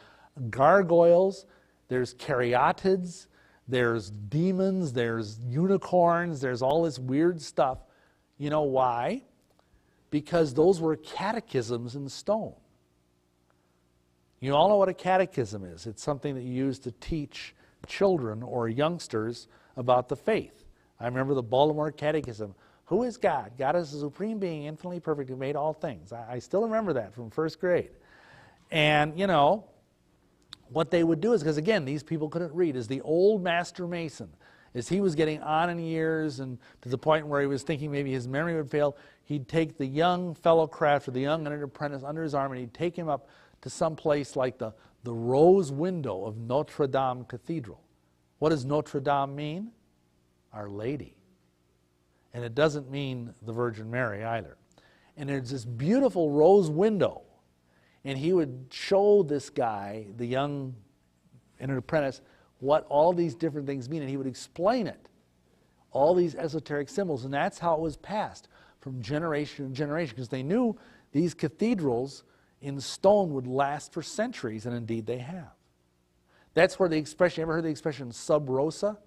gargoyles, there's caryatids, there's demons, there's unicorns, there's all this weird stuff. You know why? Because those were catechisms in stone. You all know what a catechism is. It's something that you use to teach children or youngsters about the faith. I remember the Baltimore Catechism. Who is God? God is a supreme being, infinitely perfect, who made all things. I still remember that from first grade. And, you know, what they would do is, because again, these people couldn't read, is the old master mason, as he was getting on in years and to the point where he was thinking maybe his memory would fail, he'd take the young fellow crafter, the young apprentice under his arm, and he'd take him up to some place like the rose window of Notre Dame Cathedral. What does Notre Dame mean? Our Lady. And it doesn't mean the Virgin Mary either. And there's this beautiful rose window. And he would show this guy, the young apprentice, what all these different things mean. And he would explain it. All these esoteric symbols. And that's how it was passed from generation to generation. Because they knew these cathedrals in stone would last for centuries. And indeed they have. That's where the expression, you ever heard the expression sub rosa?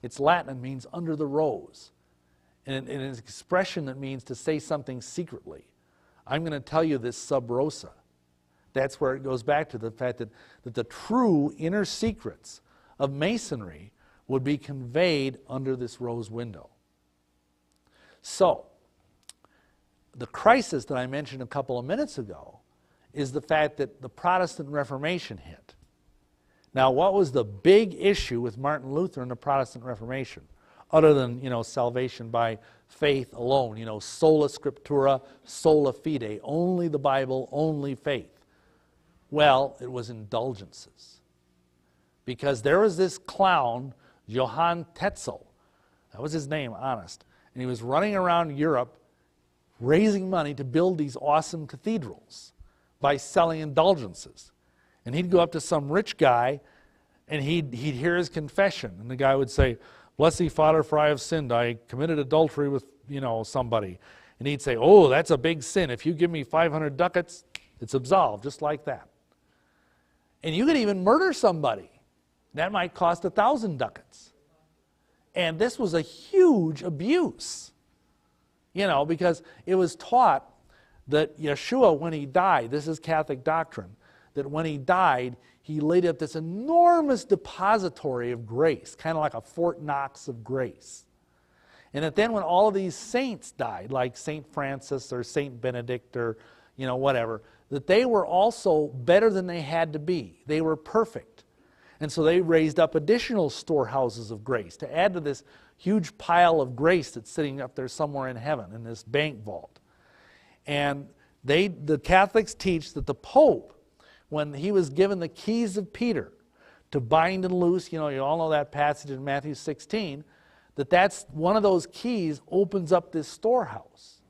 It's Latin and means under the rose. And it's an expression that means to say something secretly. I'm going to tell you this sub rosa. That's where it goes back to the fact that the true inner secrets of Masonry would be conveyed under this rose window. So, the crisis that I mentioned a couple of minutes ago is the fact that the Protestant Reformation hit. Now, what was the big issue with Martin Luther and the Protestant Reformation? Other than, you know, salvation by faith alone, you know, sola scriptura, sola fide, only the Bible, only faith. Well, it was indulgences. Because there was this clown, Johann Tetzel, that was his name, honest, and he was running around Europe raising money to build these awesome cathedrals by selling indulgences. And he'd go up to some rich guy, and he'd hear his confession. And the guy would say, "Bless thee, Father, for I have sinned. I committed adultery with, you know, somebody." And he'd say, "Oh, that's a big sin. If you give me 500 ducats, it's absolved," just like that. And you could even murder somebody. That might cost 1,000 ducats. And this was a huge abuse, you know, because it was taught that Yeshua, when he died, this is Catholic doctrine, that when he died, he laid up this enormous depository of grace, kind of like a Fort Knox of grace. And that then when all of these saints died, like St. Francis or St. Benedict or, you know, whatever, that they were also better than they had to be. They were perfect. And so they raised up additional storehouses of grace to add to this huge pile of grace that's sitting up there somewhere in heaven in this bank vault. And the Catholics teach that the Pope, when he was given the keys of Peter to bind and loose, you know, you all know that passage in Matthew 16, that's one of those keys opens up this storehouse.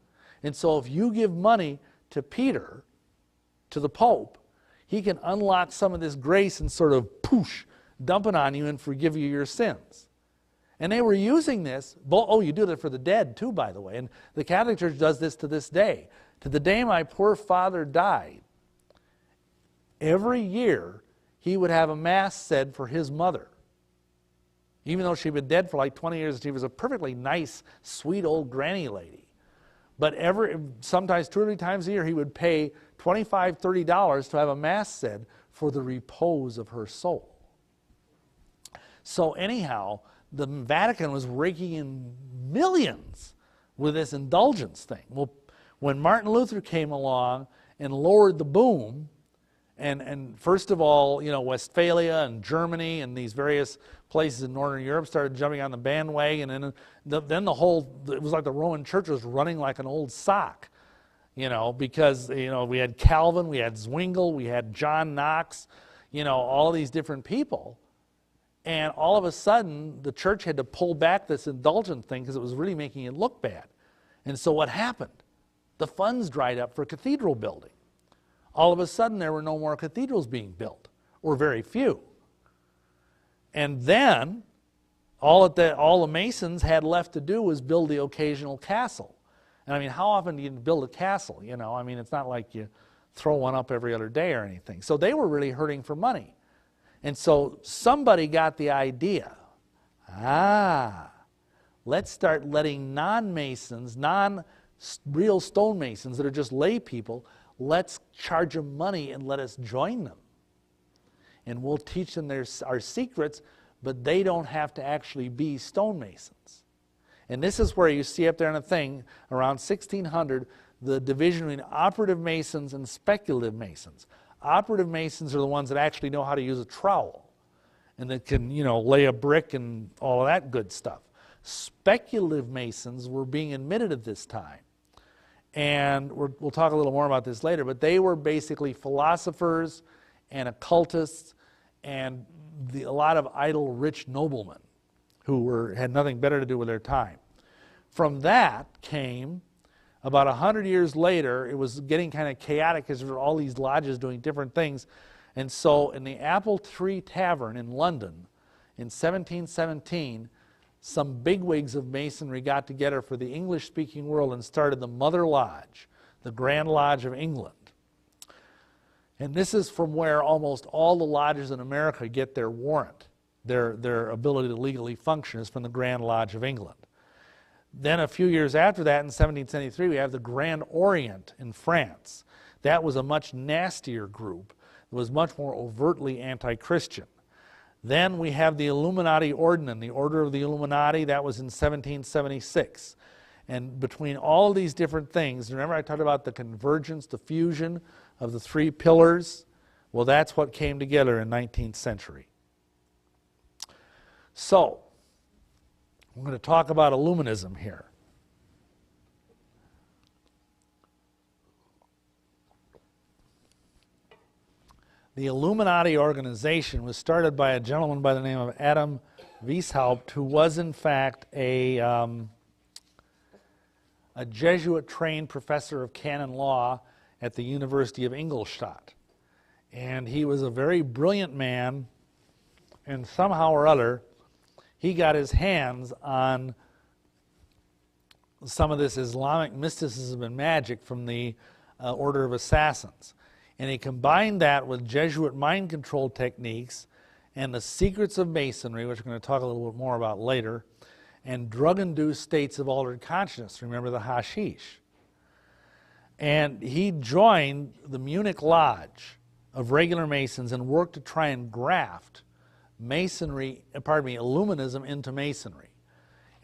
And so if you give money to Peter, to the Pope, he can unlock some of this grace and sort of poosh, dump it on you and forgive you your sins. And they were using this, you do that for the dead too, by the way. And the Catholic Church does this to this day. To the day my poor father died, every year he would have a mass said for his mother. Even though she'd been dead for like 20 years, she was a perfectly nice, sweet old granny lady. But sometimes 2 or 3 times a year, he would pay $25, $30 to have a mass said for the repose of her soul. So anyhow, the Vatican was raking in millions with this indulgence thing. Well, when Martin Luther came along and lowered the boom, and first of all, Westphalia and Germany and these various places in Northern Europe started jumping on the bandwagon, and then it was like the Roman Church was running like an old sock, because, we had Calvin, we had Zwingli, we had John Knox, all these different people. And all of a sudden, the church had to pull back this indulgent thing because it was really making it look bad. And so what happened? The funds dried up for cathedral building. All of a sudden, there were no more cathedrals being built, or very few. And then, all the Masons had left to do was build the occasional castle. And I mean, how often do you build a castle? I mean, it's not like you throw one up every other day or anything. So they were really hurting for money. And so somebody got the idea, let's start letting non-Masons, non-real stonemasons that are just lay people, let's charge them money and let us join them. And we'll teach them our secrets, but they don't have to actually be stonemasons. And this is where you see up there on the thing, around 1600, the division between operative Masons and speculative Masons. Operative Masons are the ones that actually know how to use a trowel and that can, lay a brick and all of that good stuff. Speculative Masons were being admitted at this time. And we'll talk a little more about this later, but they were basically philosophers and occultists and a lot of idle rich noblemen who had nothing better to do with their time. From that came, about 100 years later, it was getting kind of chaotic because there were all these lodges doing different things. And so in the Apple Tree Tavern in London in 1717, some bigwigs of Masonry got together for the English-speaking world and started the Mother Lodge, the Grand Lodge of England. And this is from where almost all the lodges in America get their warrant. Their ability to legally function is from the Grand Lodge of England. Then a few years after that, in 1773, we have the Grand Orient in France. That was a much nastier group. It was much more overtly anti-Christian. Then we have the Illuminati Ordinance, the Order of the Illuminati. That was in 1776. And between all these different things, remember I talked about the convergence, the fusion of the 3 pillars? Well, that's what came together in 19th century. So, I'm going to talk about Illuminism here. The Illuminati organization was started by a gentleman by the name of Adam Weishaupt, who was in fact a Jesuit-trained professor of canon law at the University of Ingolstadt. And he was a very brilliant man, and somehow or other, he got his hands on some of this Islamic mysticism and magic from the Order of Assassins. And he combined that with Jesuit mind control techniques and the secrets of Masonry, which we're going to talk a little bit more about later, and drug-induced states of altered consciousness. Remember the hashish. And he joined the Munich Lodge of regular Masons and worked to try and graft Illuminism into Masonry.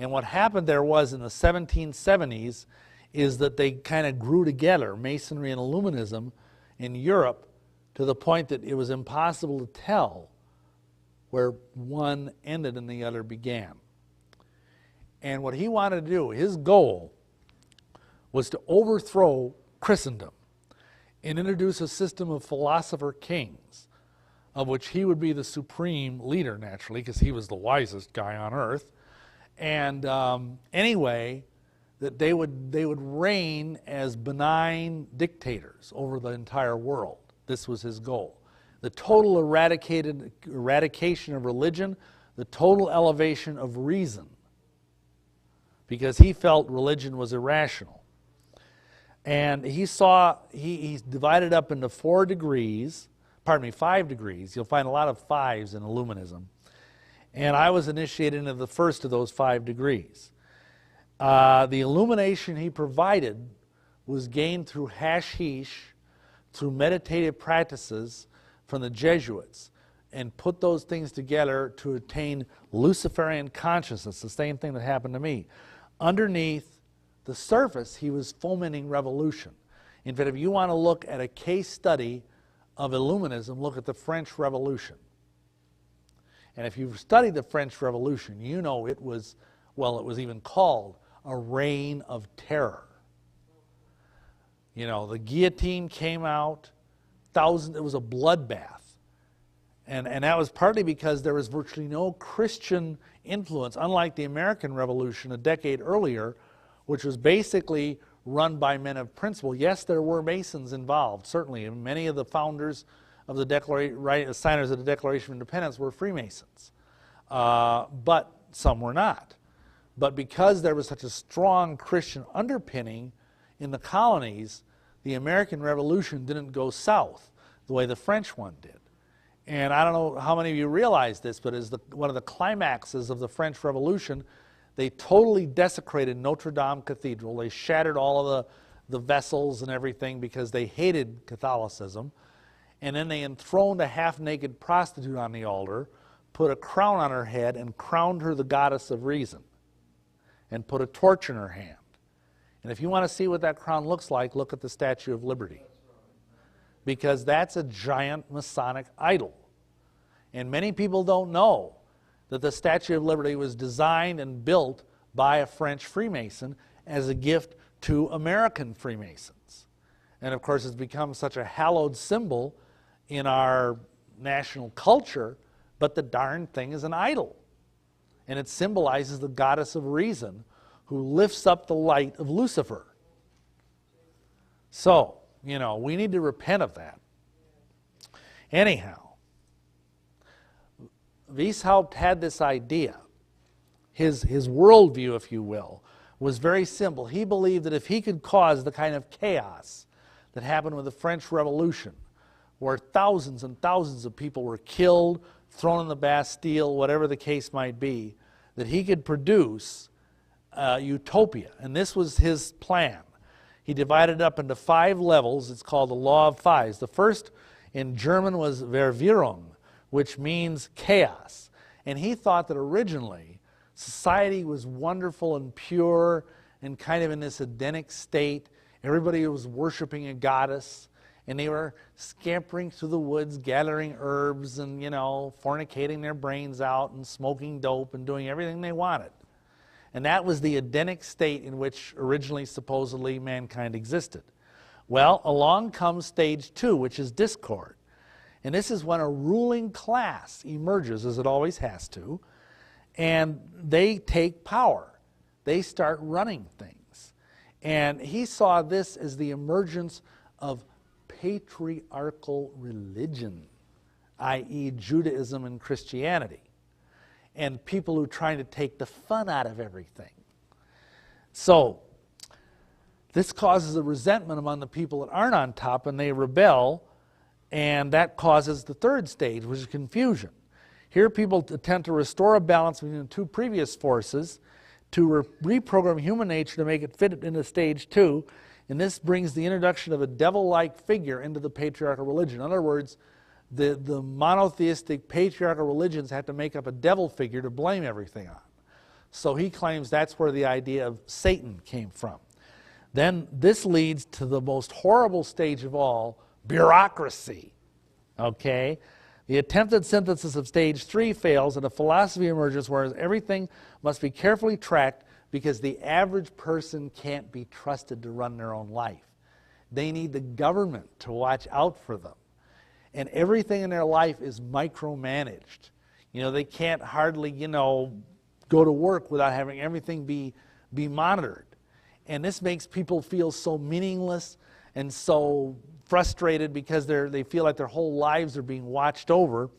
And what happened there was in the 1770s is that they kind of grew together, Masonry and Illuminism, in Europe, to the point that it was impossible to tell where one ended and the other began. And what he wanted to do, his goal, was to overthrow Christendom and introduce a system of philosopher kings, of which he would be the supreme leader, naturally, because he was the wisest guy on earth. And anyway, that they would reign as benign dictators over the entire world. This was his goal. The total eradication of religion, the total elevation of reason, because he felt religion was irrational. And he divided up into 5 degrees. You'll find a lot of 5s in Illuminism. And I was initiated into the first of those 5 degrees. The illumination he provided was gained through hashish, through meditative practices from the Jesuits, and put those things together to attain Luciferian consciousness, the same thing that happened to me. Underneath the surface, he was fomenting revolution. In fact, if you want to look at a case study of Illuminism, look at the French Revolution. And if you've studied the French Revolution, you know it was, well, it was even called a reign of terror. You know, the guillotine came out, it was a bloodbath. And that was partly because there was virtually no Christian influence, unlike the American Revolution a decade earlier, which was basically run by men of principle. Yes, there were Masons involved, certainly, and many of the founders of the signers of the Declaration of Independence were Freemasons, but some were not. But because there was such a strong Christian underpinning in the colonies, the American Revolution didn't go south the way the French one did. And I don't know how many of you realize this, but as one of the climaxes of the French Revolution, they totally desecrated Notre Dame Cathedral. They shattered all of the vessels and everything because they hated Catholicism. And then they enthroned a half-naked prostitute on the altar, put a crown on her head, and crowned her the goddess of reason, and put a torch in her hand. And if you want to see what that crown looks like, look at the Statue of Liberty. Because that's a giant Masonic idol. And many people don't know that the Statue of Liberty was designed and built by a French Freemason as a gift to American Freemasons. And of course it's become such a hallowed symbol in our national culture, but the darn thing is an idol. And it symbolizes the goddess of reason who lifts up the light of Lucifer. So, you know, we need to repent of that. Anyhow, Weishaupt had this idea. His worldview, if you will, was very simple. He believed that if he could cause the kind of chaos that happened with the French Revolution, where thousands and thousands of people were killed, thrown in the Bastille, whatever the case might be, that he could produce utopia. And this was his plan. He divided it up into 5 levels. It's called the Law of Fives. The first in German was Verwirrung, which means chaos. And he thought that originally society was wonderful and pure and kind of in this Edenic state. Everybody was worshiping a goddess, and they were scampering through the woods, gathering herbs and, you know, fornicating their brains out and smoking dope and doing everything they wanted. And that was the Edenic state in which originally, supposedly, mankind existed. Well, along comes stage 2, which is discord. And this is when a ruling class emerges, as it always has to, and they take power. They start running things. And he saw this as the emergence of patriarchal religion, i.e. Judaism and Christianity, and people who are trying to take the fun out of everything. So this causes a resentment among the people that aren't on top, and they rebel, and that causes the third stage, which is confusion. Here people attempt to restore a balance between the 2 previous forces, to reprogram human nature to make it fit into stage 2, and this brings the introduction of a devil-like figure into the patriarchal religion. In other words, the monotheistic patriarchal religions have to make up a devil figure to blame everything on. So he claims that's where the idea of Satan came from. Then this leads to the most horrible stage of all, bureaucracy. Okay? The attempted synthesis of stage 3 fails, and a philosophy emerges where everything must be carefully tracked because the average person can't be trusted to run their own life. They need the government to watch out for them. And everything in their life is micromanaged. You know, they can't hardly, you know, go to work without having everything be monitored. And this makes people feel so meaningless and so frustrated because they feel like their whole lives are being watched over,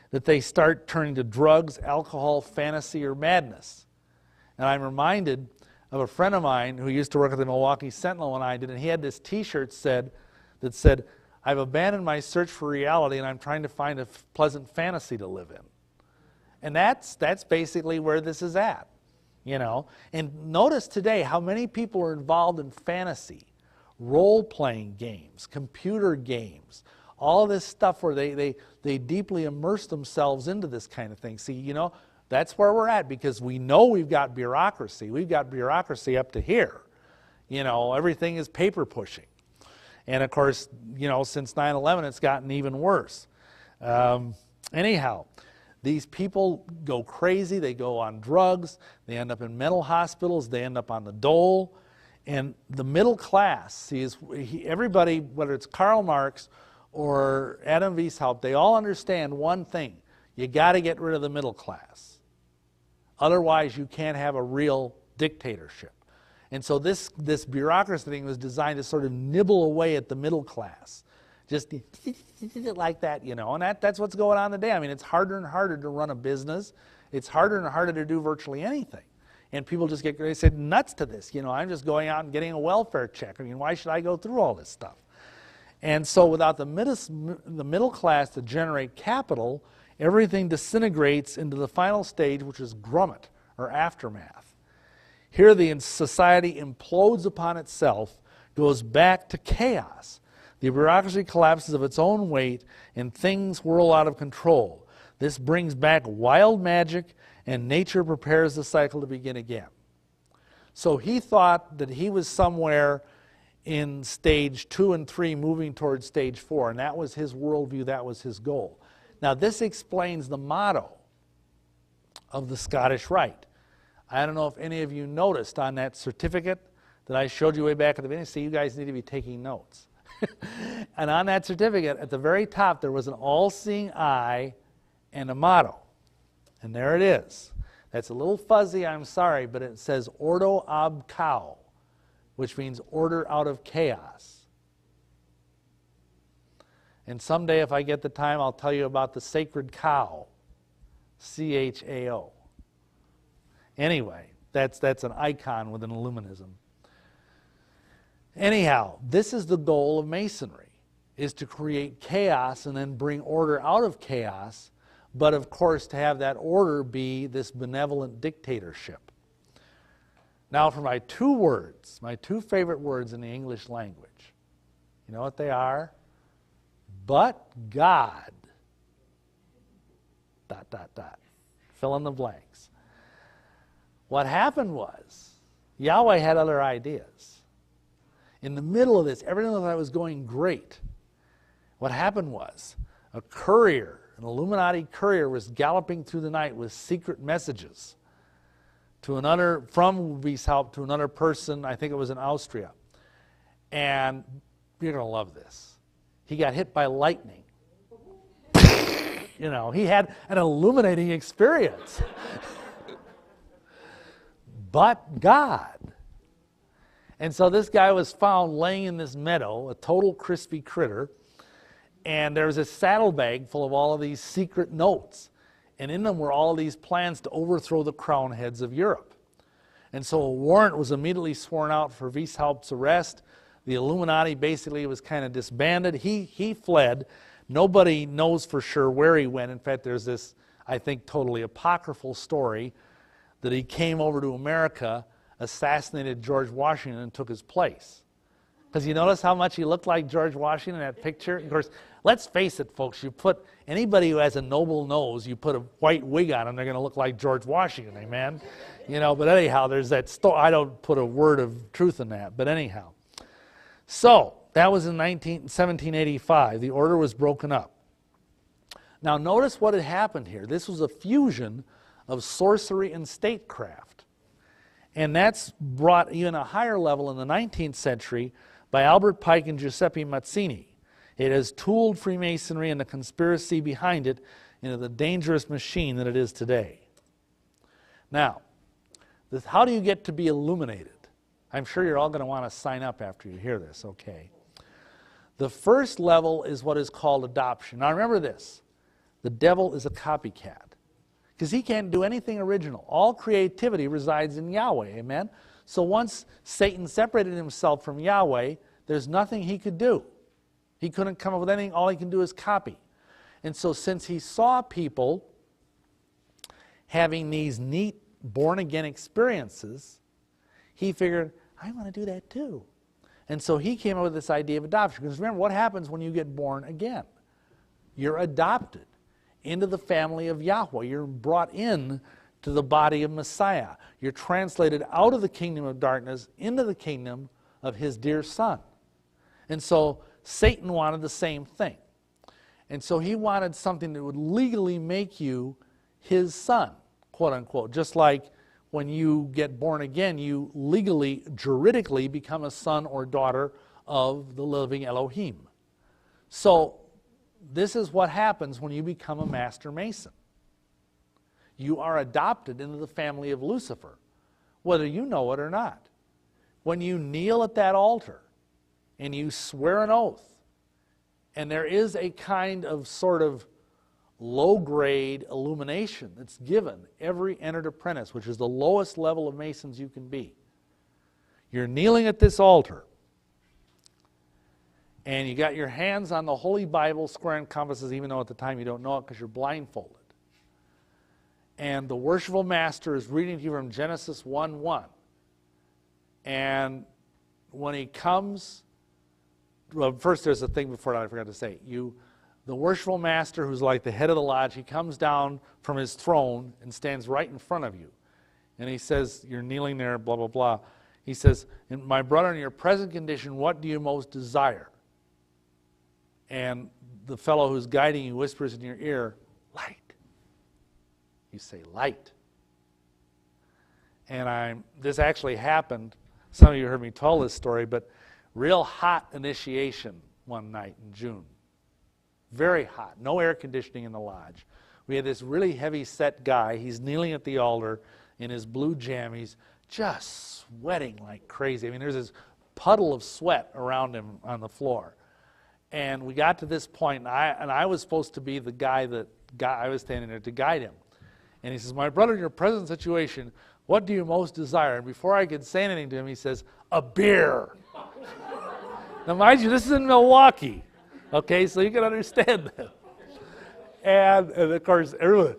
that they start turning to drugs, alcohol, fantasy, or madness. And I'm reminded of a friend of mine who used to work at the Milwaukee Sentinel when I did, and he had this T-shirt that said, "I've abandoned my search for reality and I'm trying to find a pleasant fantasy to live in." And that's basically where this is at. you know. And notice today how many people are involved in fantasy, role-playing games, computer games, all this stuff where they deeply immerse themselves into this kind of thing. See, you know, that's where we're at, because we know we've got bureaucracy. We've got bureaucracy up to here. You know, everything is paper pushing. And of course, you know, since 9/11, it's gotten even worse. Anyhow, these people go crazy. They go on drugs. They end up in mental hospitals. They end up on the dole. And the middle class, see, everybody, whether it's Karl Marx or Adam Weishaupt, they all understand one thing. You got to get rid of the middle class. Otherwise, you can't have a real dictatorship. And so this bureaucracy thing was designed to sort of nibble away at the middle class. Just like that, you know. And that's what's going on today. I mean, it's harder and harder to run a business. It's harder and harder to do virtually anything. And people just get nuts to this. You know, I'm just going out and getting a welfare check. I mean, why should I go through all this stuff? And so without the middle class to generate capital, everything disintegrates into the final stage, which is grummet, or aftermath. Here the society implodes upon itself, goes back to chaos. The bureaucracy collapses of its own weight, and things whirl out of control. This brings back wild magic, and nature prepares the cycle to begin again. So he thought that he was somewhere in stage 2 and 3, moving towards stage 4, and that was his worldview, that was his goal. Now this explains the motto of the Scottish Rite. I don't know if any of you noticed on that certificate that I showed you way back at the beginning. See, you guys need to be taking notes. And on that certificate, at the very top, there was an all-seeing eye and a motto. And there it is. That's a little fuzzy, I'm sorry, but it says Ordo ab Chao, which means order out of chaos. And someday, if I get the time, I'll tell you about the sacred cow, C-H-A-O. Anyway, that's an icon within Illuminism. Anyhow, this is the goal of Masonry, is to create chaos and then bring order out of chaos, but of course to have that order be this benevolent dictatorship. Now for my two words, my two favorite words in the English language. You know what they are? But God. ... Fill in the blanks. What happened was, Yahweh had other ideas. In the middle of this, everything that was going great. What happened was, a courier, an Illuminati courier, was galloping through the night with secret messages to another, from Weishaupt to another person, I think it was in Austria. And you're going to love this. He got hit by lightning. You know, he had an illuminating experience. But God. And so this guy was found laying in this meadow, a total crispy critter, and there was a saddlebag full of all of these secret notes. And in them were all these plans to overthrow the crown heads of Europe. And so a warrant was immediately sworn out for Weishaupt's arrest. The Illuminati basically was kind of disbanded. He fled. Nobody knows for sure where he went. In fact, there's this, I think, totally apocryphal story that he came over to America, assassinated George Washington, and took his place. Because you notice how much he looked like George Washington in that picture? Of course, let's face it, folks, you put anybody who has a noble nose, you put a white wig on them, they're going to look like George Washington, amen? You know, but anyhow, there's that story. I don't put a word of truth in that, but anyhow. So, that was in 1785. The order was broken up. Now, notice what had happened here. This was a fusion of sorcery and statecraft. And that's brought even a higher level in the 19th century by Albert Pike and Giuseppe Mazzini. It has tooled Freemasonry and the conspiracy behind it into the dangerous machine that it is today. Now, how do you get to be illuminated? I'm sure you're all going to want to sign up after you hear this, okay? The first level is what is called adoption. Now remember this, the devil is a copycat because he can't do anything original. All creativity resides in Yahweh, amen? So once Satan separated himself from Yahweh, there's nothing he could do. He couldn't come up with anything, all he can do is copy. And so since he saw people having these neat born-again experiences, he figured, I want to do that too. And so he came up with this idea of adoption. Because remember, what happens when you get born again? You're adopted into the family of Yahweh. You're brought in to the body of Messiah. You're translated out of the kingdom of darkness into the kingdom of his dear Son. And so Satan wanted the same thing. And so he wanted something that would legally make you his son, quote unquote. Just like when you get born again, you legally, juridically become a son or daughter of the living Elohim. So this is what happens when you become a master mason. You are adopted into the family of Lucifer, whether you know it or not. When you kneel at that altar and you swear an oath, and there is a kind of sort of low-grade illumination that's given every entered apprentice, which is the lowest level of masons you can be. You're kneeling at this altar, and you got your hands on the Holy Bible, square and compasses, even though at the time you don't know it because you're blindfolded. And the worshipful master is reading to you from Genesis 1:1. And when he comes, well, first there's a thing before that I forgot to say. The worshipful master, who's like the head of the lodge, he comes down from his throne and stands right in front of you. And he says, you're kneeling there, blah, blah, blah. He says, my brother, in your present condition, what do you most desire? And the fellow who's guiding you whispers in your ear, light. You say, light. And this actually happened. Some of you heard me tell this story, but real hot initiation one night in June. Very hot. No air conditioning in the lodge. We had this really heavy set guy. He's kneeling at the altar in his blue jammies, just sweating like crazy. I mean, there's this puddle of sweat around him on the floor. And we got to this point, and I was supposed to be the guy I was standing there to guide him. And he says, my brother, in your present situation, what do you most desire? And before I could say anything to him, he says, a beer. Now, mind you, this is in Milwaukee. Okay, so you can understand that. And of course, everyone,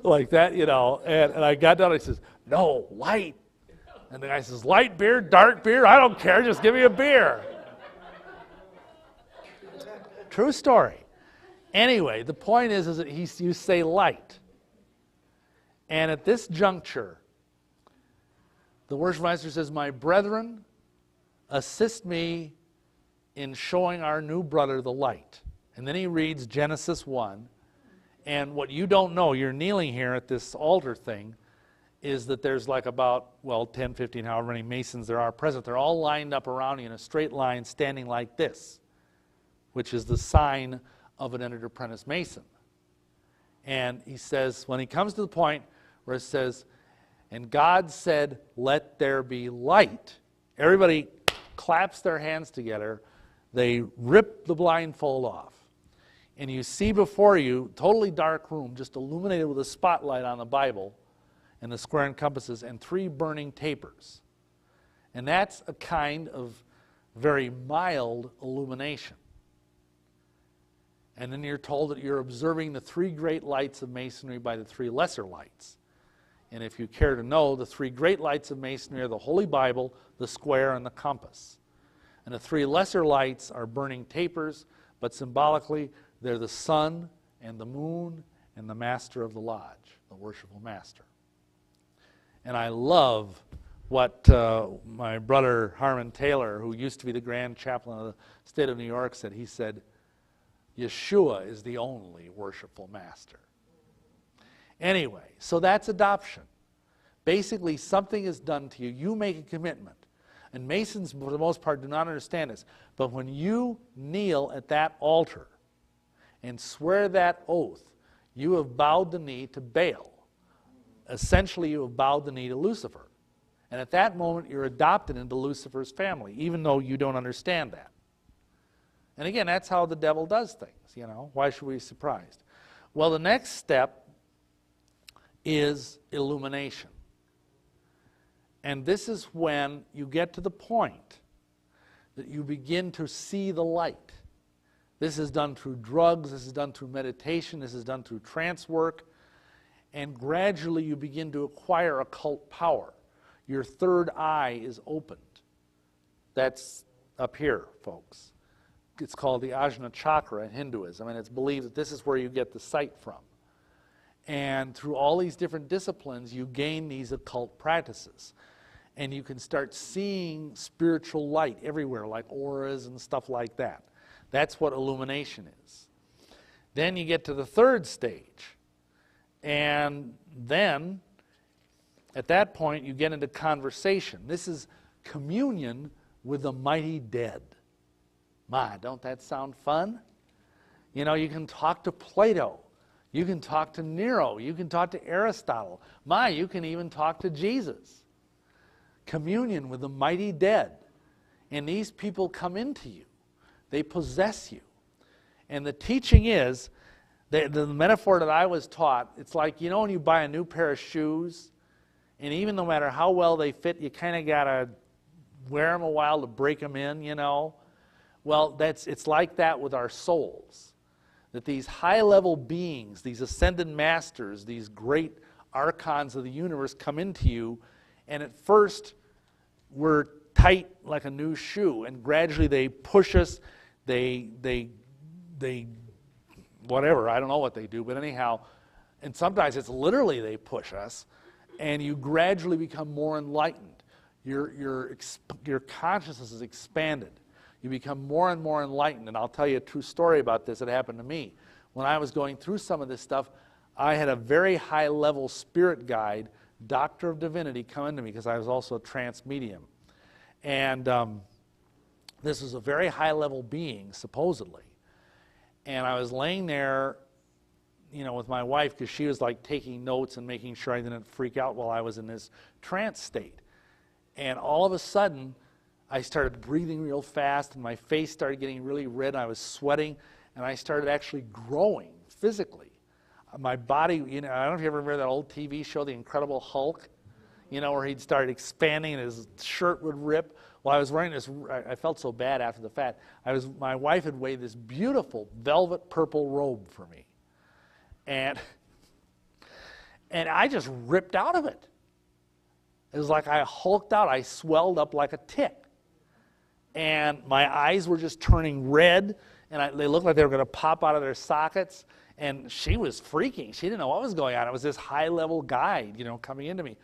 like that, you know. And I got down and he says, no, light. And the guy says, light beer, dark beer, I don't care, just give me a beer. True story. Anyway, the point is that you say light. And at this juncture, the worship master says, my brethren, assist me in showing our new brother the light. And then he reads Genesis 1. And what you don't know, you're kneeling here at this altar thing, is that there's like about, 10, 15, however many masons there are present. They're all lined up around you in a straight line, standing like this, which is the sign of an entered apprentice mason. And he says, when he comes to the point where it says, and God said, let there be light, everybody claps their hands together. They rip the blindfold off. And you see before you, totally dark room, just illuminated with a spotlight on the Bible and the square and compasses and 3 burning tapers. And that's a kind of very mild illumination. And then you're told that you're observing the 3 great lights of masonry by the 3 lesser lights. And if you care to know, the 3 great lights of masonry are the Holy Bible, the square, and the compass. And the 3 lesser lights are burning tapers, but symbolically, they're the sun and the moon and the master of the lodge, the worshipful master. And I love what my brother Harmon Taylor, who used to be the Grand Chaplain of the state of New York, said. He said, Yeshua is the only worshipful master. Anyway, so that's adoption. Basically, something is done to you. You make a commitment. And Masons, for the most part, do not understand this. But when you kneel at that altar and swear that oath, you have bowed the knee to Baal. Essentially, you have bowed the knee to Lucifer. And at that moment, you're adopted into Lucifer's family, even though you don't understand that. And again, that's how the devil does things, you know. Why should we be surprised? Well, the next step is illumination. And this is when you get to the point that you begin to see the light. This is done through drugs, this is done through meditation, this is done through trance work. and gradually you begin to acquire occult power. Your third eye is opened. That's up here, folks. It's called the Ajna Chakra in Hinduism, and it's believed that this is where you get the sight from. And through all these different disciplines, you gain these occult practices. And you can start seeing spiritual light everywhere, like auras and stuff like that. That's what illumination is. Then you get to the third stage. And then, at that point, you get into conversation. This is communion with the mighty dead. My, don't that sound fun? You know, you can talk to Plato. You can talk to Nero. You can talk to Aristotle. My, you can even talk to Jesus. Communion with the mighty dead. And these people come into you. They possess you. And the teaching is, the metaphor that I was taught, it's like, you know, when you buy a new pair of shoes, and even no matter how well they fit, you kind of got to wear them a while to break them in, you know. Well, it's like that with our souls. That these high-level beings, these ascended masters, these great archons of the universe come into you, and at first we're tight like a new shoe, and gradually they push us, they whatever, I don't know what they do, but anyhow, and sometimes it's literally they push us, and you gradually become more enlightened. Your consciousness is expanded. You become more and more enlightened. And I'll tell you a true story about this that happened to me. When I was going through some of this stuff, I had a very high-level spirit guide, doctor of divinity, come into me because I was also a trance medium. And this was a very high-level being, supposedly. And I was laying there, you know, with my wife because she was like taking notes and making sure I didn't freak out while I was in this trance state. And all of a sudden, I started breathing real fast, and my face started getting really red, and I was sweating, and I started actually growing physically. My body, you know, I don't know if you ever remember that old TV show, The Incredible Hulk, you know, where he'd start expanding and his shirt would rip. Well, I was wearing this, I felt so bad after the fact. My wife had made this beautiful velvet purple robe for me. And I just ripped out of it. It was like I hulked out. I swelled up like a tick. And my eyes were just turning red, and they looked like they were going to pop out of their sockets. And she was freaking. She didn't know what was going on. It was this high-level guide, you know, coming into me.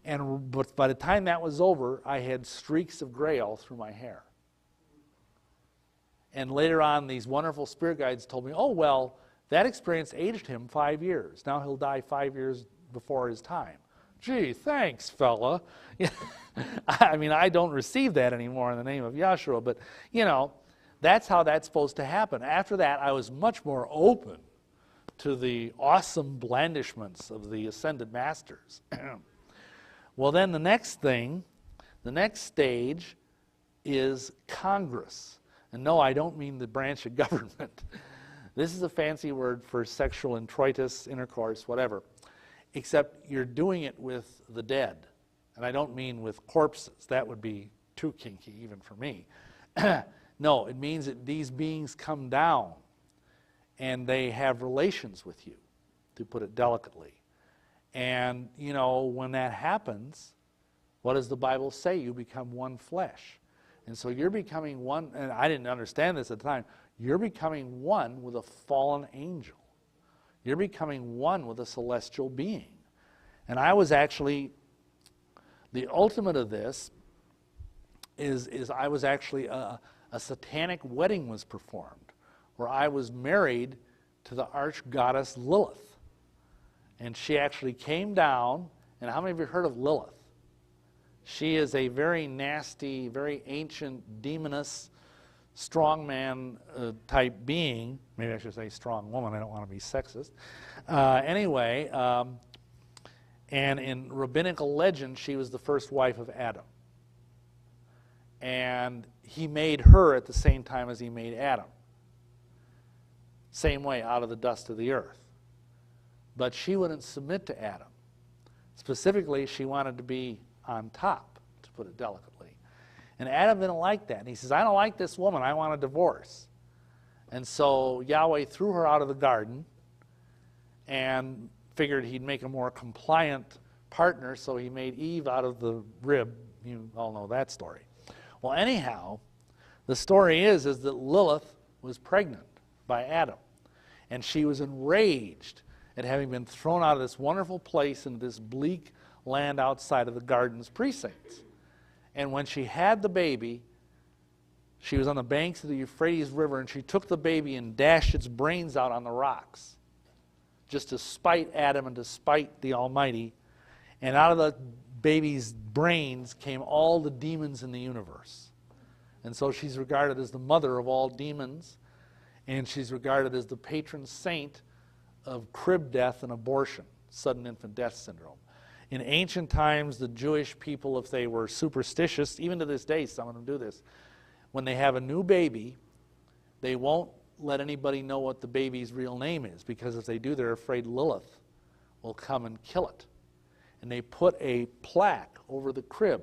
But by the time that was over, I had streaks of gray all through my hair. And later on, these wonderful spirit guides told me, oh, well, that experience aged him 5 years. Now he'll die 5 years before his time. Gee, thanks, fella. I mean, I don't receive that anymore in the name of Yahshua, but, you know, that's how that's supposed to happen. After that, I was much more open to the awesome blandishments of the ascended masters. Well, then the next stage is Congress. And no, I don't mean the branch of government. This is a fancy word for sexual introitus, intercourse, whatever. Except you're doing it with the dead. And I don't mean with corpses. That would be too kinky, even for me. No, it means that these beings come down and they have relations with you, to put it delicately. And, you know, when that happens, what does the Bible say? You become one flesh. And so you're becoming one, and I didn't understand this at the time, you're becoming one with a fallen angel. You're becoming one with a celestial being. And I was actually, the ultimate of this is I was actually, a satanic wedding was performed, where I was married to the arch-goddess Lilith. And she actually came down, and how many of you heard of Lilith? She is a very nasty, very ancient, demoness, strongman type being. Maybe I should say strong woman. I don't want to be sexist. Anyway, and in rabbinical legend, she was the first wife of Adam. And he made her at the same time as he made Adam. Same way, out of the dust of the earth. But she wouldn't submit to Adam. Specifically, she wanted to be on top, to put it delicately. And Adam didn't like that. And he says, I don't like this woman. I want a divorce. And so Yahweh threw her out of the garden. And figured he'd make a more compliant partner, so he made Eve out of the rib. You all know that story. Well, anyhow, the story is that Lilith was pregnant by Adam, and she was enraged at having been thrown out of this wonderful place into this bleak land outside of the garden's precincts. And when she had the baby, she was on the banks of the Euphrates River, and she took the baby and dashed its brains out on the rocks, just to spite Adam and to spite the Almighty. And out of the baby's brains came all the demons in the universe. And so she's regarded as the mother of all demons, and she's regarded as the patron saint of crib death and abortion, sudden infant death syndrome. In ancient times, the Jewish people, if they were superstitious, even to this day, some of them do this, when they have a new baby, they won't let anybody know what the baby's real name is, because if they do, they're afraid Lilith will come and kill it. And they put a plaque over the crib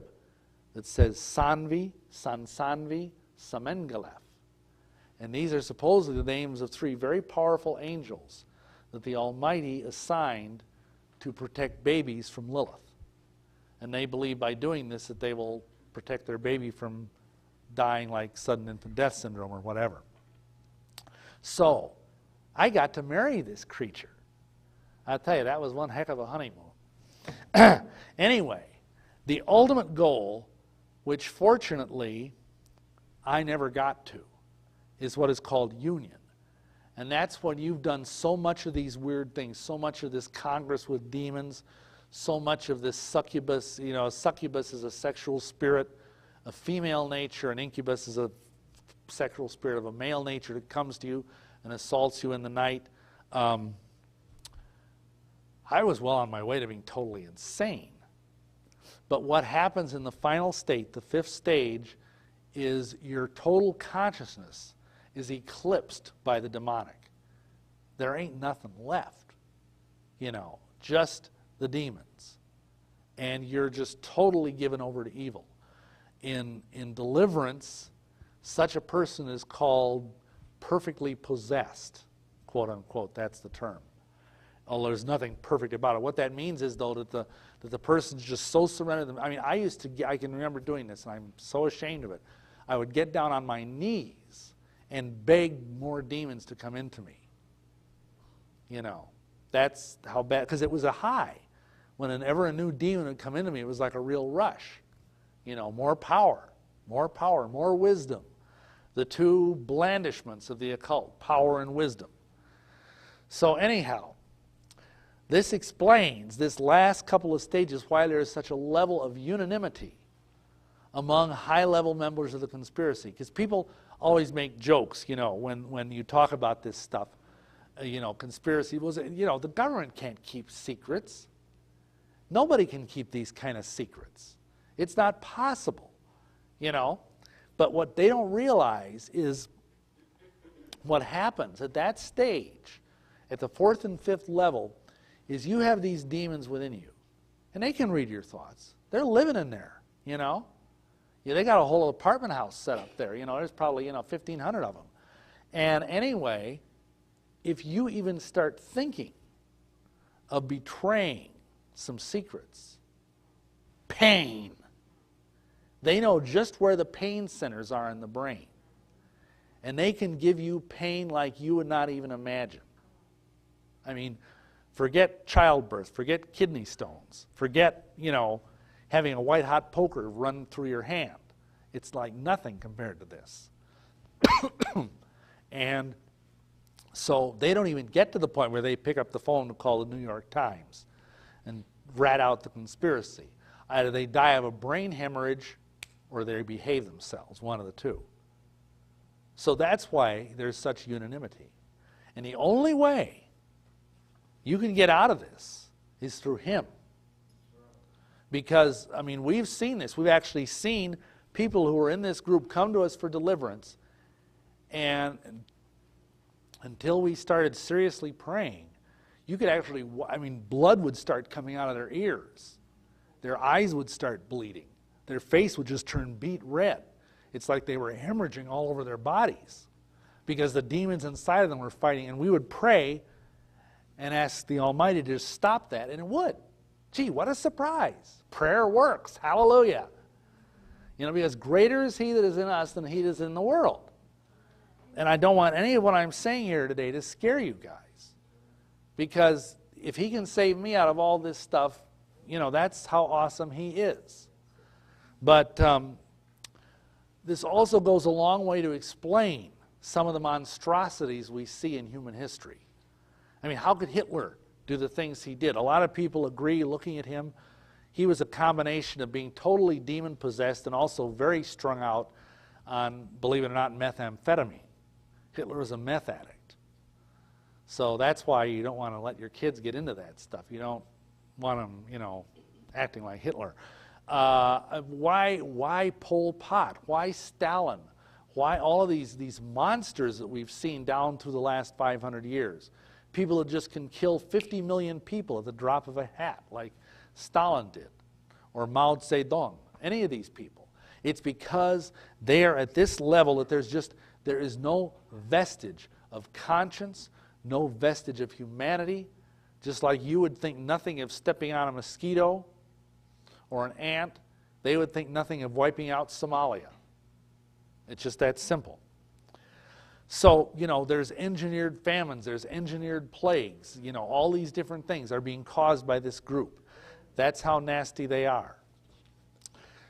that says Sanvi, Sansanvi, Samengalef. And these are supposedly the names of three very powerful angels that the Almighty assigned to protect babies from Lilith. And they believe by doing this that they will protect their baby from dying like sudden infant death syndrome or whatever. So, I got to marry this creature. I'll tell you, that was one heck of a honeymoon. Anyway, the ultimate goal, which fortunately I never got to, is what is called union. And that's when you've done so much of these weird things, so much of this congress with demons, so much of this succubus. You know, a succubus is a sexual spirit, a female nature. An incubus is a sexual spirit of a male nature that comes to you and assaults you in the night. I was well on my way to being totally insane. But what happens in the final state, the fifth stage, is your total consciousness is eclipsed by the demonic. There ain't nothing left, you know, just the demons. And you're just totally given over to evil. In deliverance, such a person is called perfectly possessed, quote unquote, that's the term. Although there's nothing perfect about it. What that means is, though, that the person's just so surrendered. I mean, I can remember doing this, and I'm so ashamed of it. I would get down on my knees and beg more demons to come into me. You know, that's how bad, because it was a high. Whenever a new demon would come into me, it was like a real rush. You know, more power, more wisdom. The two blandishments of the occult, power and wisdom. So anyhow, this explains, this last couple of stages, why there is such a level of unanimity among high-level members of the conspiracy. Because people always make jokes, you know, when you talk about this stuff. You know, conspiracy was, you know, the government can't keep secrets. Nobody can keep these kind of secrets. It's not possible, you know. But what they don't realize is what happens at that stage, at the fourth and fifth level, is you have these demons within you. And they can read your thoughts. They're living in there, you know. Yeah, they got a whole apartment house set up there. You know, there's probably, you know, 1,500 of them. And anyway, if you even start thinking of betraying some secrets, pain, they know just where the pain centers are in the brain. And they can give you pain like you would not even imagine. I mean, forget childbirth, forget kidney stones, forget, you know, having a white-hot poker run through your hand. It's like nothing compared to this. And so they don't even get to the point where they pick up the phone to call the New York Times and rat out the conspiracy. Either they die of a brain hemorrhage or they behave themselves, one of the two. So that's why there's such unanimity. And the only way you can get out of this is through him. Because, I mean, we've seen this. We've actually seen people who are in this group come to us for deliverance, and until we started seriously praying, you could actually, I mean, blood would start coming out of their ears. Their eyes would start bleeding. Their face would just turn beet red. It's like they were hemorrhaging all over their bodies because the demons inside of them were fighting. And we would pray, and ask the Almighty to stop that, and it would. Gee, what a surprise. Prayer works. Hallelujah. You know, because greater is He that is in us than he that is in the world. And I don't want any of what I'm saying here today to scare you guys. Because if He can save me out of all this stuff, you know, that's how awesome He is. But this also goes a long way to explain some of the monstrosities we see in human history. I mean, how could Hitler do the things he did? A lot of people agree, looking at him, he was a combination of being totally demon-possessed and also very strung out on, believe it or not, methamphetamine. Hitler was a meth addict. So that's why you don't want to let your kids get into that stuff. You don't want them, you know, acting like Hitler. Why Pol Pot? Why Stalin? Why all of these monsters that we've seen down through the last 500 years? People that just can kill 50 million people at the drop of a hat, like Stalin did, or Mao Zedong, any of these people. It's because they are at this level that there is no vestige of conscience, no vestige of humanity, just like you would think nothing of stepping on a mosquito or an ant, they would think nothing of wiping out Somalia. It's just that simple. So, you know, there's engineered famines, there's engineered plagues, you know, all these different things are being caused by this group. That's how nasty they are.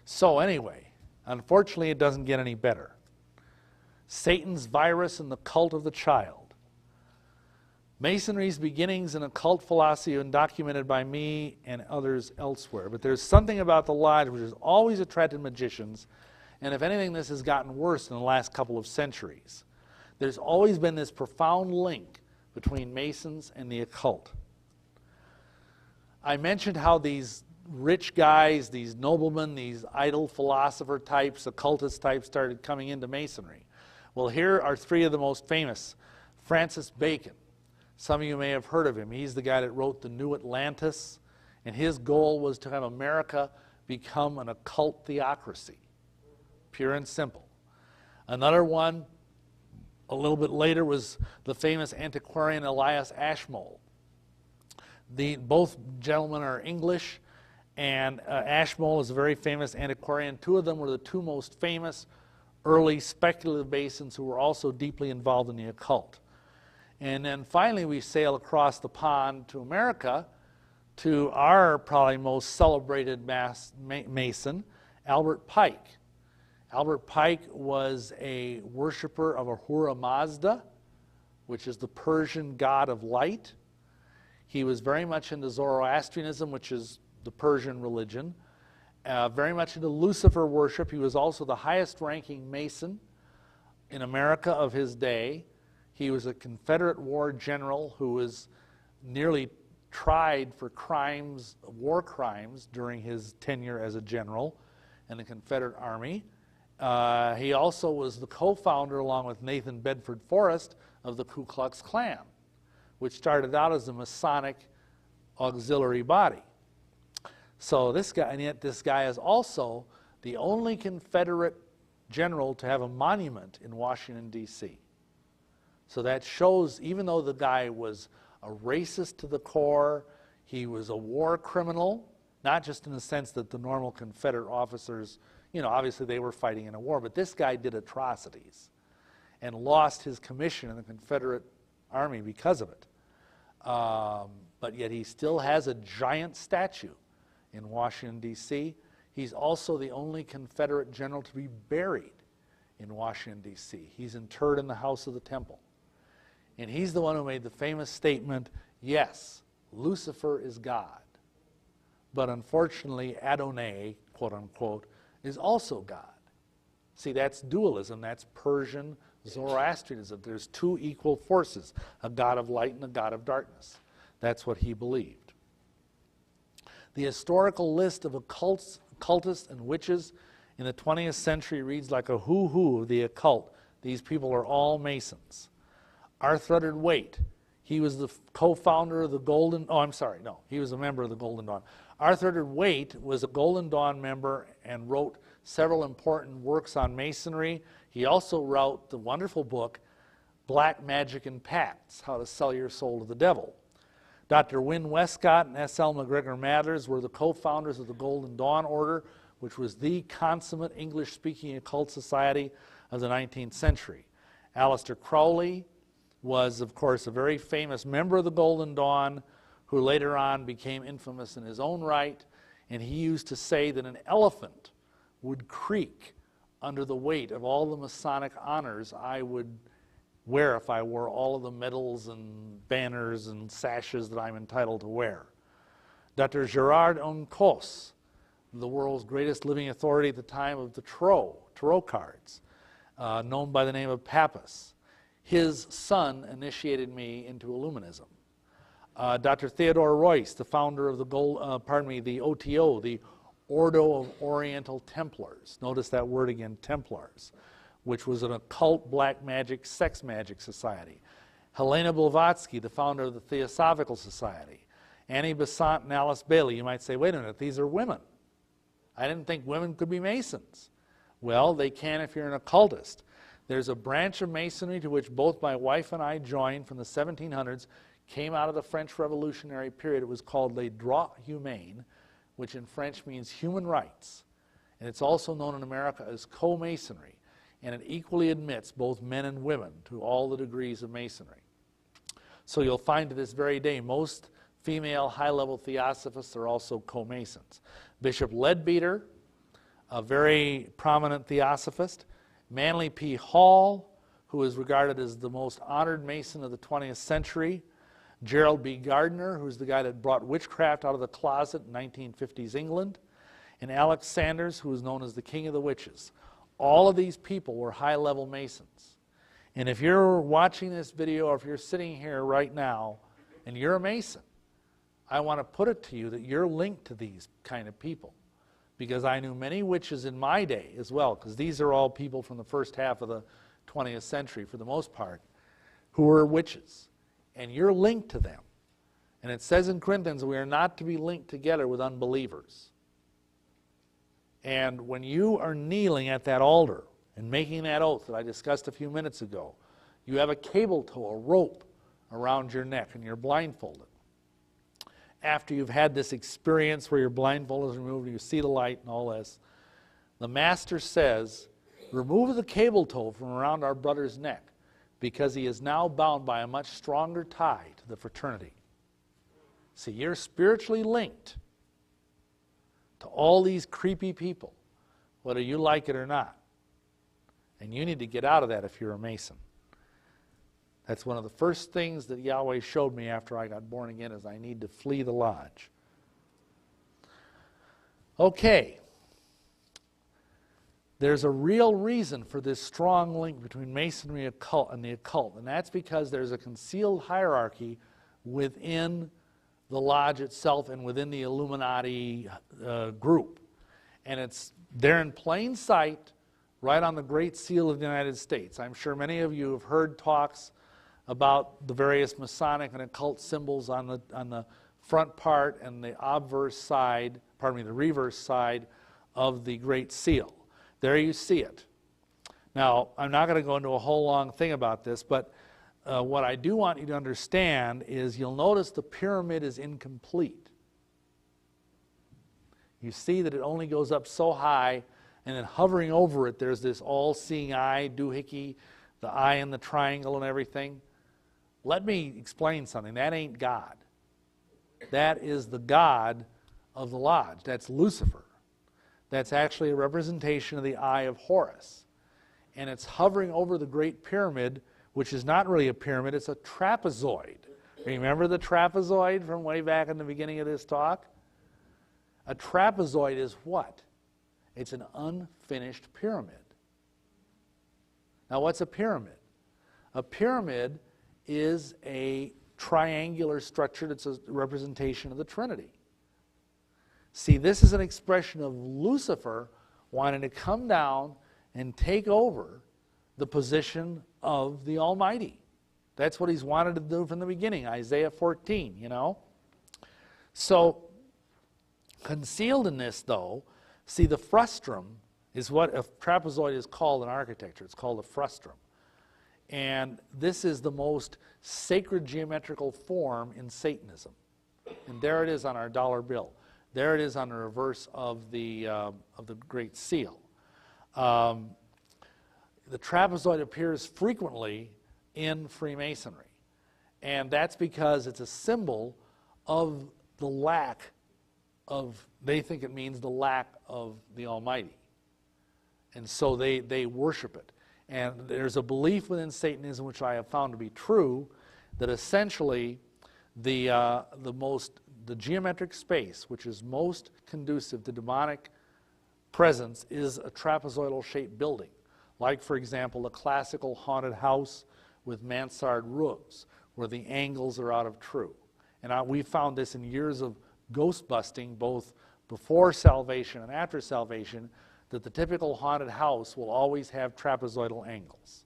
So anyway, unfortunately it doesn't get any better. Satan's virus and the cult of the child. Masonry's beginnings in occult philosophy are documented by me and others elsewhere. But there's something about the lodge which has always attracted magicians, and if anything, this has gotten worse in the last couple of centuries. There's always been this profound link between Masons and the occult. I mentioned how these rich guys, these noblemen, these idle philosopher types, occultist types started coming into Masonry. Well, here are three of the most famous. Francis Bacon. Some of you may have heard of him. He's the guy that wrote The New Atlantis, and his goal was to have America become an occult theocracy. Pure and simple. Another one, a little bit later, was the famous antiquarian Elias Ashmole. Both gentlemen are English, and Ashmole is a very famous antiquarian. Two of them were the two most famous early speculative Masons who were also deeply involved in the occult. And then finally we sail across the pond to America to our probably most celebrated Mason, Albert Pike. Albert Pike was a worshiper of Ahura Mazda, which is the Persian god of light. He was very much into Zoroastrianism, which is the Persian religion, very much into Lucifer worship. He was also the highest ranking Mason in America of his day. He was a Confederate war general who was nearly tried for crimes, war crimes, during his tenure as a general in the Confederate Army. He also was the co-founder, along with Nathan Bedford Forrest, of the Ku Klux Klan, which started out as a Masonic auxiliary body. So this guy, and yet this guy is also the only Confederate general to have a monument in Washington, D.C. So that shows, even though the guy was a racist to the core, he was a war criminal, not just in the sense that the normal Confederate officers, you know, obviously they were fighting in a war, but this guy did atrocities and lost his commission in the Confederate Army because of it. But yet he still has a giant statue in Washington, D.C. He's also the only Confederate general to be buried in Washington, D.C. He's interred in the House of the Temple. And he's the one who made the famous statement, yes, Lucifer is God. But unfortunately, Adonai, quote unquote, is also God. See, that's dualism. That's Persian Zoroastrianism. There's two equal forces, a God of light and a God of darkness. That's what he believed. The historical list of occultists and witches in the 20th century reads like a who of the occult. These people are all Masons. Arthur Rudyard Waite, he was the co-founder of the Golden, he was a member of the Golden Dawn. Arthur Rudyard Waite was a Golden Dawn member and wrote several important works on Masonry. He also wrote the wonderful book, Black Magic and Pacts, How to Sell Your Soul to the Devil. Dr. Wynne Westcott and S.L. McGregor Mathers were the co-founders of the Golden Dawn Order, which was the consummate English-speaking occult society of the 19th century. Aleister Crowley was, of course, a very famous member of the Golden Dawn, who later on became infamous in his own right, and he used to say that an elephant would creak under the weight of all the Masonic honors I would wear if I wore all of the medals and banners and sashes that I'm entitled to wear. Dr. Gerard Uncos, the world's greatest living authority at the time of the tarot cards, known by the name of Pappas. His son initiated me into Illuminism. Dr. Theodore Royce, the founder of the OTO, the Ordo of Oriental Templars. Notice that word again, Templars, which was an occult black magic, sex magic society. Helena Blavatsky, the founder of the Theosophical Society. Annie Besant and Alice Bailey. You might say, wait a minute, these are women. I didn't think women could be Masons. Well, they can if you're an occultist. There's a branch of Masonry to which both my wife and I joined from the 1700s, came out of the French Revolutionary period. It was called Les Droits Humains, which in French means human rights. And it's also known in America as co-Masonry. And it equally admits both men and women to all the degrees of Masonry. So you'll find to this very day, most female high-level theosophists are also co-Masons. Bishop Leadbeater, a very prominent theosophist. Manly P. Hall, who is regarded as the most honored Mason of the 20th century. Gerald B. Gardner, who's the guy that brought witchcraft out of the closet in 1950s England. And Alex Sanders, who is known as the King of the Witches. All of these people were high-level Masons. And if you're watching this video or if you're sitting here right now and you're a Mason, I want to put it to you that you're linked to these kind of people. Because I knew many witches in my day as well, because these are all people from the first half of the 20th century for the most part, who were witches. And you're linked to them. And it says in Corinthians, we are not to be linked together with unbelievers. And when you are kneeling at that altar and making that oath that I discussed a few minutes ago, you have a cable tow, a rope around your neck, and you're blindfolded. After you've had this experience where your blindfold is removed and you see the light and all this, the Master says, remove the cable tow from around our brother's neck, because he is now bound by a much stronger tie to the fraternity. See, you're spiritually linked to all these creepy people, whether you like it or not. And you need to get out of that if you're a Mason. That's one of the first things that Yahweh showed me after I got born again, is I need to flee the lodge. Okay. There's a real reason for this strong link between Masonry and the occult, and that's because there's a concealed hierarchy within the lodge itself and within the Illuminati group. And it's there in plain sight, right on the Great Seal of the United States. I'm sure many of you have heard talks about the various Masonic and occult symbols on the front part and the obverse side, the reverse side of the Great Seal. There you see it. Now, I'm not going to go into a whole long thing about this, but what I do want you to understand is you'll notice the pyramid is incomplete. You see that it only goes up so high, and then hovering over it, there's this all-seeing eye, doohickey, the eye in the triangle and everything. Let me explain something. That ain't God. That is the God of the lodge. That's Lucifer. That's actually a representation of the eye of Horus. And it's hovering over the Great Pyramid, which is not really a pyramid, it's a trapezoid. Remember the trapezoid from way back in the beginning of this talk? A trapezoid is what? It's an unfinished pyramid. Now, what's a pyramid? A pyramid is a triangular structure that's a representation of the Trinity. See, this is an expression of Lucifer wanting to come down and take over the position of the Almighty. That's what he's wanted to do from the beginning, Isaiah 14, you know. So, concealed in this, though, see, the frustum is what a trapezoid is called in architecture. It's called a frustum. And this is the most sacred geometrical form in Satanism. And there it is on our dollar bill. There it is on the reverse of the Great Seal. The trapezoid appears frequently in Freemasonry. And that's because it's a symbol of the lack of, they think it means the lack of the Almighty. And so they worship it. And there's a belief within Satanism, which I have found to be true, that essentially the geometric space, which is most conducive to demonic presence, is a trapezoidal shaped building. Like, for example, a classical haunted house with mansard roofs, where the angles are out of true. And we found this in years of ghost busting, both before salvation and after salvation, that the typical haunted house will always have trapezoidal angles.